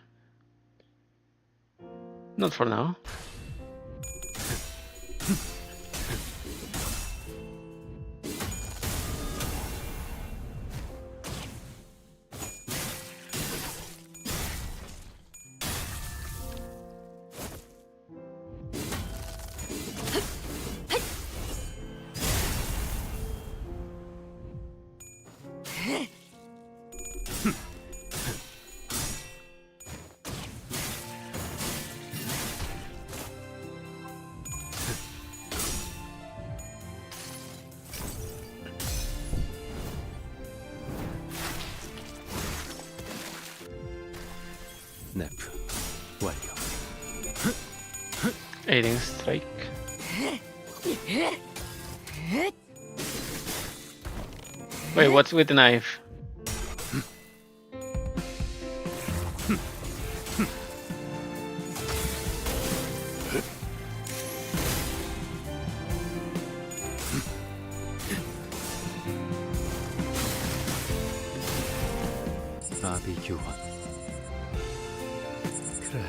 S1: Not for now.
S5: 네프 완료.
S1: Aiding strike. Wait, what's with the knife?
S5: 아비 교환. 그래,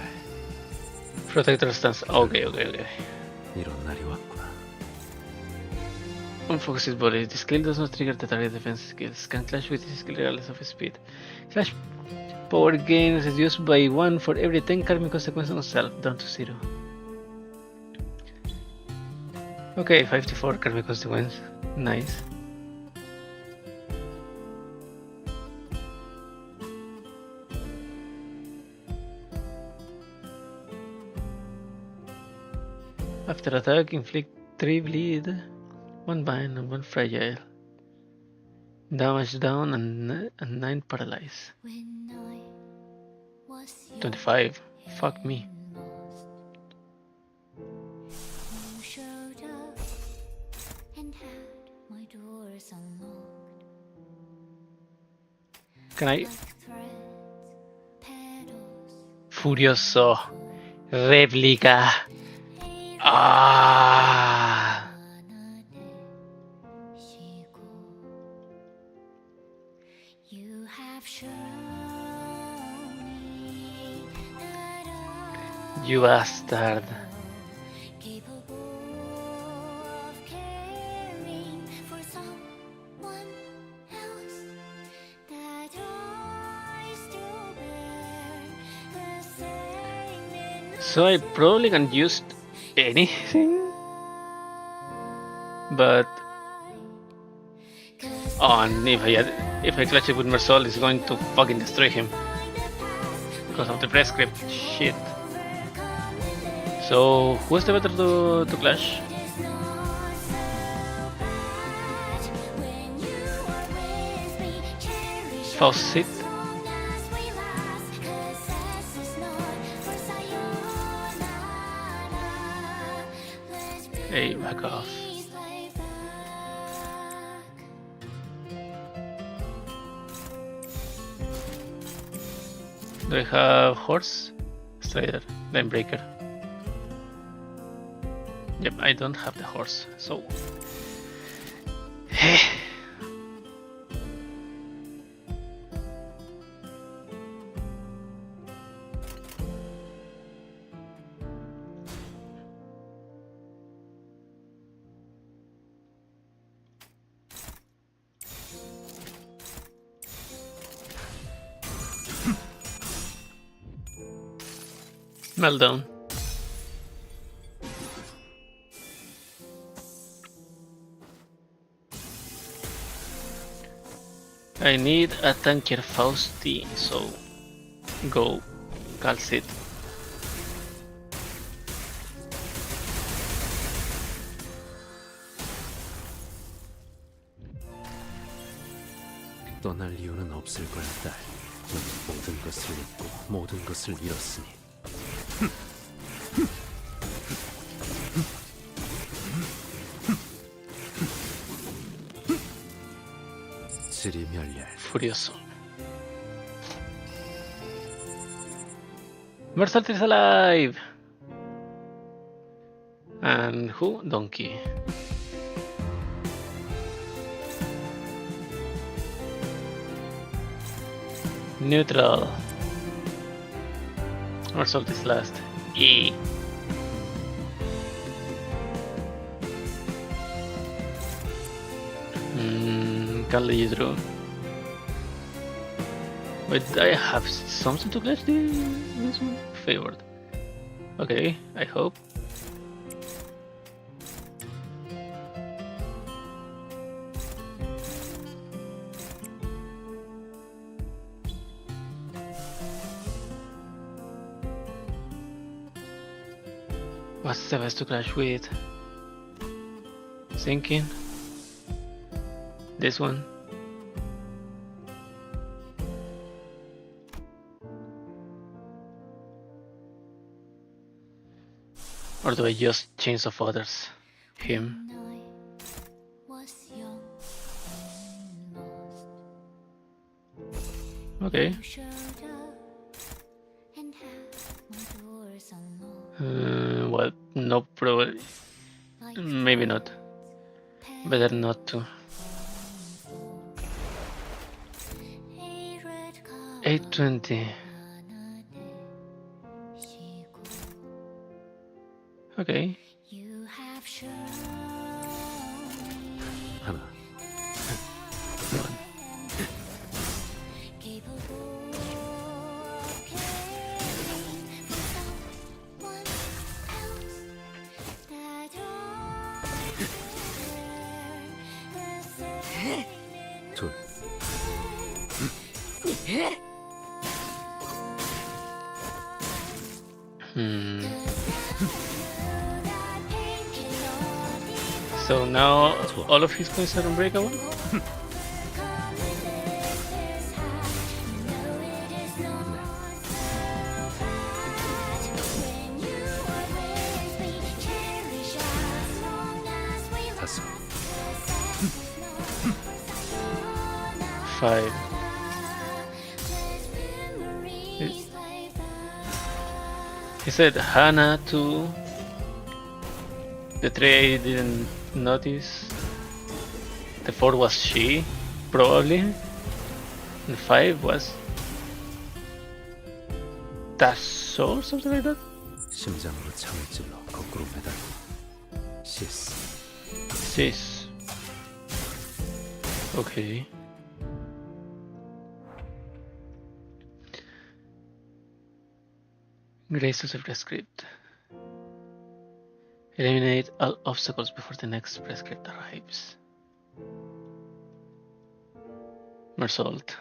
S1: Protector stance. Okay.
S5: 이런 날이 왔구나.
S1: Unfocus his body. The skill does not trigger the target defense skills. Can clash with his skill regardless of his speed. Clash power gain is reduced by 1 for every 10 karmic consequences on self, down to 0. Okay, 54 karmic consequence. Nice. After attack, inflict 3 bleed, 1 bind and 1 fragile. Damage down and 9 paralyze. 25. Fuck me. Can I? Furioso. Réplica. Ah. You bastard. So I probably can use anything, but and if I clutch it with Mersol, it's going to fucking destroy him because of the press script. Shit. So who's the better to clash? Faucet. Hey, back off. Do I have horse? Strider, then breaker. Yep, I don't have the horse, so. Meltdown. I need a tanker Fausti, so go Calcit.
S5: 떠날 이유는 없을 거야, 딸. 넌 모든 것을 잃고 모든 것을 잃었으니. 지리멸렬.
S1: Furioso. Versalt is alive! And who? Donkey. Neutral. Versalt is last. E. Calidro. Wait, I have something to clash this one? Favored. Okay, I hope. What's the best to clash with? Thinking. This one. Or do I just change the fathers? Him. Okay. Well, no, probably. Maybe not. Better not to. 820. Okay.
S5: 하나. 둘.
S1: So now all of his points are unbreakable?
S5: 다섯.
S1: 5. He said Hana too. The 3 I didn't notice. The 4 was she, probably. And 5 was Tasso or something like that.
S5: 심장으로 창을 찔러 거꾸로 매달고. 시스.
S1: Sis. Okay. Graces of Prescript. Eliminate all obstacles before the next Prescript arrives. Mersault.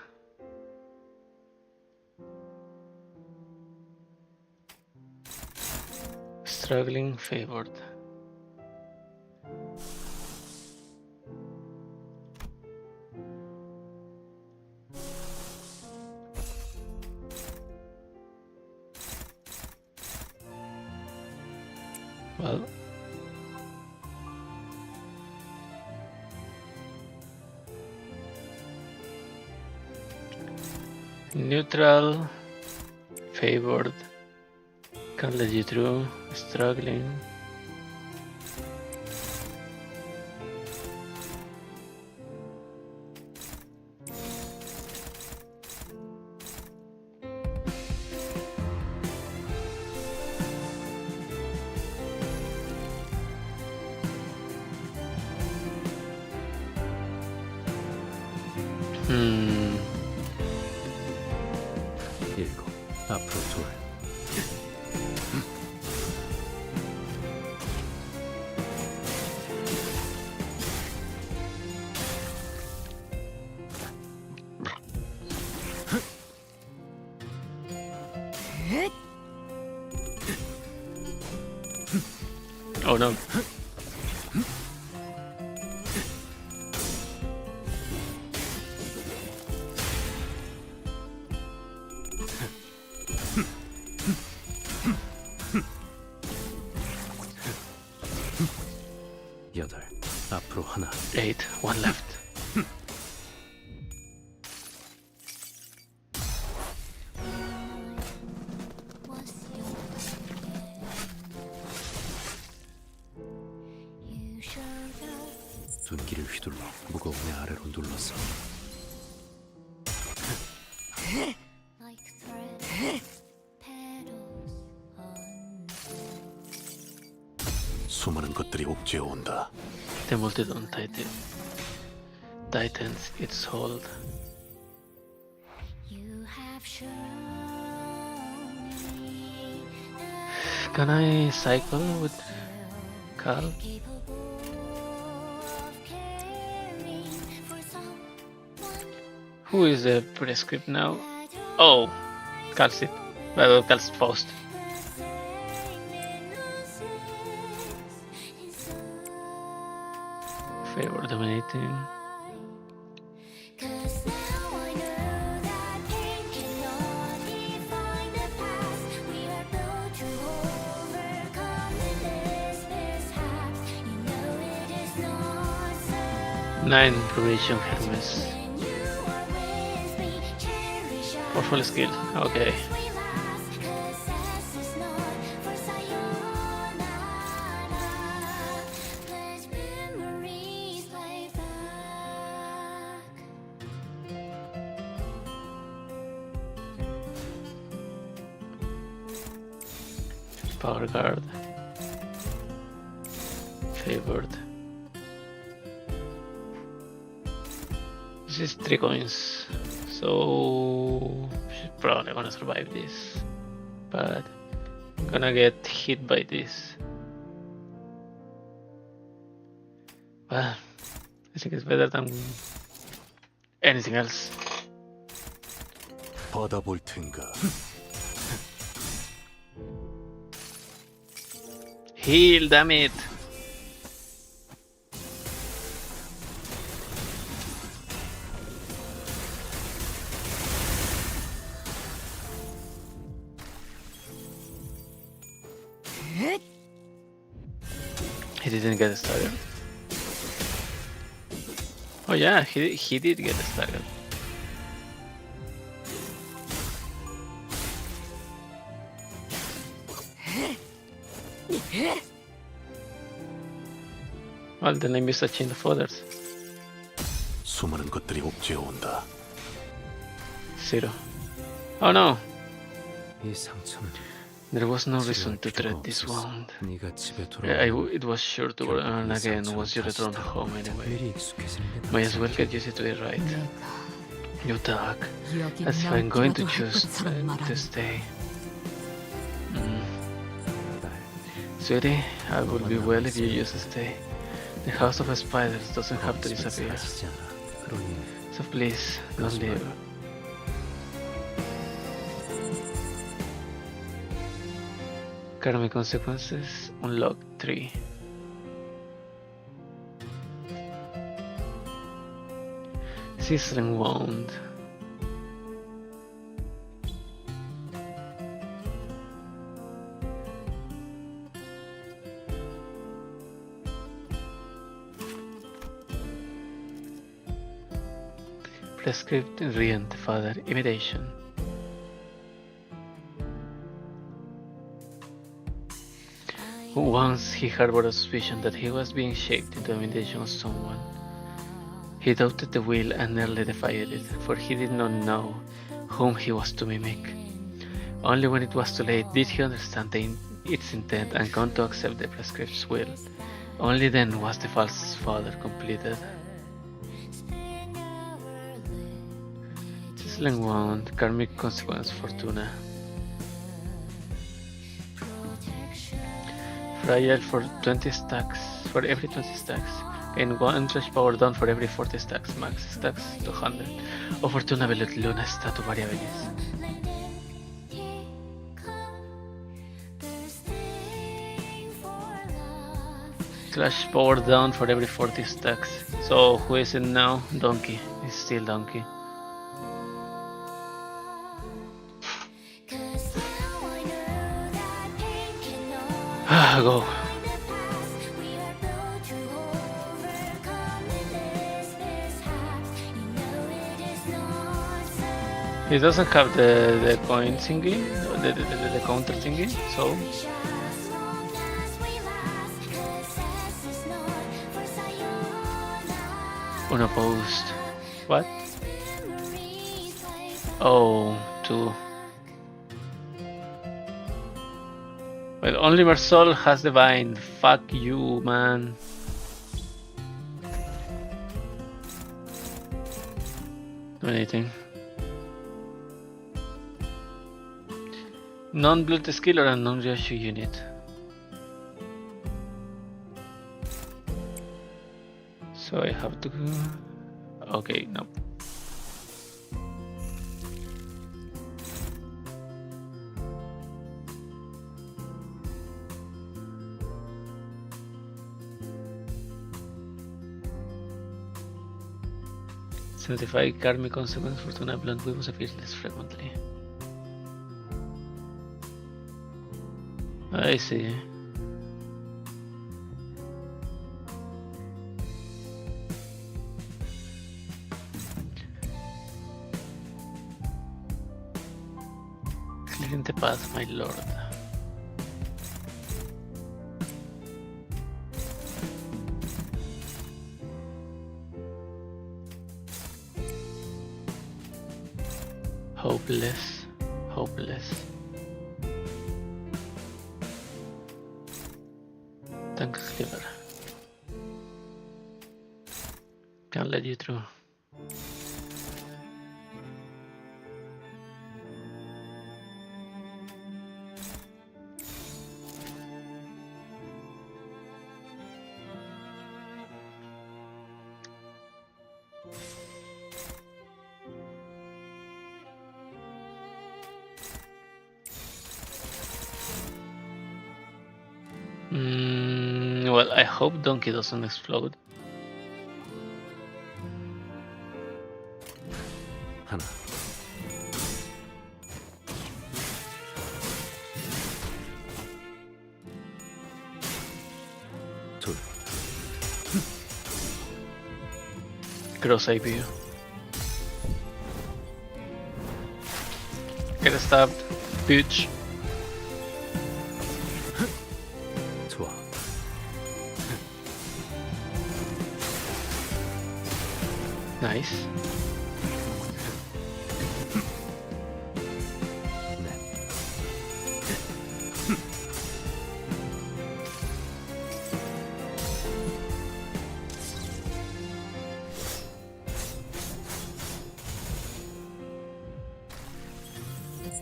S1: Struggling favored. Well, neutral, favored, can't let you through, struggling.
S5: 일곱. 앞으로 둘.
S1: Oh no.
S5: 여덟. 앞으로 하나.
S1: 8, 1 left.
S5: 둔기를 휘둘러 무거운 내 아래로 눌렀어.
S6: 수많은 것들이 옥죄어 온다.
S1: The multitude tightens its hold. Can I cycle with Carl? Who is the prescript now? Oh, Carl's it. Well, Carl's Faust. Favor dominating. 9 Probation Hermes. Powerful skill, okay. Power card. Favored. This is 3 coins, so she's probably gonna survive this, but I'm gonna get hit by this. Well, I think it's better than anything else.
S6: 받아볼 텐가.
S1: Heal, damn it! He didn't get started. Oh yeah, he did get started. Well, the name is touching the folders.
S6: 수많은 것들이 옥죄어 온다.
S1: 0. Oh no!
S5: 이 상처는
S1: There was no reason to treat this wound.
S5: 네가 집에
S1: It was sure to burn again once you return home anyway. Might as well get used to it, right? You talk as if I'm going to choose to stay. Sweetie, I would be well if you just stay. The House of Spiders doesn't have to disappear. So please, don't leave. Karmic consequences, unlock 3. Sizzling wound. Prescribed Rient Father imitation. Once he harbored a suspicion that he was being shaped into an imitation of someone. He doubted the will and nearly defied it, for he did not know whom he was to mimic. Only when it was too late did he understand its intent and come to accept the prescribed will. Only then was the false father completed. Sizzling wound, karmic consequence, Fortuna. Fragile for 20 stacks, for every 20 stacks. Gain 1 trash power down for every 40 stacks, max stacks 200. O Fortuna Velut Luna Statu Variabilis. Slash power down for every 40 stacks. So who is it now? Donkey. It's still Donkey. Go. He doesn't have the coin thingy, the counter thingy, so unopposed. What? Oh, 2. Well, only Marsol has Divine. Fuck you, man. Anything. Non-blood skill or a non-Ryoshu unit. So I have to go. Okay, no. Certify karmic consequence Fortuna blunt weapons appear less frequently. I see. Clearing the path, my lord. Hopeless, hopeless. Thanks, Sliver. Can't let you through. Well, I hope Donkey doesn't explode.
S5: 하나, 둘,
S1: Cross-eye view. Get stabbed, bitch.
S5: 좋아.
S1: Nice.
S5: 넷,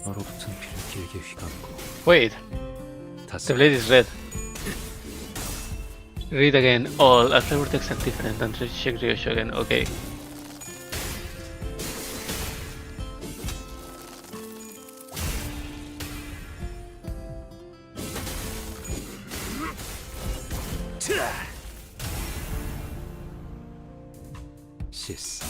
S5: 얼어붙은 피를 길게 휘감고
S1: Wait, the
S5: 다섯,
S1: blade is red. Read again. All our flavor texts are different. And check Ryoshu again. Okay.
S5: 시스,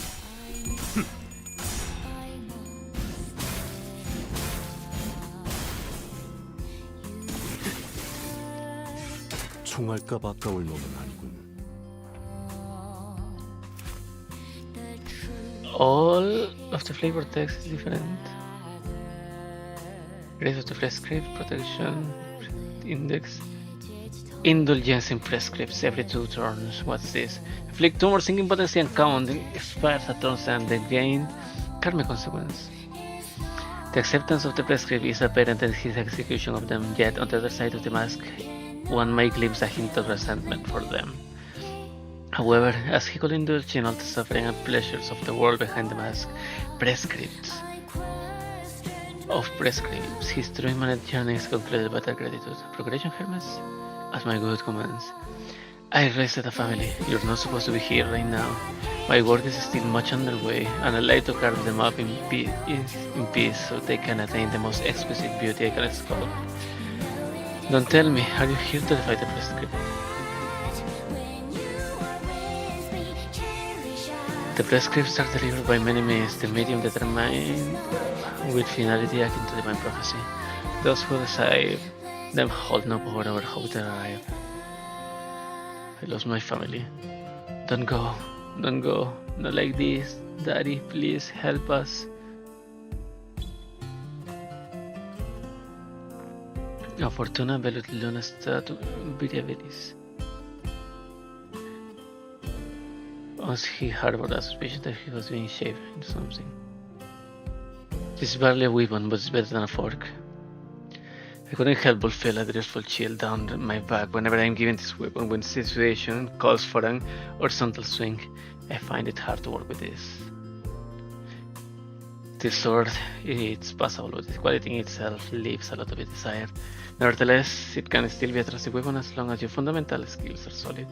S6: 총알값 아까울 놈은 아니군.
S1: All of the flavor text is different. Grace of the prescript, protection, index. Indulgence in prescripts every 2 turns. What's this? Inflict 2 more sinking potency and count. Expires at turns and they gain karmic consequence. The acceptance of the prescript is apparent in his execution of them, yet on the other side of the mask, one may glimpse a hint of resentment for them. However, as he could indulge in all the suffering and pleasures of the world behind the mask, prescripts, his true human journey is concluded by their gratitude. Progression, Hermes? As my good commands. I raised a family. You're not supposed to be here right now. My work is still much underway, and I'd like to carve them up in peace so they can attain the most exquisite beauty I can sculpt. Don't tell me, are you here to defy the prescript? The prescripts are delivered by many means, the medium determined with finality akin to divine prophecy. Those who decide them hold no power over how they arrive. I lost my family. Don't go, don't go, not like this. Daddy, please help us. A fortuna velut luna statu viriabilis. Once he harbored a suspicion that he was being shaped into something. This is barely a weapon, but it's better than a fork. I couldn't help but feel a dreadful chill down my back whenever I'm given this weapon. When the situation calls for an horizontal swing, I find it hard to work with this. This sword, it's passable, but the quality in itself leaves a lot to be desired. Nevertheless, it can still be a trusty weapon as long as your fundamental skills are solid.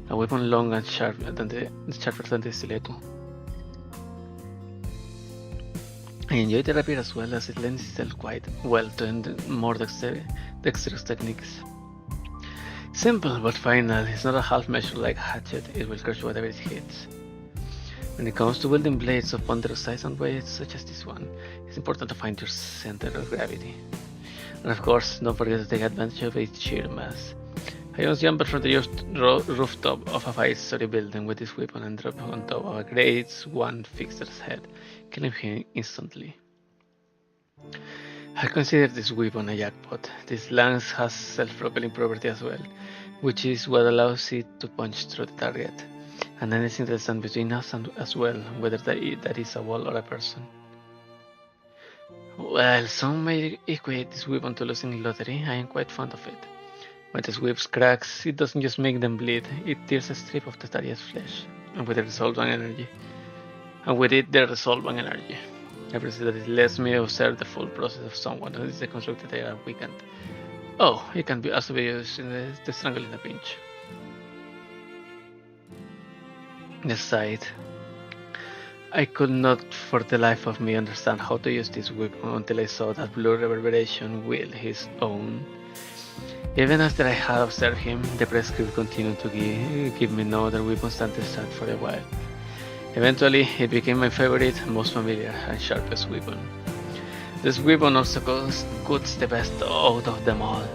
S1: A weapon long and sharper than the stiletto. I enjoy the rapier as well, as it lends itself quite well to more dexterous techniques. Simple but final. It's not a half measure like a hatchet. It will crush whatever it hits. When it comes to wielding blades of ponderous size and weight such as this one, it's important to find your center of gravity. And of course, don't forget to take advantage of its sheer mass. I once jumped from the rooftop of a five-story building with this weapon and dropped on top of a grade 1 fixer's head, killing him instantly. I consider this weapon a jackpot. This lance has self-propelling property as well, which is what allows it to punch through the target, and anything that stands between us and as well, whether that is a wall or a person. Well, some may equate this weapon to losing lottery. I am quite fond of it. When the whip cracks, it doesn't just make them bleed, it tears a strip of the target's flesh, and with it their resolve and energy. I perceive that it lets me observe the full process of someone who is deconstructed they are weakened. Oh, it can be also be used in the strangle in a pinch. Aside, I could not for the life of me understand how to use this weapon until I saw that blue reverberation wield his own. Even after I had observed him, the prescript continued to give me no other weapons than to start for a while. Eventually, it became my favorite, most familiar, and sharpest weapon. This weapon also cuts the best out of them all,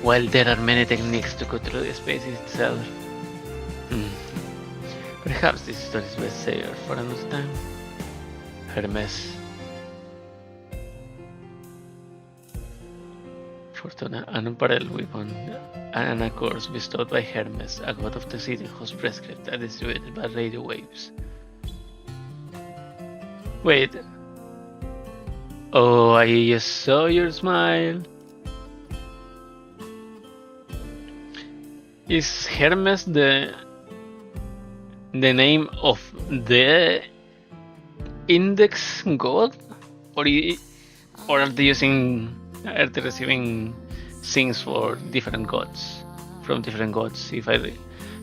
S1: while there are many techniques to cut through the space itself. Perhaps this story is best saved for another time. Hermes. Fortuna, an unparalleled weapon, and a curse bestowed by Hermes, a god of the city whose prescripts are distributed by radio waves. Wait. Oh, I just saw your smile. Is Hermes the name of the index god? Or are they receiving things for different gods, from different gods?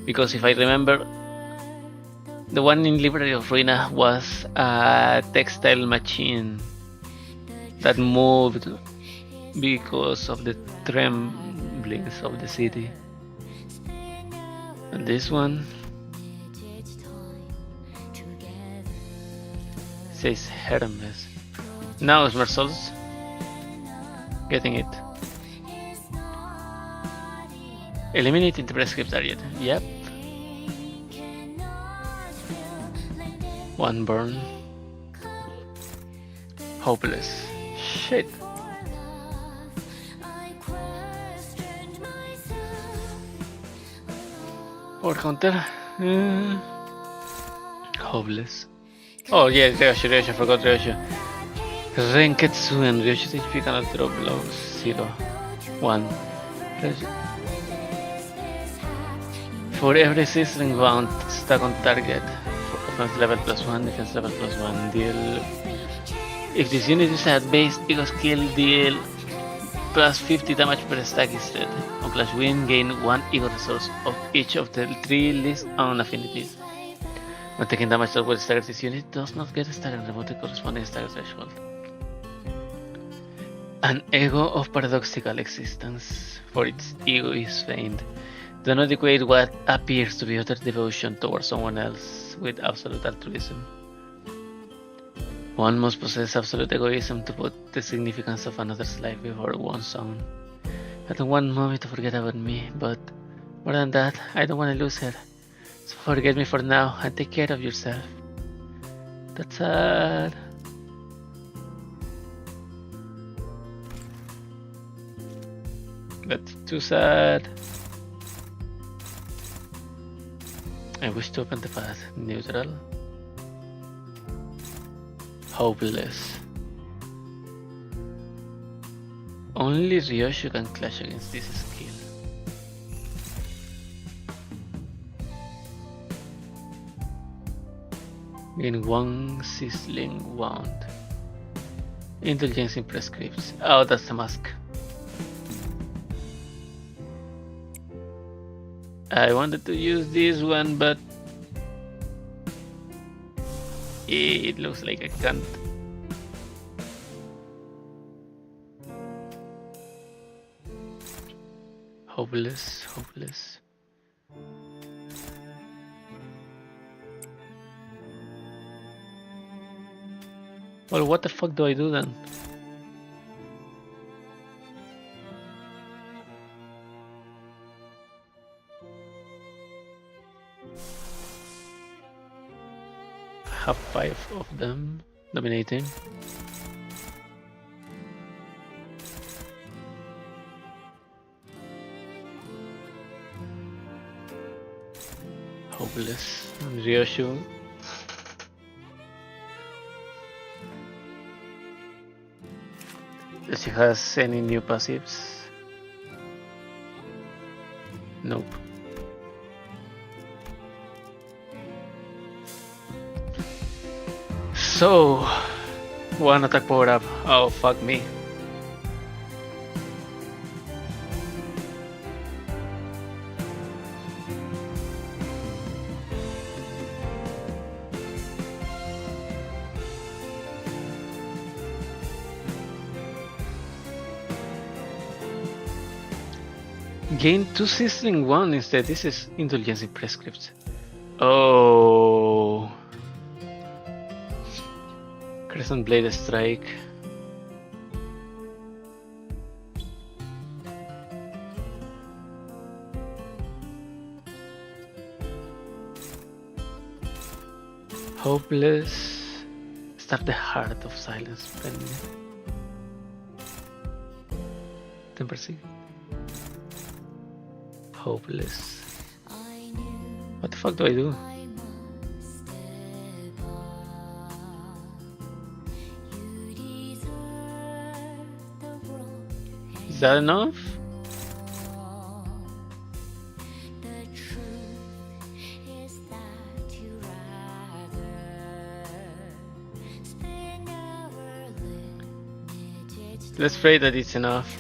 S1: Because if I remember, the one in Library of Ruina was a textile machine that moved because of the tremblings of the city. And this one says Hermes. Now Smersol's getting it. Eliminating the prescript target. Yep. One burn. Hopeless. Shit. Or counter. Hopeless. Oh yeah, Ryoshu, I forgot Ryoshu. Renketsu and Ryoshu's HP cannot drop below 0. 1. For every sizzling wound stuck on target, offense level +1, defense level +1, deal. If this unit is at base equal skill, deal +50 damage per stack instead. On Clash Win, gain 1 ego resource of each of the 3 list on affinities. When taking damage towards stagger, this unit does not get a stagger and remove the corresponding stagger threshold. An ego of paradoxical existence, for its ego is feigned. Do not equate what appears to be utter devotion towards someone else with absolute altruism. One must possess absolute egoism to put the significance of another's life before one's own. I don't want mommy to forget about me, but more than that, I don't want to lose her. So forget me for now and take care of yourself. That's sad. That's too sad. I wish to open the path. Neutral. Hopeless. Only Ryoshu can clash against this skill. Gain 1 sizzling wound. Indulgence in prescripts. Oh, that's the mask. I wanted to use this one, but it looks like I can't. Hopeless, hopeless. Well, what the fuck do I do then? have 5 of them dominating. Hopeless. And Ryoshu. Does she has any new passives? Nope. So, one attack power up. Oh, fuck me. Gain 2 seasoning 1 instead. This is indulgence in prescripts. Oh. Crescent Blade Strike. Hopeless. Start the Heart of Silence. Then perceive. Hopeless. What the fuck do I do? Is that enough? Let's pray that it's enough.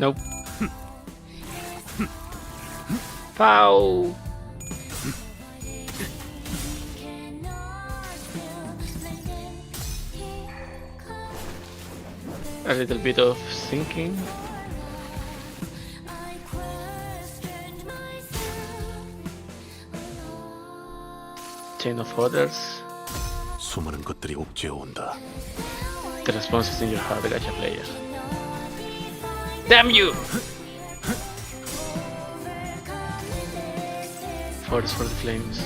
S1: Nope. Pow! A little bit of sinking. Chain of Orders.
S6: 수많은 것들이 옥죄어 온다.
S1: The response is in your heart, gacha player. Damn you! Forest for the flames.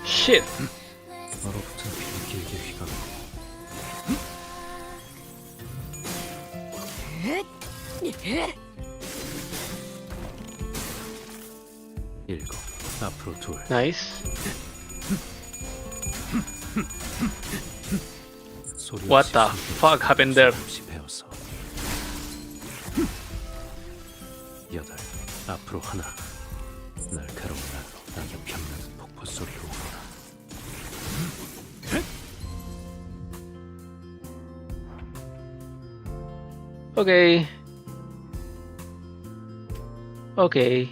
S1: Shit!
S5: 얼어붙은 피를 길게 휘감고 일곱 앞으로 둘
S1: Nice.
S5: 소리
S1: What
S5: 없이
S1: the
S5: 숨기고
S1: fuck happened there?
S5: 소리 없이 배워서 여덟 앞으로 하나 날카로운 날로 낙엽 펴나는 폭포 소리로 울어라.
S1: Okay. Okay.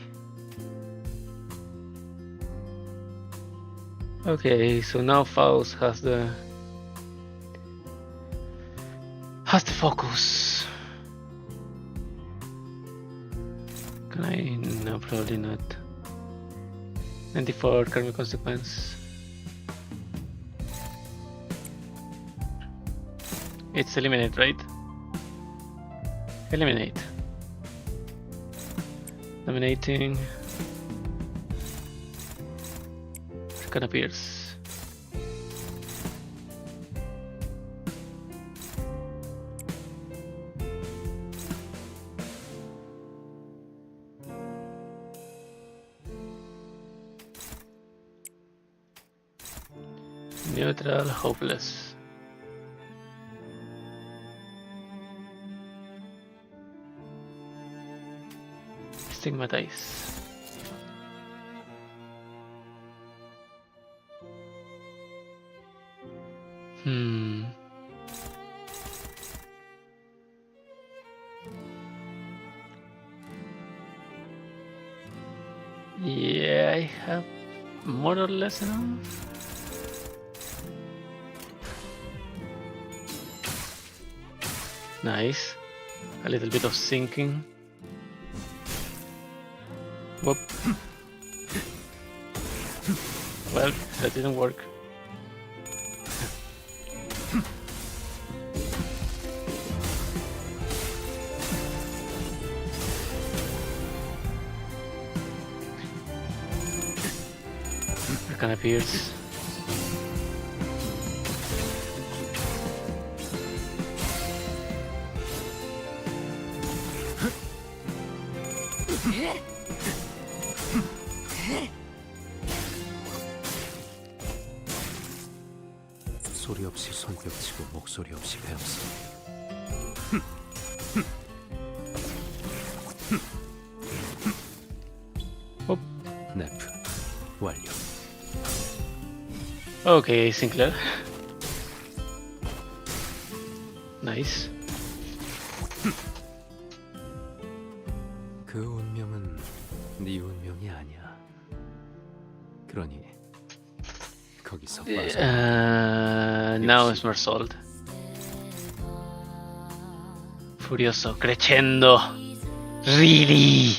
S1: Okay, so now Faust has the focus. Can I? No, probably not. 94 karmic consequence. It's eliminate, right? Eliminate. Dominating. Arcana Pierce. Neutral, hopeless. Stigmatize. Yeah, I have more or less enough. Nice. A little bit of sinking. Whoop. That didn't work. Arcan appears.
S5: 소리 없이 손뼉치고 목소리 없이 배웠어. 네프 완료.
S1: Okay, Sinclair. Nice.
S5: 그 운명은 네 운명이 아니야. 그러니 거기서 빠져.
S1: Now it's more solid. Furioso, crescendo. Really?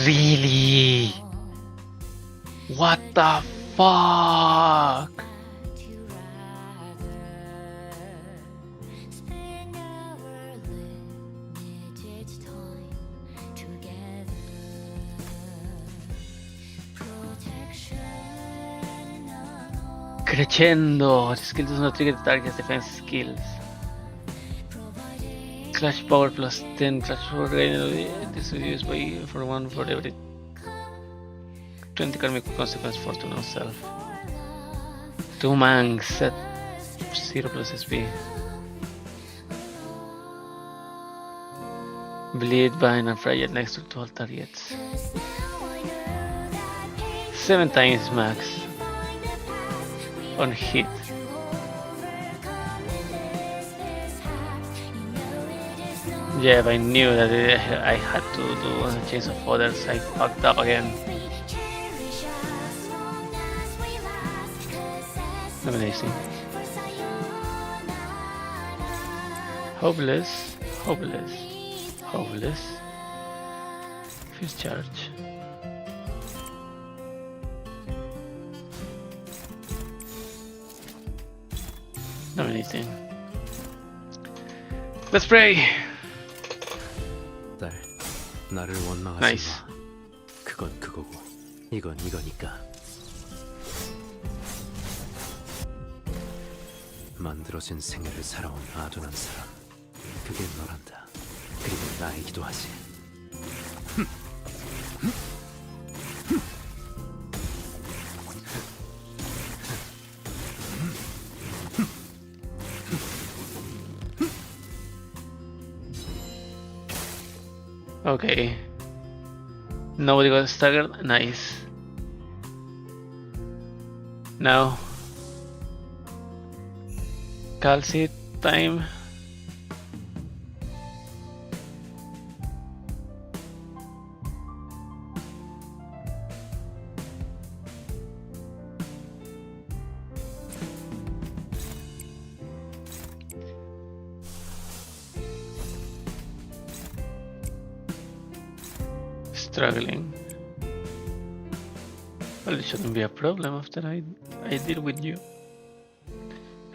S1: Really? What the fuck? Crescendo. The skill does not trigger the target's defense skills. Clash power plus 10. Clash power gain. This is used by for one for every 20 karmic consequence for to no self. 2 mangs set 0 plus SP. Bleed, bind, and fragile next to 12 targets. 7 times max on hit. Yeah, if I knew that I had to do a change of orders, I fucked up again. Amazing. Hopeless, hopeless, hopeless. Fuse charge. Not anything. Let's pray.
S5: 딸, 나를 원망하지
S1: Nice.
S5: 마. 그건 그거고, 이건 이거니까. 만들어진 생애를 살아온 아둔한 사람, 그게 너란다. 그리고 나이기도 하지.
S1: Okay. Nobody got staggered. Nice. Now, calcite time. Struggling. Well, it shouldn't be a problem after I deal with you.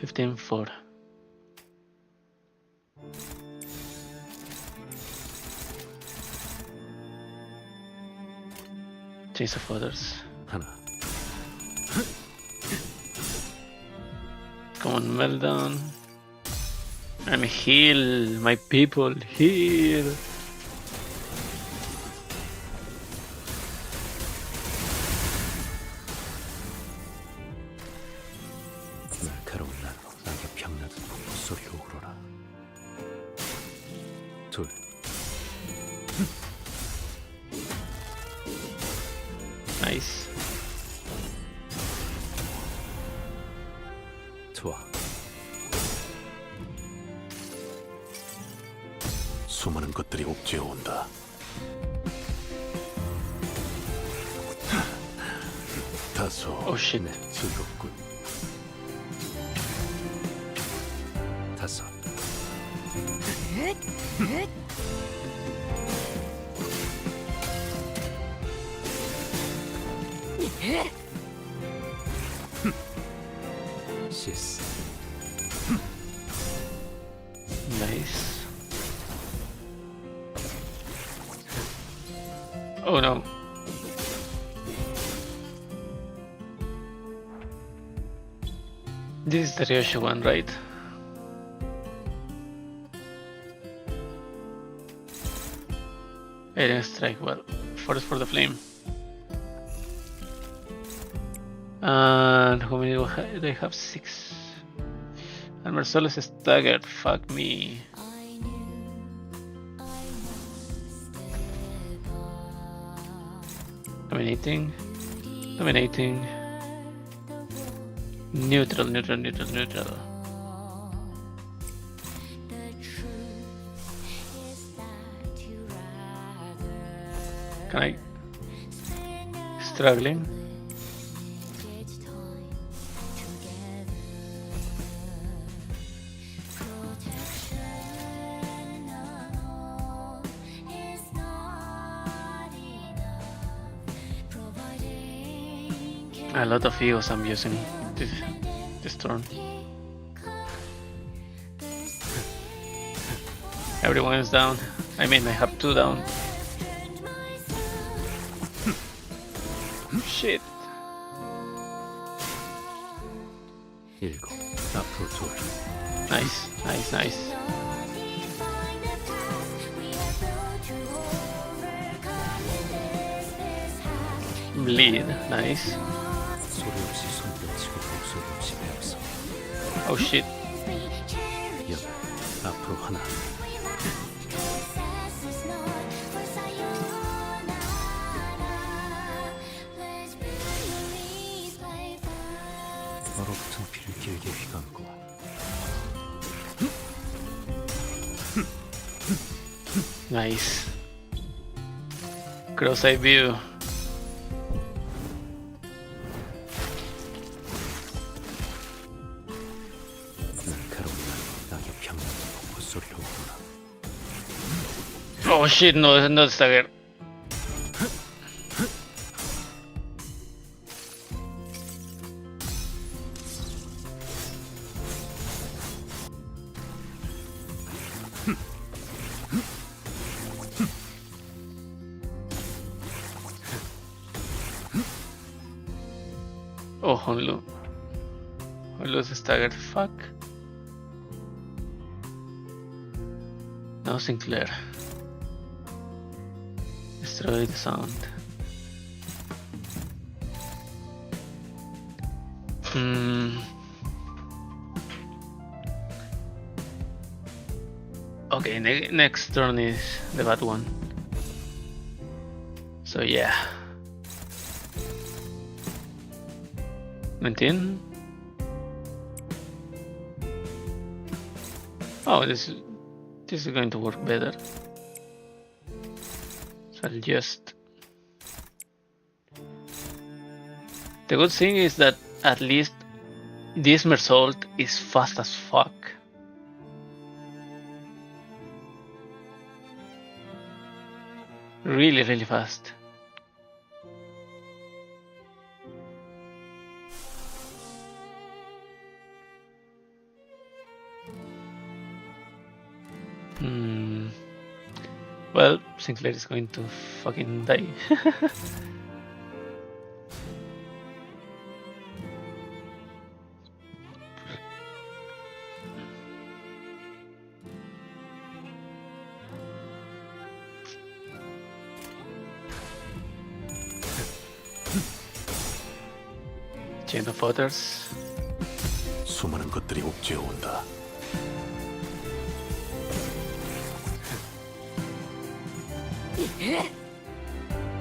S1: 15-4. Chase of others.
S5: 하나,
S1: Come on, Meltdown. And heal, my people, heal.
S5: 날카로운 날로 낙엽 향나듯 폭포 소리로 울어라. 둘,
S1: Nice.
S5: 좋아.
S6: 수많은 것들이 옥죄어 온다. 다소
S1: Oh shit.
S5: 네, 즐겁군. 다섯, 시스.
S1: Nice. Oh no. This is the Ryoshu one, right? I didn't strike well. Forest for the flame. And how many do I have? 6. And Marcellus is staggered. Fuck me. Dominating. Dominating. Neutral, neutral, neutral, neutral. Can I? Struggling. A lot of heals I'm using this turn. Everyone is down. I mean, I have 2 down. Shit.
S5: 7. 앞으로 둘.
S1: Nice, nice, nice. Bleed, nice.
S5: 소리 없이 손뼉치고 목소리 없이 배웠어.
S1: Oh shit.
S5: 8. 앞으로 하나. 얼어붙은 피를 길게 휘감고.
S1: Nice. Cross-eye view.
S5: 날카로운 낙의 평면 콧소리로 오르나.
S1: Oh shit, no, no stagger. Oh, Honlu. Honlu's staggered. Fuck. Now Sinclair. Destroy the sound. Okay, next turn is the bad one. So yeah. 19. Oh, this is going to work better. So I'll just. The good thing is that at least this Mersault is fast as fuck. Really, really fast. Well, Sinclair is going to fucking die. Chain of Others.
S6: 수많은 것들이 옥죄어 온다.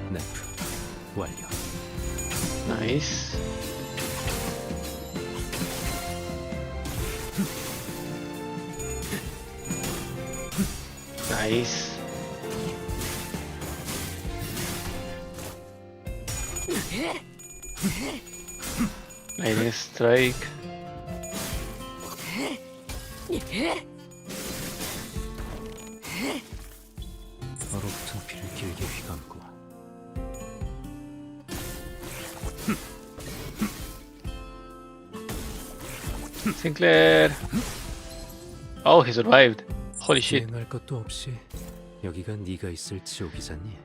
S5: 네프 완료.
S1: Nice. Nice. Lightning strike.
S5: 얼어붙은 피를 길게 휘감고.
S1: Sinclair. Oh, he survived. Holy shit.
S5: 할 것도 없이 여기가 네가 있을 지옥이잖니.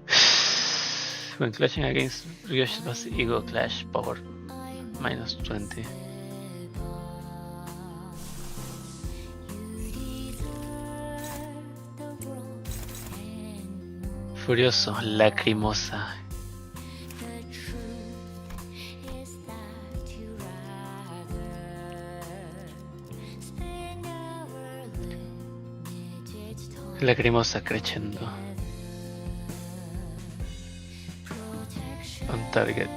S1: When clashing against Ryoshu's ego clash power -20. Furioso, lacrimosa. Lacrimosa crescendo. On target.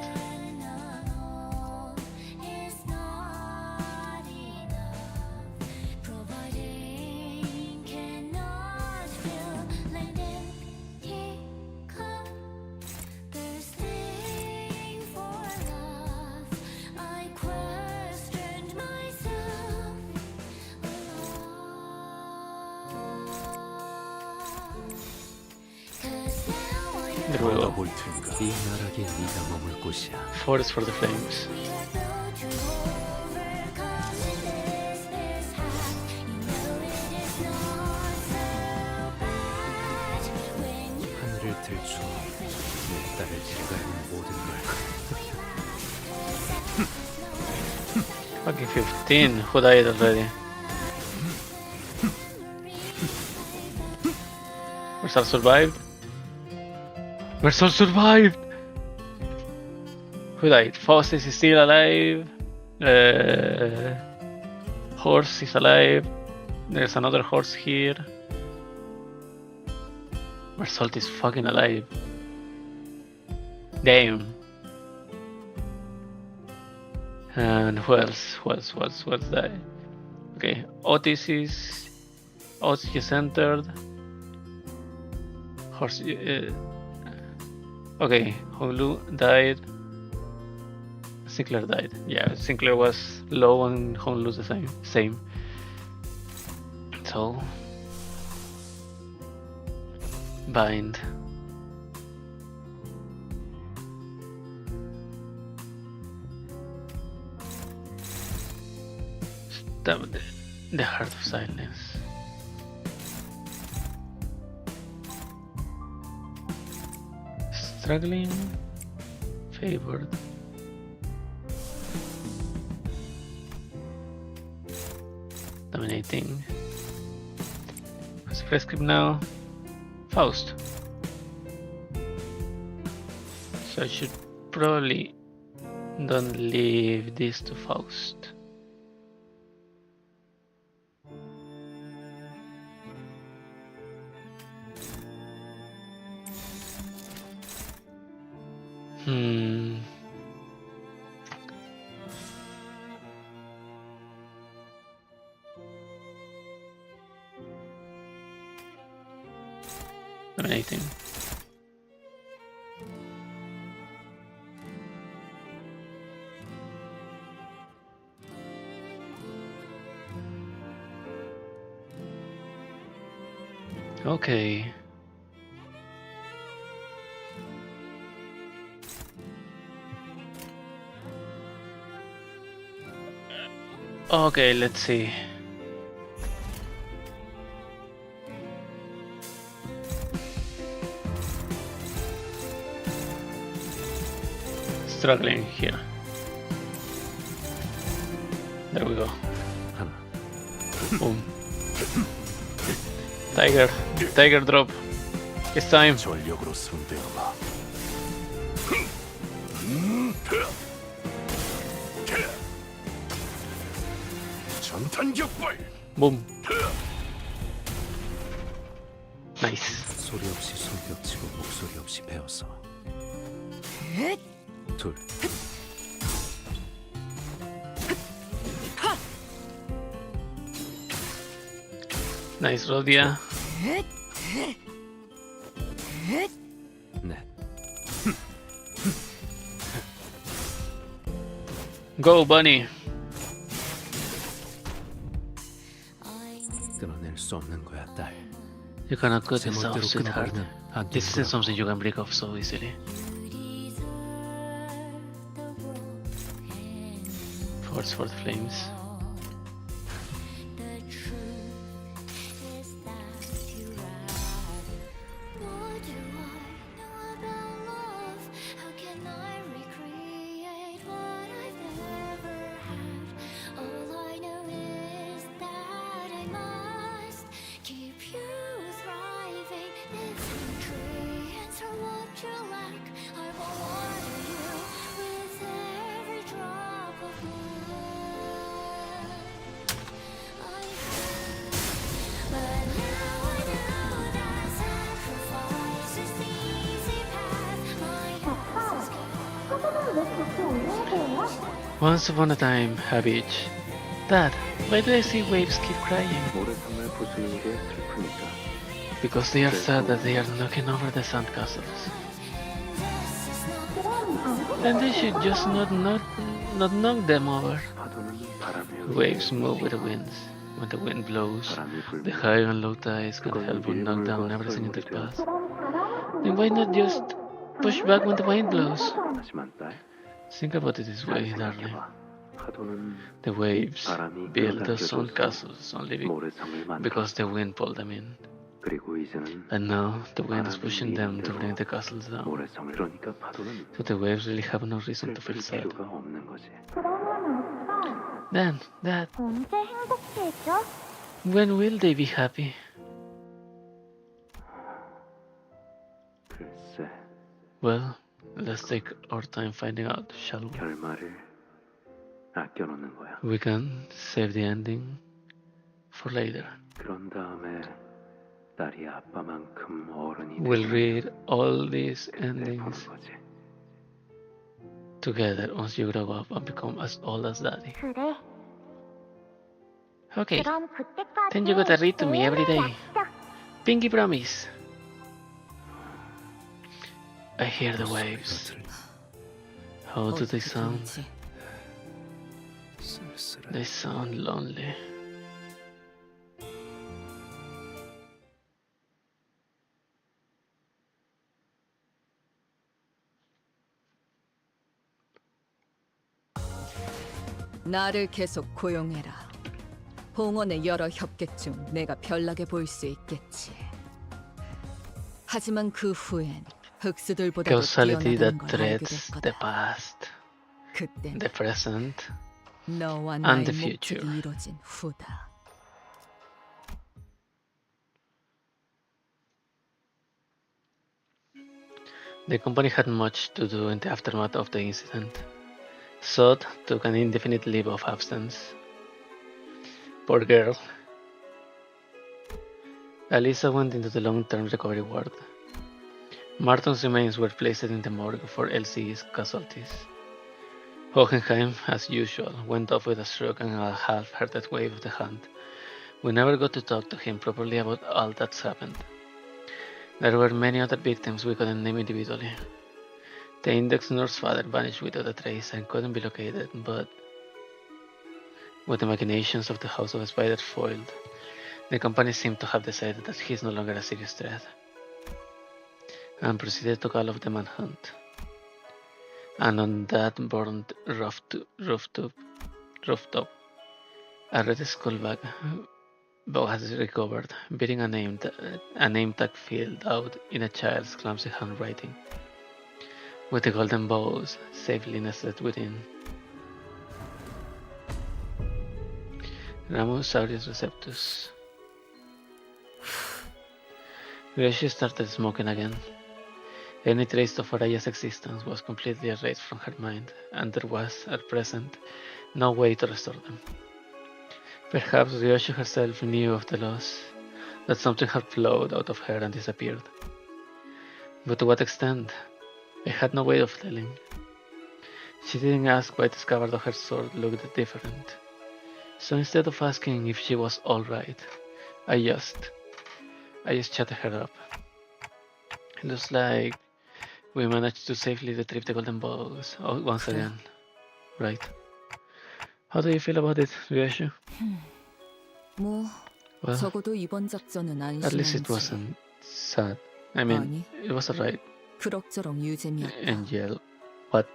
S5: 볼 테니까. 이 나락에 네가 머물 곳이야.
S1: Forest for the flames.
S5: 하늘을 들추어 내 딸을 데려가 있는 모든 걸.
S1: Fucking 15. Who died already? Mercer survived. Mercer survived! Who died? Faust is still alive. Horse is alive. There's another horse here. Mersault is fucking alive. Damn. And who else? Who else died? Okay, Otis entered. Horse. Okay, Honglu died. Sinclair died. Yeah, Sinclair was low and Honglu's the same. So bind. The heart of silence. Struggling, favored. Dominating. What's the first script now? Faust. So I should probably don't leave this to Faust. Dominating. Okay. Okay, let's see. Struggling here. There we go. Boom. Tiger drop. It's time.
S6: 전력으로 상대하마. 전탄격발.
S1: Boom. Nice.
S5: 소리 없이 손뼉치고 목소리 없이 배웠어. 둘.
S1: Nice, Rodia.
S5: 넷.
S1: Go, Bunny.
S5: 끊어낼 수 없는 거야, 딸.
S1: You cannot cut this
S5: 제멋대로
S1: off, sweetheart.
S5: 끊어버리면 안
S1: This isn't
S5: 되는 거야.
S1: something you can break off so easily. Force for the flames. Once upon a time, a beach. Dad, why do I see waves keep crying?
S5: 모래성을 부수는 게 슬프니까.
S1: Because they are sad that they are knocking over the sandcastles. Then they should just not knock them over.
S5: 파도는 바람에
S1: Waves move with the winds. When the wind blows, the high and low tides can help but knock down everything in their path. Then why not just push back when the wind blows?
S5: 하지만 딸,
S1: Think about it this way, darling.
S5: 생각해봐. 파도는
S1: The waves
S5: 바람이
S1: build the
S5: 끌어당겨줘서
S1: sandcastles only
S5: 모래성을 만들어.
S1: because the wind pulled them in.
S5: 그리고 이제는
S1: And now the wind is pushing them to bring the castles down.
S5: 모래성을 그러니까 파도는
S1: So the waves really have no reason to feel sad.
S5: 필요가 없는 거지.
S1: Then, Dad,
S4: 언제 행복해져?
S1: when will they be happy?
S5: 글쎄,
S1: Well, let's take our time finding out, shall we?
S5: 결말을 아껴놓는 거야.
S1: We can save the ending for later.
S5: 그런 다음에 딸이 아빠만큼 어른이
S1: We'll
S5: 되면
S1: read all these
S5: 그때
S1: endings
S5: 보는 거지.
S1: together once you grow up and become as old as Daddy.
S4: 그래.
S1: Okay,
S4: 그럼 그때까지
S1: then you gotta read to me every day.
S4: 약속.
S1: Pinky promise. I hear the waves. How do they sound?
S3: 들리지?
S5: 쓸쓸해.
S1: They sound lonely.
S3: 나를 계속 고용해라. 봉헌의 여러 협객 중 내가 별나게 보일 수 있겠지. 하지만 그 후엔 흑수들보다도
S1: Causality
S3: 뛰어나다는
S1: that
S3: 걸 알게 될
S1: threads
S3: 거다.
S1: the past,
S3: 그땐
S1: the present,
S3: 너와
S1: and
S3: 나의
S1: the future.
S3: 목적이 이루어진 후다.
S1: The company had much to do in the aftermath of the incident. Sod took an indefinite leave of absence. Poor girl. Alisa went into the long-term recovery ward. Martin's remains were placed in the morgue for LCE's casualties. Hohenheim, as usual, went off with a shrug and a half-hearted wave of the hand. We never got to talk to him properly about all that's happened. There were many other victims we couldn't name individually. The index nurse's father vanished without a trace and couldn't be located, but with the machinations of the House of Spiders foiled, the company seemed to have decided that he is no longer a serious threat, and proceeded to call off the manhunt. And on that burned rooftop, a red skull bag has recovered, bearing a name tag filled out in a child's clumsy handwriting, with the golden balls safely nested within. Ramus aureus receptus. Ryoshu started smoking again. Any trace of Araya's existence was completely erased from her mind, and there was, at present, no way to restore them. Perhaps Ryoshu herself knew of the loss, that something had flowed out of her and disappeared. But to what extent? I had no way of telling. She didn't ask why the scabbard of her sword looked different. So instead of asking if she was alright, I just chatted her up. It looks like we managed to safely retrieve the golden balls once again. Right. How do you feel about it, Ryoshu?
S3: 뭐
S1: Well,
S3: 적어도 이번 작전은
S1: at least it
S3: 안심한지.
S1: wasn't sad. I mean,
S3: 아니.
S1: it was alright.
S3: 그럭저럭 유잼이었다.
S1: And yell. What?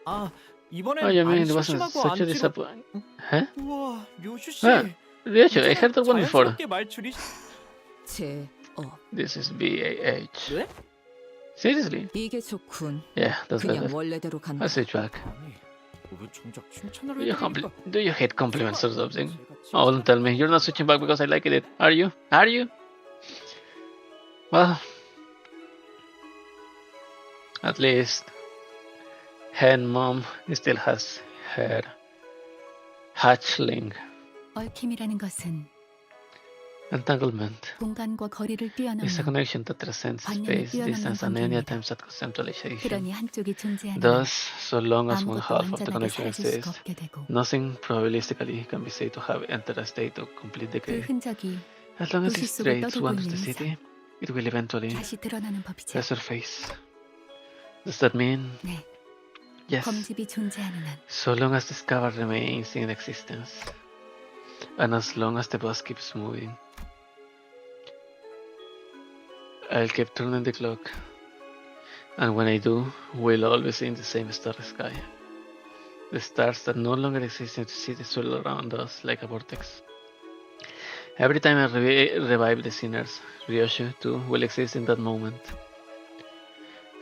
S8: 아, 이번엔
S1: Oh, you mean
S8: 안
S1: it wasn't
S8: 심심하고
S1: such a
S8: 안
S1: disappointment? Huh?
S8: 우와, 료슈 씨.
S1: Ah, Ryoshu, I heard that one before.
S8: 자연스럽게 말출이.
S1: This is BAH.
S8: 네?
S1: Seriously?
S3: 이게 좋군.
S1: Yeah, that's
S3: 그냥
S1: better.
S3: 원래대로 간다.
S1: I'll switch back.
S8: 아니, 왜 정작 칭찬을
S1: Do you,
S8: 해드리니까?
S1: do you hate compliments or something? Oh, don't tell me. You're not switching back because I like it. Are you? Are you? Well, at least Hen Mom still has her hatchling.
S2: 얽힘이라는 것은
S1: Entanglement
S2: 공간과 거리를
S1: is a
S2: 뛰어넘는
S1: connection that transcends
S2: 관념을
S1: space,
S2: 뛰어넘는
S1: distance, and any
S2: 관계입니다.
S1: attempts at conceptualization.
S2: 그러니 한쪽이 존재하는
S1: Thus, so long as one
S2: 아무것도
S1: half of the
S2: 완전하게
S1: connection
S2: 사라질 수가
S1: exists,
S2: 없게 되고
S1: nothing probabilistically can be said to have entered a state of complete
S2: 그
S1: decay.
S2: 흔적이
S1: As long as
S2: 도시
S1: it
S2: 속을
S1: strays
S2: 떠돌고
S1: onto
S2: 있는
S1: the
S2: 이상
S1: city, it will eventually
S2: 다시 드러나는 법이죠.
S1: resurface. Does that mean?
S2: 네,
S1: Yes.
S2: 검집이 존재하는 한
S1: So long as the scabbard remains in existence, and as long as the bus keeps moving, I'll keep turning the clock. And when I do, we'll always see in the same starry sky. The stars that no longer exist in the city swirl around us like a vortex. Every time I revive the sinners, Ryoshu too will exist in that moment.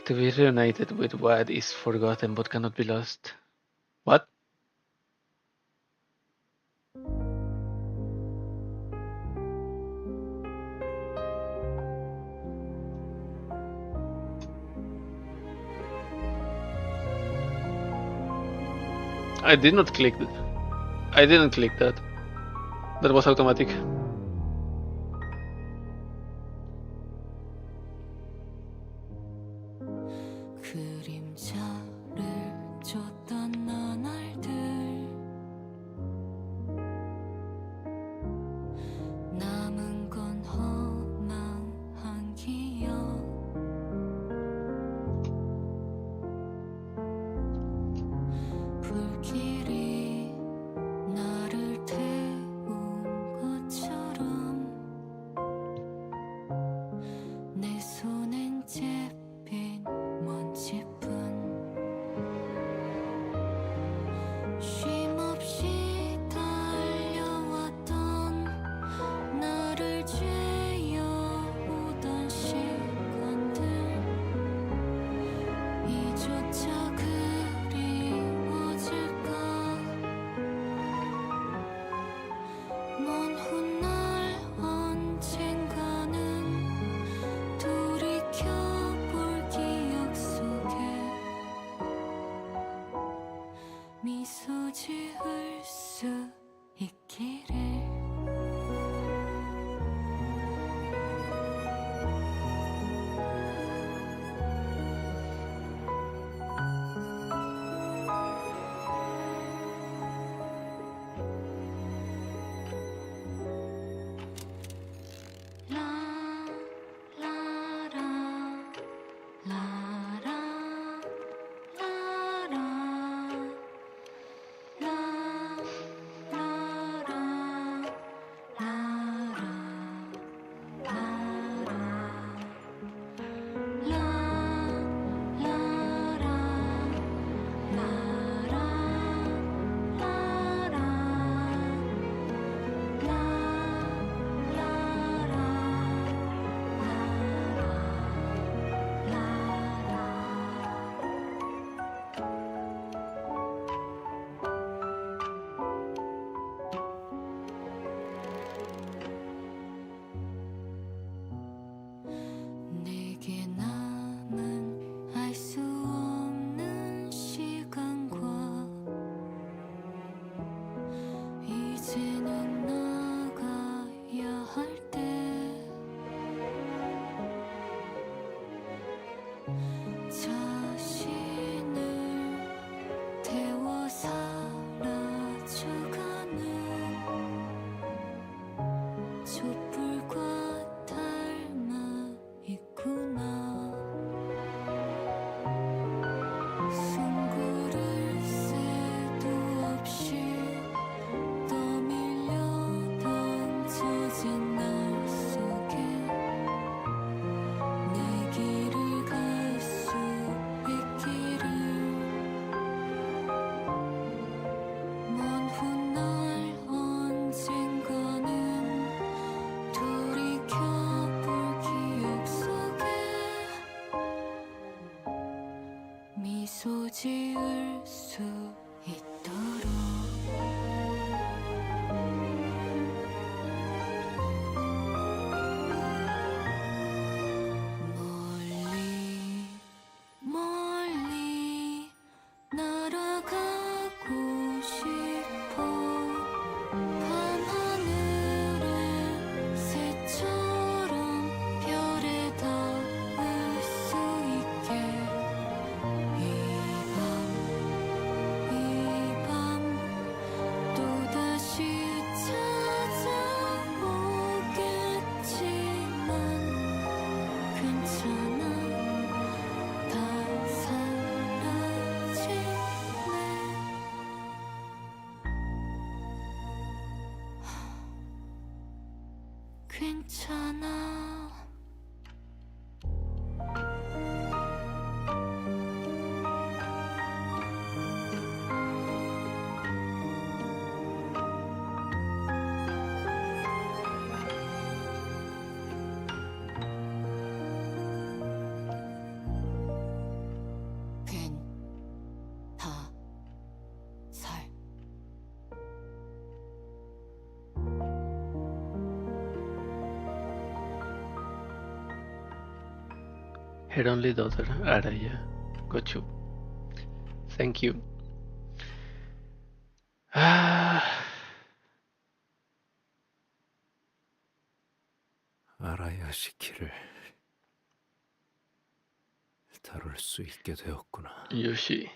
S1: To be reunited with what is forgotten but cannot be lost. What? I did not click that. I didn't click that. That was automatic.
S2: 그림자를 줬던 나날들 남은 건 허망한 기억 불길이 나를 태운 것처럼 내 손엔 잽빈 먼지뿐 쉼없이 달려왔던 나를 죄어오던 시간들 이조차 그리워질까 먼 훗날 언젠가는 돌이켜볼 기억 속에 미소 지을 수 있기를 내게 남은 알 수 없는 시간과 이제는 나가야 할 때 자신을 태워 사라져가는 촛불과 닮아 있구나 숨고를 새도 없이 떠밀려 던져진 날 속에 내 길을 갈 수 있기를 먼 훗날 언젠가는 돌이켜볼 기억 속에 미소 지을 수 있도록 멀리 멀리 날아가고 싶어 밤하늘에 새 괜찮아.
S1: Her only daughter, Araya. Got you. Thank you.
S5: 아라야시키를 다룰 수 있게 되었구나.
S1: Yoshi,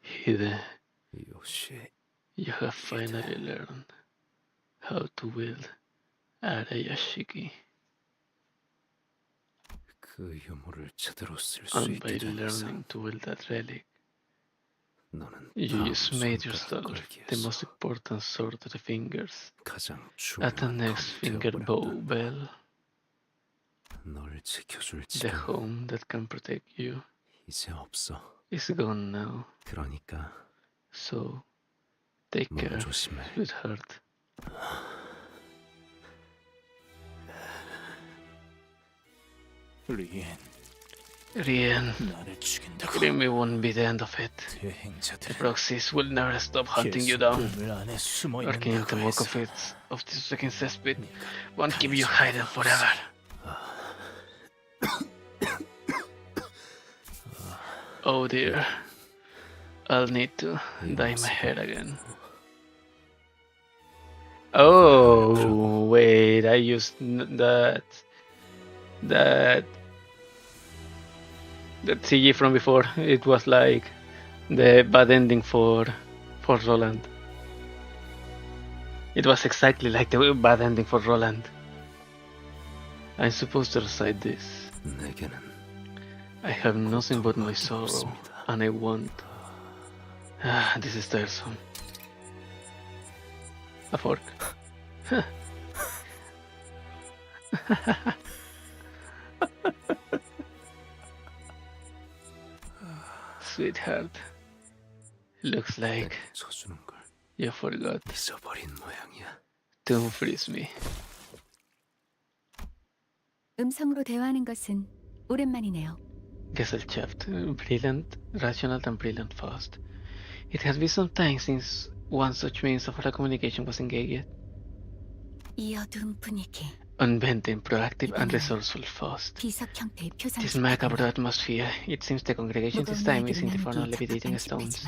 S1: Hide,
S5: 요시,
S1: you have finally learned how to wield Arayashiki.
S5: 그 유물을 제대로 쓸 수
S1: And
S5: 있게
S1: by
S5: 된
S1: learning
S5: 이상
S1: to wield that relic,
S5: 너는
S1: you
S5: 다음
S1: just made
S5: 손가락
S1: yourself the
S5: 걸기에서
S1: most important sword of the fingers
S5: 가장
S1: at the
S5: 중요한
S1: next
S5: 검이
S1: finger bow
S5: 되어버렸다.
S1: bell,
S5: 널 지켜줄
S1: the
S5: 지금
S1: home that can protect you.
S5: 이제 없어.
S1: It's gone now,
S5: 그러니까
S1: so take
S5: 몸
S1: care,
S5: 조심해.
S1: sweetheart. Rien,
S8: 나를 죽인다고.
S1: Grimmy won't be the end of it. The
S8: 대행자들은
S1: proxies will never stop hunting you
S8: 계속
S1: down.
S8: 그물 안에 숨어
S1: Working into
S8: 있는다고
S1: work
S8: 해서
S1: of it, of this fucking cesspit, won't keep you hidden forever. Oh dear, I'll need to dye my hair again. Oh wait, I used that CG from before. It was like the bad ending for Roland. It was exactly like the bad ending for Roland. I'm supposed to recite this.
S5: 내게는
S1: I have nothing but my sorrow, and I want. This is tiresome. A fork. Sweetheart, looks like
S5: 쳐주는 걸
S1: you forgot.
S5: 잊어버린 모양이야.
S1: Don't freeze me.
S2: 음성으로 대화하는 것은 오랜만이네요.
S1: Gesellschaft, brilliant, rational and brilliant fast. It has been some time since one such means of communication was engaged.
S2: 이 어두운 분위기,
S1: Unbending, proactive and resourceful fast.
S2: 비석 형태의
S1: This
S2: 표상.
S1: macabre atmosphere, it seems the congregation this time is in the form of levitating stones,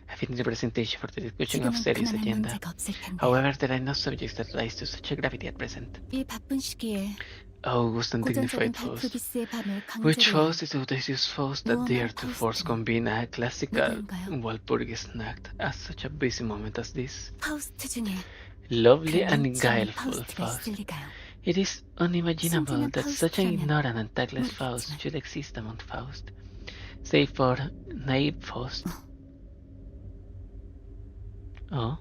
S1: a fitting representation for the discussion of
S2: 지금은
S1: serious
S2: 그만한
S1: agenda.
S2: 문제가 없을 텐데.
S1: However, there are no subjects that rise to such a gravity at present.
S2: 이 바쁜 시기에
S1: August and dignified
S2: 고전적인
S1: Faust.
S2: 발프기스의 밤을
S1: Which
S2: 강제로
S1: Faust is audacious Faust that dared to force combine a classical
S2: 누군가요?
S1: Walpurgis act at such a busy moment as this?
S2: 파우스트 중에
S1: Lovely
S2: 그런
S1: and
S2: 멍청한
S1: guileful
S2: 파우스트가
S1: Faust.
S2: 있을 리가요.
S1: It is unimaginable
S2: 순진한
S1: that such an
S2: 파우스트라면
S1: ignorant and tactless
S2: 모르겠지만.
S1: Faust should exist among Faust, save for naive Faust. Oh?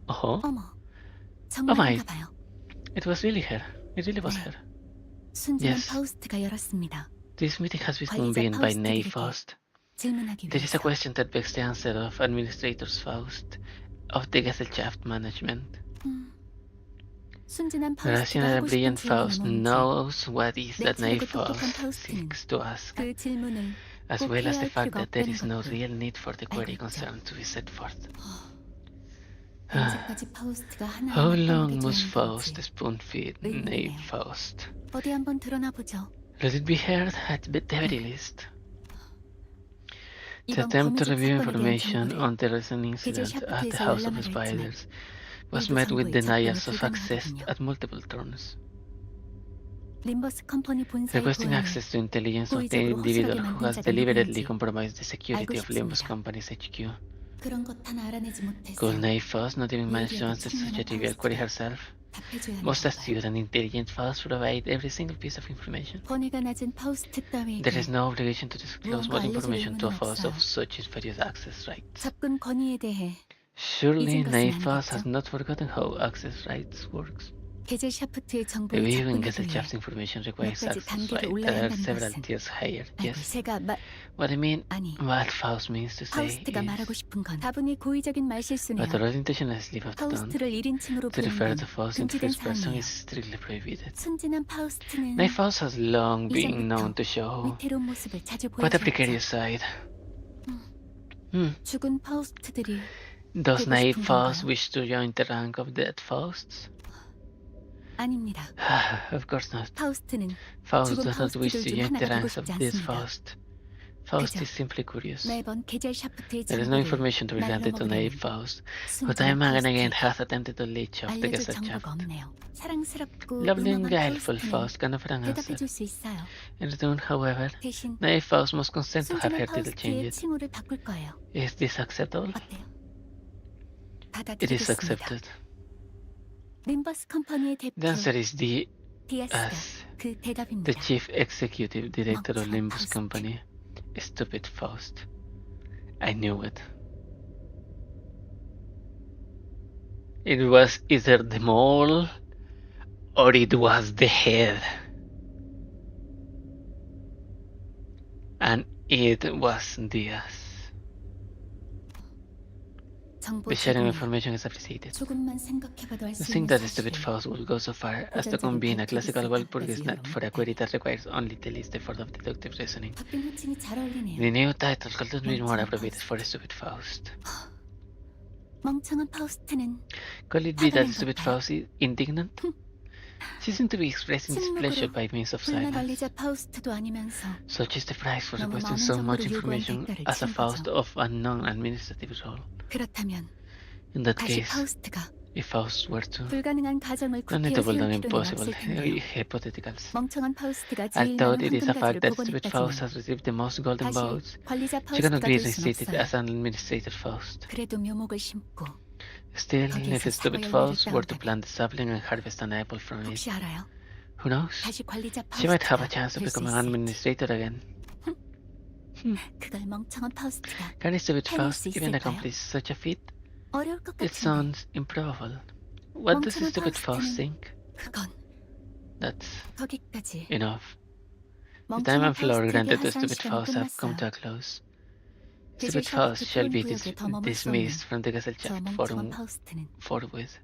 S1: Oh?
S2: 어머,
S1: my.
S2: 정말인가 봐요.
S1: It was really her. It really was
S2: 네.
S1: her.
S2: 순진한
S1: Yes.
S2: 파우스트가 열었습니다.
S1: This meeting has been
S2: 관리자
S1: convened by naive
S2: 파우스트들에게
S1: Faust.
S2: 질문하기
S1: There is a
S2: 위해서.
S1: question that begs the answer of Administrator's Faust of the Gesellschaft Management.
S2: 순진한 파우스트가
S1: Rational
S2: 하고
S1: and
S2: 싶은
S1: brilliant
S2: 질문이
S1: Faust
S2: 뭔지,
S1: knows what is
S2: 내
S1: that naive
S2: 차례고 똑똑한
S1: Faust
S2: 파우스트는
S1: seeks to ask,
S2: 그 질문을
S1: as
S2: 꼭
S1: well as
S2: 해야
S1: the
S2: 할
S1: fact
S2: 필요가
S1: that there
S2: 없다는
S1: is no
S2: 것도
S1: real need for the query
S2: 알고 있죠.
S1: concerned to be set forth.
S2: 언제까지 파우스트가
S1: How
S2: 하나하나
S1: long
S2: 떠먹여줘야
S1: must
S2: 하는
S1: Faust
S2: 건지
S1: spoon-feed
S2: 의문이네요.
S1: naive Faust?
S2: 어디 한번 드러나 보죠.
S1: Let it be heard at the very least. The
S2: 이번
S1: attempt to
S2: 범죄적
S1: review
S2: 사건에 대한
S1: information
S2: 정보를
S1: on the recent incident at the House of Spiders was met with denials of access at multiple turns.
S2: 림버스 컴퍼니 본사의
S1: Requesting
S2: 보안을
S1: access to intelligence of the
S2: 고의적으로
S1: individual
S2: 허술하게
S1: who
S2: 만든
S1: has
S2: 자가
S1: deliberately
S2: 누구인지
S1: compromised the security
S2: 알고
S1: of Limbus
S2: 싶습니다.
S1: Company's HQ.
S2: 그런 것 하나 알아내지
S1: Could
S2: 못했어요.
S1: naive Faust not even manage to
S2: 유일하게
S1: answer such a
S2: 청렴한
S1: trivial query
S2: 파우스트가
S1: herself?
S2: 답해줘야 하는
S1: Most
S2: 건가요?
S1: astute and intelligent Faust provide every single piece of information.
S2: 권위가 낮은 파우스트 따위에게
S1: There is no obligation to disclose
S2: 무언가
S1: what
S2: 알려줄
S1: information to a
S2: 의무는
S1: Faust of
S2: 없어요.
S1: such inferior access rights.
S2: 접근 권위에 대해
S1: Surely
S2: 잊은 것은
S1: naive Faust
S2: 아니겠죠?
S1: has not forgotten how access rights works.
S2: 계절 샤프트의 정보를
S1: Maybe even
S2: 접근하기
S1: get the
S2: 위해
S1: shaft's information
S2: 몇
S1: requires
S2: 가지
S1: access,
S2: 단계를
S1: right?
S2: 올라야
S1: There are
S2: 한다는
S1: several
S2: 것은
S1: tiers higher.
S2: 아이고,
S1: Yes.
S2: 제가
S1: What I mean,
S2: 아니,
S1: what Faust means to say
S2: 파우스트가 말하고
S1: is,
S2: 싶은 건 다분히 고의적인 말실수네요.
S1: but the right intention is leave of the done.
S2: 파우스트를 1인칭으로
S1: To
S2: 부르는
S1: refer
S2: 건
S1: to Faust in the
S2: 금지된
S1: first person
S2: 사항이에요.
S1: is strictly prohibited.
S2: 순진한 파우스트는
S1: Now, Faust has long been known
S2: 이전부터
S1: to show
S2: 위태로운 모습을 자주
S1: quite a
S2: 보여줬죠.
S1: precarious side.
S2: 죽은 파우스트들이
S1: Does
S2: 되고
S1: naive
S2: 싶은
S1: Faust
S2: 건가요?
S1: wish to join the rank of dead Fausts?
S2: 아닙니다.
S1: Of course not.
S2: 파우스트는
S1: Faust
S2: 죽은
S1: does not wish to
S2: 파우스트들 중
S1: join the
S2: 하나가 되고
S1: ranks of
S2: 싶지
S1: this
S2: 않습니다.
S1: Faust. Faust
S2: 그저
S1: is simply curious.
S2: 매번 계절 샤프트의
S1: There is no
S2: 정보를
S1: information to be granted to naive
S2: 날로
S1: Faust, who
S2: 순진한
S1: time and again
S2: 파우스트에게
S1: has attempted to leech off the
S2: 알려줄
S1: Gestalt
S2: 정보가
S1: shaft.
S2: 없네요. 사랑스럽고
S1: Lovely and
S2: 음험한
S1: guileful
S2: 파우스트는
S1: Faust cannot answer.
S2: 대답해줄 수 있어요.
S1: In return, however,
S2: 대신
S1: naive Faust must consent to have
S2: 순진한
S1: her title
S2: 파우스트의
S1: changed.
S2: 칭호를 바꿀 거예요.
S1: Is this acceptable?
S2: 어때요?
S1: It is
S2: 받아들이겠습니다.
S1: accepted.
S2: 림버스 컴퍼니의 대표
S1: The answer is the
S2: 디아스가
S1: as
S2: 그
S1: the
S2: 대답입니다.
S1: chief executive director of
S2: 멍청한
S1: Limbus
S2: 파우스트.
S1: Company. Stupid Faust. I knew it. It was either the mole or it was the head. And it was Diaz.
S2: 정보
S1: The sharing
S2: 제공은
S1: information is appreciated.
S2: 조금만 생각해봐도 알
S1: I
S2: 수
S1: think
S2: 있는
S1: that the stupid
S2: 사실이에요.
S1: Faust will go so far as to convene a classical Walpurgis net for a query that requires only the least effort of deductive reasoning.
S2: 바뀐 호칭이 잘 어울리네요.
S1: The new title couldn't be more appropriate for a stupid Faust.
S2: 멍청한 파우스트는
S1: Could it be that
S2: 화가 난
S1: stupid
S2: 걸까요?
S1: Faust is indignant? She seemed to be expressing displeasure by means of
S2: 훌륭한
S1: silence.
S2: 관리자 파우스트도 아니면서
S1: Such is the price for
S2: 너무
S1: requesting
S2: 많은
S1: so much
S2: 정보를 요구한
S1: information
S2: 대가를
S1: as a
S2: 치른
S1: Faust
S2: 거죠.
S1: of a non-administrative role.
S2: 그렇다면
S1: In that
S2: 다시
S1: case,
S2: 파우스트가
S1: if Faust were to,
S2: 불가능한 가정을
S1: no need to
S2: 구태여
S1: build
S2: 세울
S1: an
S2: 필요는
S1: impossible
S2: 없을 텐데요.
S1: hypotheticals.
S2: 멍청한 파우스트가
S1: I
S2: 제일
S1: thought
S2: 많은
S1: it is a
S2: 황금
S1: fact
S2: 가지를
S1: that
S2: 보고
S1: stupid Faust
S2: 있다지만
S1: has received the most golden
S2: 다시
S1: votes.
S2: 관리자
S1: She cannot
S2: 파우스트가
S1: be
S2: 될 순
S1: reinstated
S2: 없어요.
S1: as an administrator Faust.
S2: 그래도 묘목을 심고
S1: Still,
S2: 거기에서
S1: if a stupid
S2: 사과
S1: Faust
S2: 열매를
S1: were to
S2: 따온다면
S1: plant the sapling and harvest an apple from it,
S2: 혹시 알아요?
S1: who knows?
S2: 다시 관리자
S1: She might have a
S2: 파우스트가
S1: chance to
S2: 될 수
S1: become an
S2: 있을지.
S1: administrator again.
S2: 그걸 멍청한 파우스트가
S1: Can a stupid
S2: 해낼
S1: Faust
S2: 수
S1: even
S2: 있을까요?
S1: accomplish such a feat?
S2: 어려울 것
S1: It
S2: 같은데
S1: sounds improbable. What does a
S2: 멍청한
S1: stupid Faust
S2: 파우스트는
S1: think?
S2: 그건
S1: That's
S2: 거기까지.
S1: enough. The time
S2: 멍청한
S1: and floor
S2: 파우스트에게
S1: granted to
S2: 하사한
S1: stupid
S2: 시간은
S1: Faust have come to
S2: 끝났어요.
S1: a close.
S2: 계절
S1: Stupid Faust
S2: 샤프트
S1: shall be
S2: 토론 구역에 더 머물 수
S1: dismissed
S2: 없는
S1: from the Gazelle
S2: 저
S1: Shaft
S2: 멍청한 파우스트는
S1: forthwith.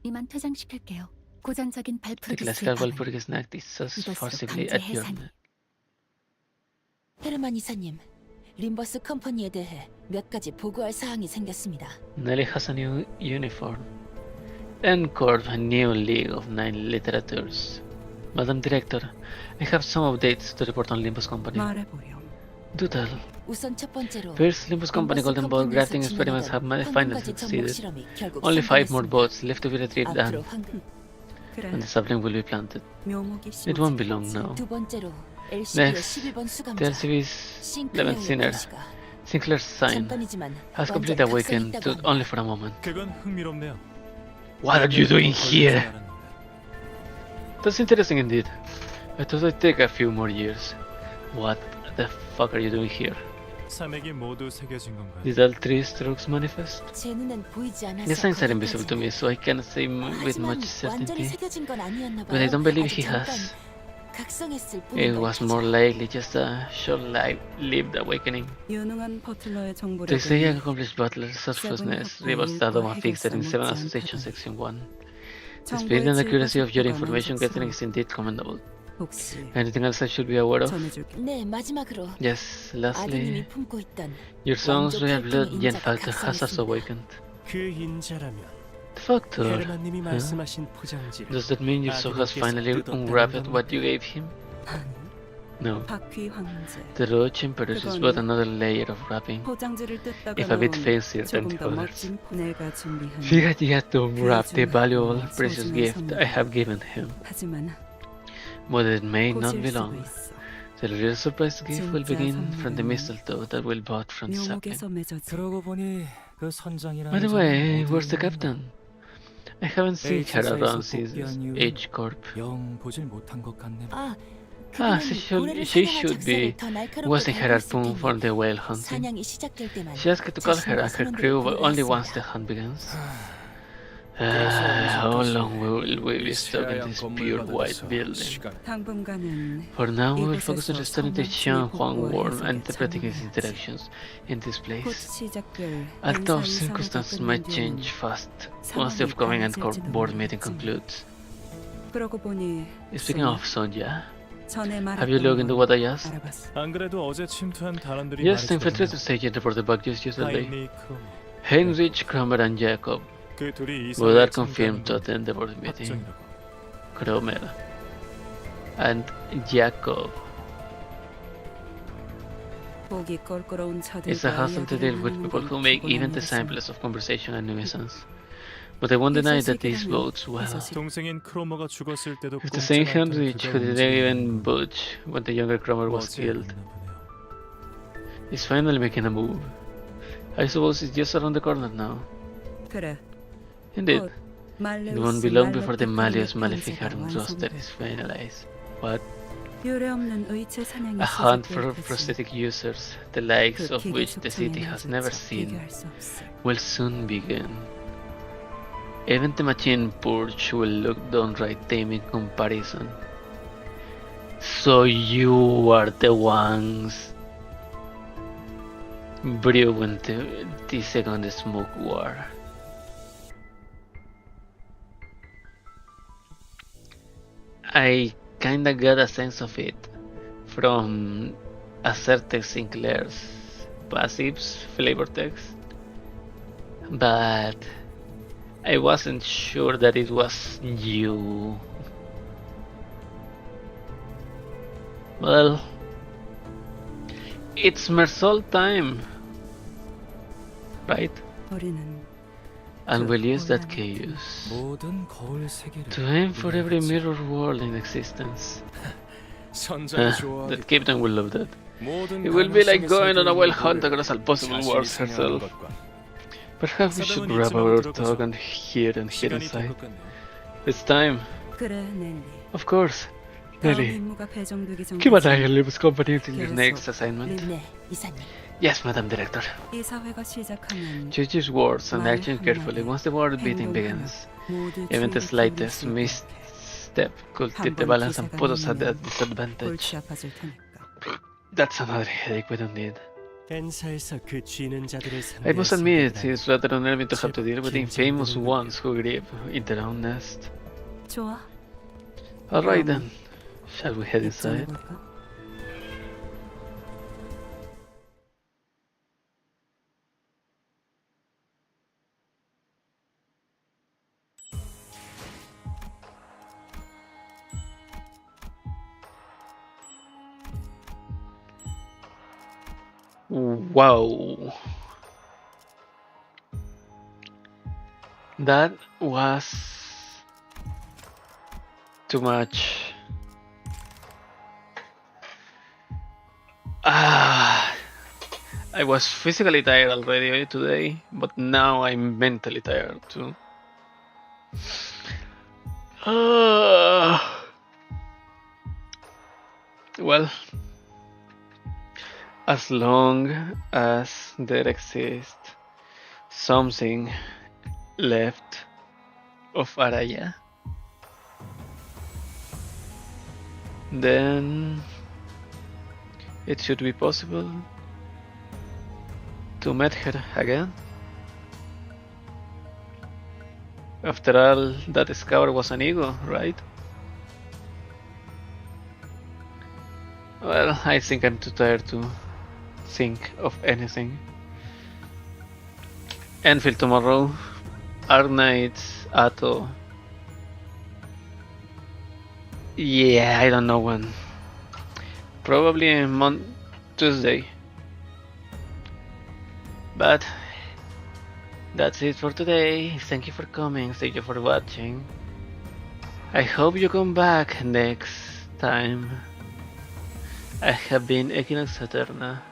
S2: 이만 퇴장시킬게요. 고전적인
S1: The
S2: 발프르기스의
S1: classical
S2: 답은
S1: Walpurgis Act is so
S2: 이것으로
S1: forcibly
S2: 강제 해산이.
S1: adjourned.
S9: 헤르만 이사님, 림버스 컴퍼니에 대해 몇 가지 보고할 사항이 생겼습니다.
S1: Nelly has a new uniform. And court a new League of Nine Literatures. Madam Director, I have some updates to report on Limbus Company.
S3: 말해보렴.
S1: Do tell.
S9: 우선 첫 번째로
S1: First, Limbus Company Golden Ball grafting experiments have finally succeeded. Only 5 more boats left to be retrieved
S9: 앞으로
S1: and
S9: 황금.
S1: the sapling will be planted.
S3: 묘목이
S1: It won't be long now.
S9: 두 번째로 LCB의
S1: Next,
S9: 11번
S1: the
S9: 수감자
S1: LCB's 11th
S9: 싱클레어의
S1: sinner,
S9: 표시가
S1: Sinclair's sign,
S9: 잠깐이지만
S1: has
S9: 완전
S1: completely
S9: 각성했다고
S1: awakened to
S9: 합니다.
S1: only for a moment.
S8: 그건 흥미롭네요.
S1: What are you doing here? That's interesting indeed. I thought it'd take a few more years. What the fuck are you doing here?
S8: 사맥이 모두 새겨진 건가요?
S1: Did all three strokes manifest?
S9: 제 눈엔 보이지 않아서
S1: The signs are
S9: 거기까지.
S1: invisible to me, so I cannot say with
S9: 하지만
S1: much
S9: 완전히
S1: certainty.
S9: 새겨진 건 아니었나 봐요.
S1: But I don't believe
S9: 아주
S1: he
S9: 잠깐
S1: has.
S9: 각성했을
S1: It
S9: 뿐인
S1: was
S9: 걸
S1: more likely just a short-lived awakening.
S3: 유능한 버틀러의
S1: The
S3: 정보력은
S1: say accomplished butler's resourcefulness reveals that of a fixed in 7 Association Section 1. The speed and accuracy of your information gathering is indeed commendable.
S3: 혹시
S1: Anything else I should be aware of?
S3: 전해줄게.
S9: 네, 마지막으로
S1: Yes,
S9: 아드님이
S1: lastly,
S9: 품고 있던
S1: your son's royal blood
S9: 완전
S1: Yen
S9: 활동의
S1: Factor
S9: 인자가
S1: has also
S9: 각성했습니다.
S1: awakened.
S6: 그 인자라면
S1: The Factor?
S6: 헤르만님이
S1: Huh?
S6: 말씀하신 포장지를
S1: Does that mean your son has finally unwrapped what you gave him? No.
S3: 박휘 황제.
S1: The Roach Emperor is but another layer of wrapping.
S3: 포장지를 뜯다가
S1: If a bit
S3: 넣은
S1: fancier than
S3: 조금
S1: the
S3: 더
S1: others.
S3: 멋진 내가 준비한.
S1: He had yet to unwrap the valuable, precious gift I have given him.
S3: 하지만
S1: But it may not
S3: 고칠
S1: be
S3: 수도
S1: long.
S3: 있어.
S1: The real surprise gift will
S3: 진짜
S1: begin from the
S3: 선물은
S1: mistletoe that will bought from the sapling.
S3: 묘목에서 맺어진
S6: 그러고 보니 그 선장이라는
S1: By the
S6: 자는
S1: way,
S6: 어디
S1: where's the
S6: 있나?
S1: captain? I haven't seen her
S6: H
S1: around
S6: 사에서
S1: since
S6: 복귀한 이후
S1: H Corp.
S6: 영 보질 못한 것 같네.
S9: 아,
S1: She should be wasting her harpoon for the whale hunting.
S9: 사냥이 시작될 때만
S1: She asked to call her and her
S9: 자신과
S1: crew
S9: 선원들을
S1: only once
S9: 보호했습니다.
S1: the hunt begins. How long will we be stuck in this pure white building? For now, we will focus on restoring the Xian Huang world and interpreting its interactions in this place. Although circumstances might change fast once the upcoming Encore board meeting concludes. Speaking of Sonja, have you looked into what I asked?
S8: 안 그래도 어제 침투한 단원들이
S1: Yes, the
S8: 말해주던데.
S1: infiltrated agent reported back just yesterday.
S8: 하이니 크로모.
S1: Heinrich, Kramer, and Jacob
S8: 그 둘이
S1: were
S8: 이사회에
S1: confirmed to
S8: 참가하는
S1: attend the board
S8: 건
S1: meeting.
S8: 확정이라고.
S1: Kramer and Jacob. It's a hassle to deal with people who make even the simplest of conversation a nuisance. But I won't deny that these bodes well.
S8: 동생인 크로모가 죽었을 때도
S1: It's the same
S8: 꼼짝않던
S1: Heinrich who
S8: 그가
S1: didn't even budge when the younger Kramer was
S8: 어제
S1: killed.
S8: 일어나 보네요.
S1: He's finally making a move. I suppose it's just around the corner now. Indeed. It won't be long before the Malleus Maleficarum roster is finalized. What? A hunt for prosthetic users, the likes of which the city has never seen, will soon begin. Even the machine purge will look downright tame in comparison. So you are the ones brewing the second smoke war. I kinda got a sense of it from Assertex Sinclair's passives flavor text, but I wasn't sure that it was you. Well, it's Mersol time, right? And we'll use that chaos
S6: 모든 거울 세계를
S1: to aim for every mirror world in existence.
S6: 선장이 좋아하겠다.
S1: That Captain will love that.
S6: 모든
S1: It will be like
S6: 가능성의
S1: going on a wild
S6: 세계를
S1: hunt across all possible
S6: 자신이
S1: worlds
S6: 생각하는
S1: herself.
S6: 것과
S1: Perhaps we should
S8: 사람은
S1: grab
S8: 이쯤
S1: our
S8: 들어가서
S1: dog and hear and head
S8: 시간이 된
S1: inside.
S8: 것 같네요.
S1: It's time. Of course. Nelly, keep an eye on Limbus Company until your next assignment.
S9: 네, 이사님.
S1: Yes, Madam Director. Choose your words and actions carefully once the board meeting begins. Even the slightest misstep could tip the balance and put us at a disadvantage. That's another headache we don't need.
S6: 벤사에서 그 쥐는 자들을
S1: I must admit,
S6: 상대했습니다.
S1: it's rather unnerving to have to deal with the infamous ones who grieve in their own nest. Alright then, shall we head inside? Wow. That was too much. I was physically tired already today, but now I'm mentally tired too. Well, as long as there exists something left of Araya, then it should be possible to meet her again. After all, that scout was an ego, right? Well, I think I'm too tired to think of anything. Enfield tomorrow, Arknights, Atto. Yeah, I don't know when. Probably Tuesday. But that's it for today. Thank you for coming, thank you for watching. I hope you come back next time. I have been Equinox Eterna,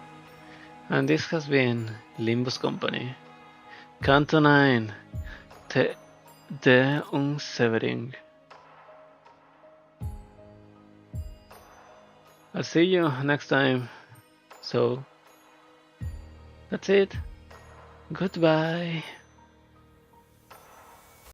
S1: and this has been Limbus Company. Canto IX, the Unsevering. I'll see you next time. So, that's it. Goodbye.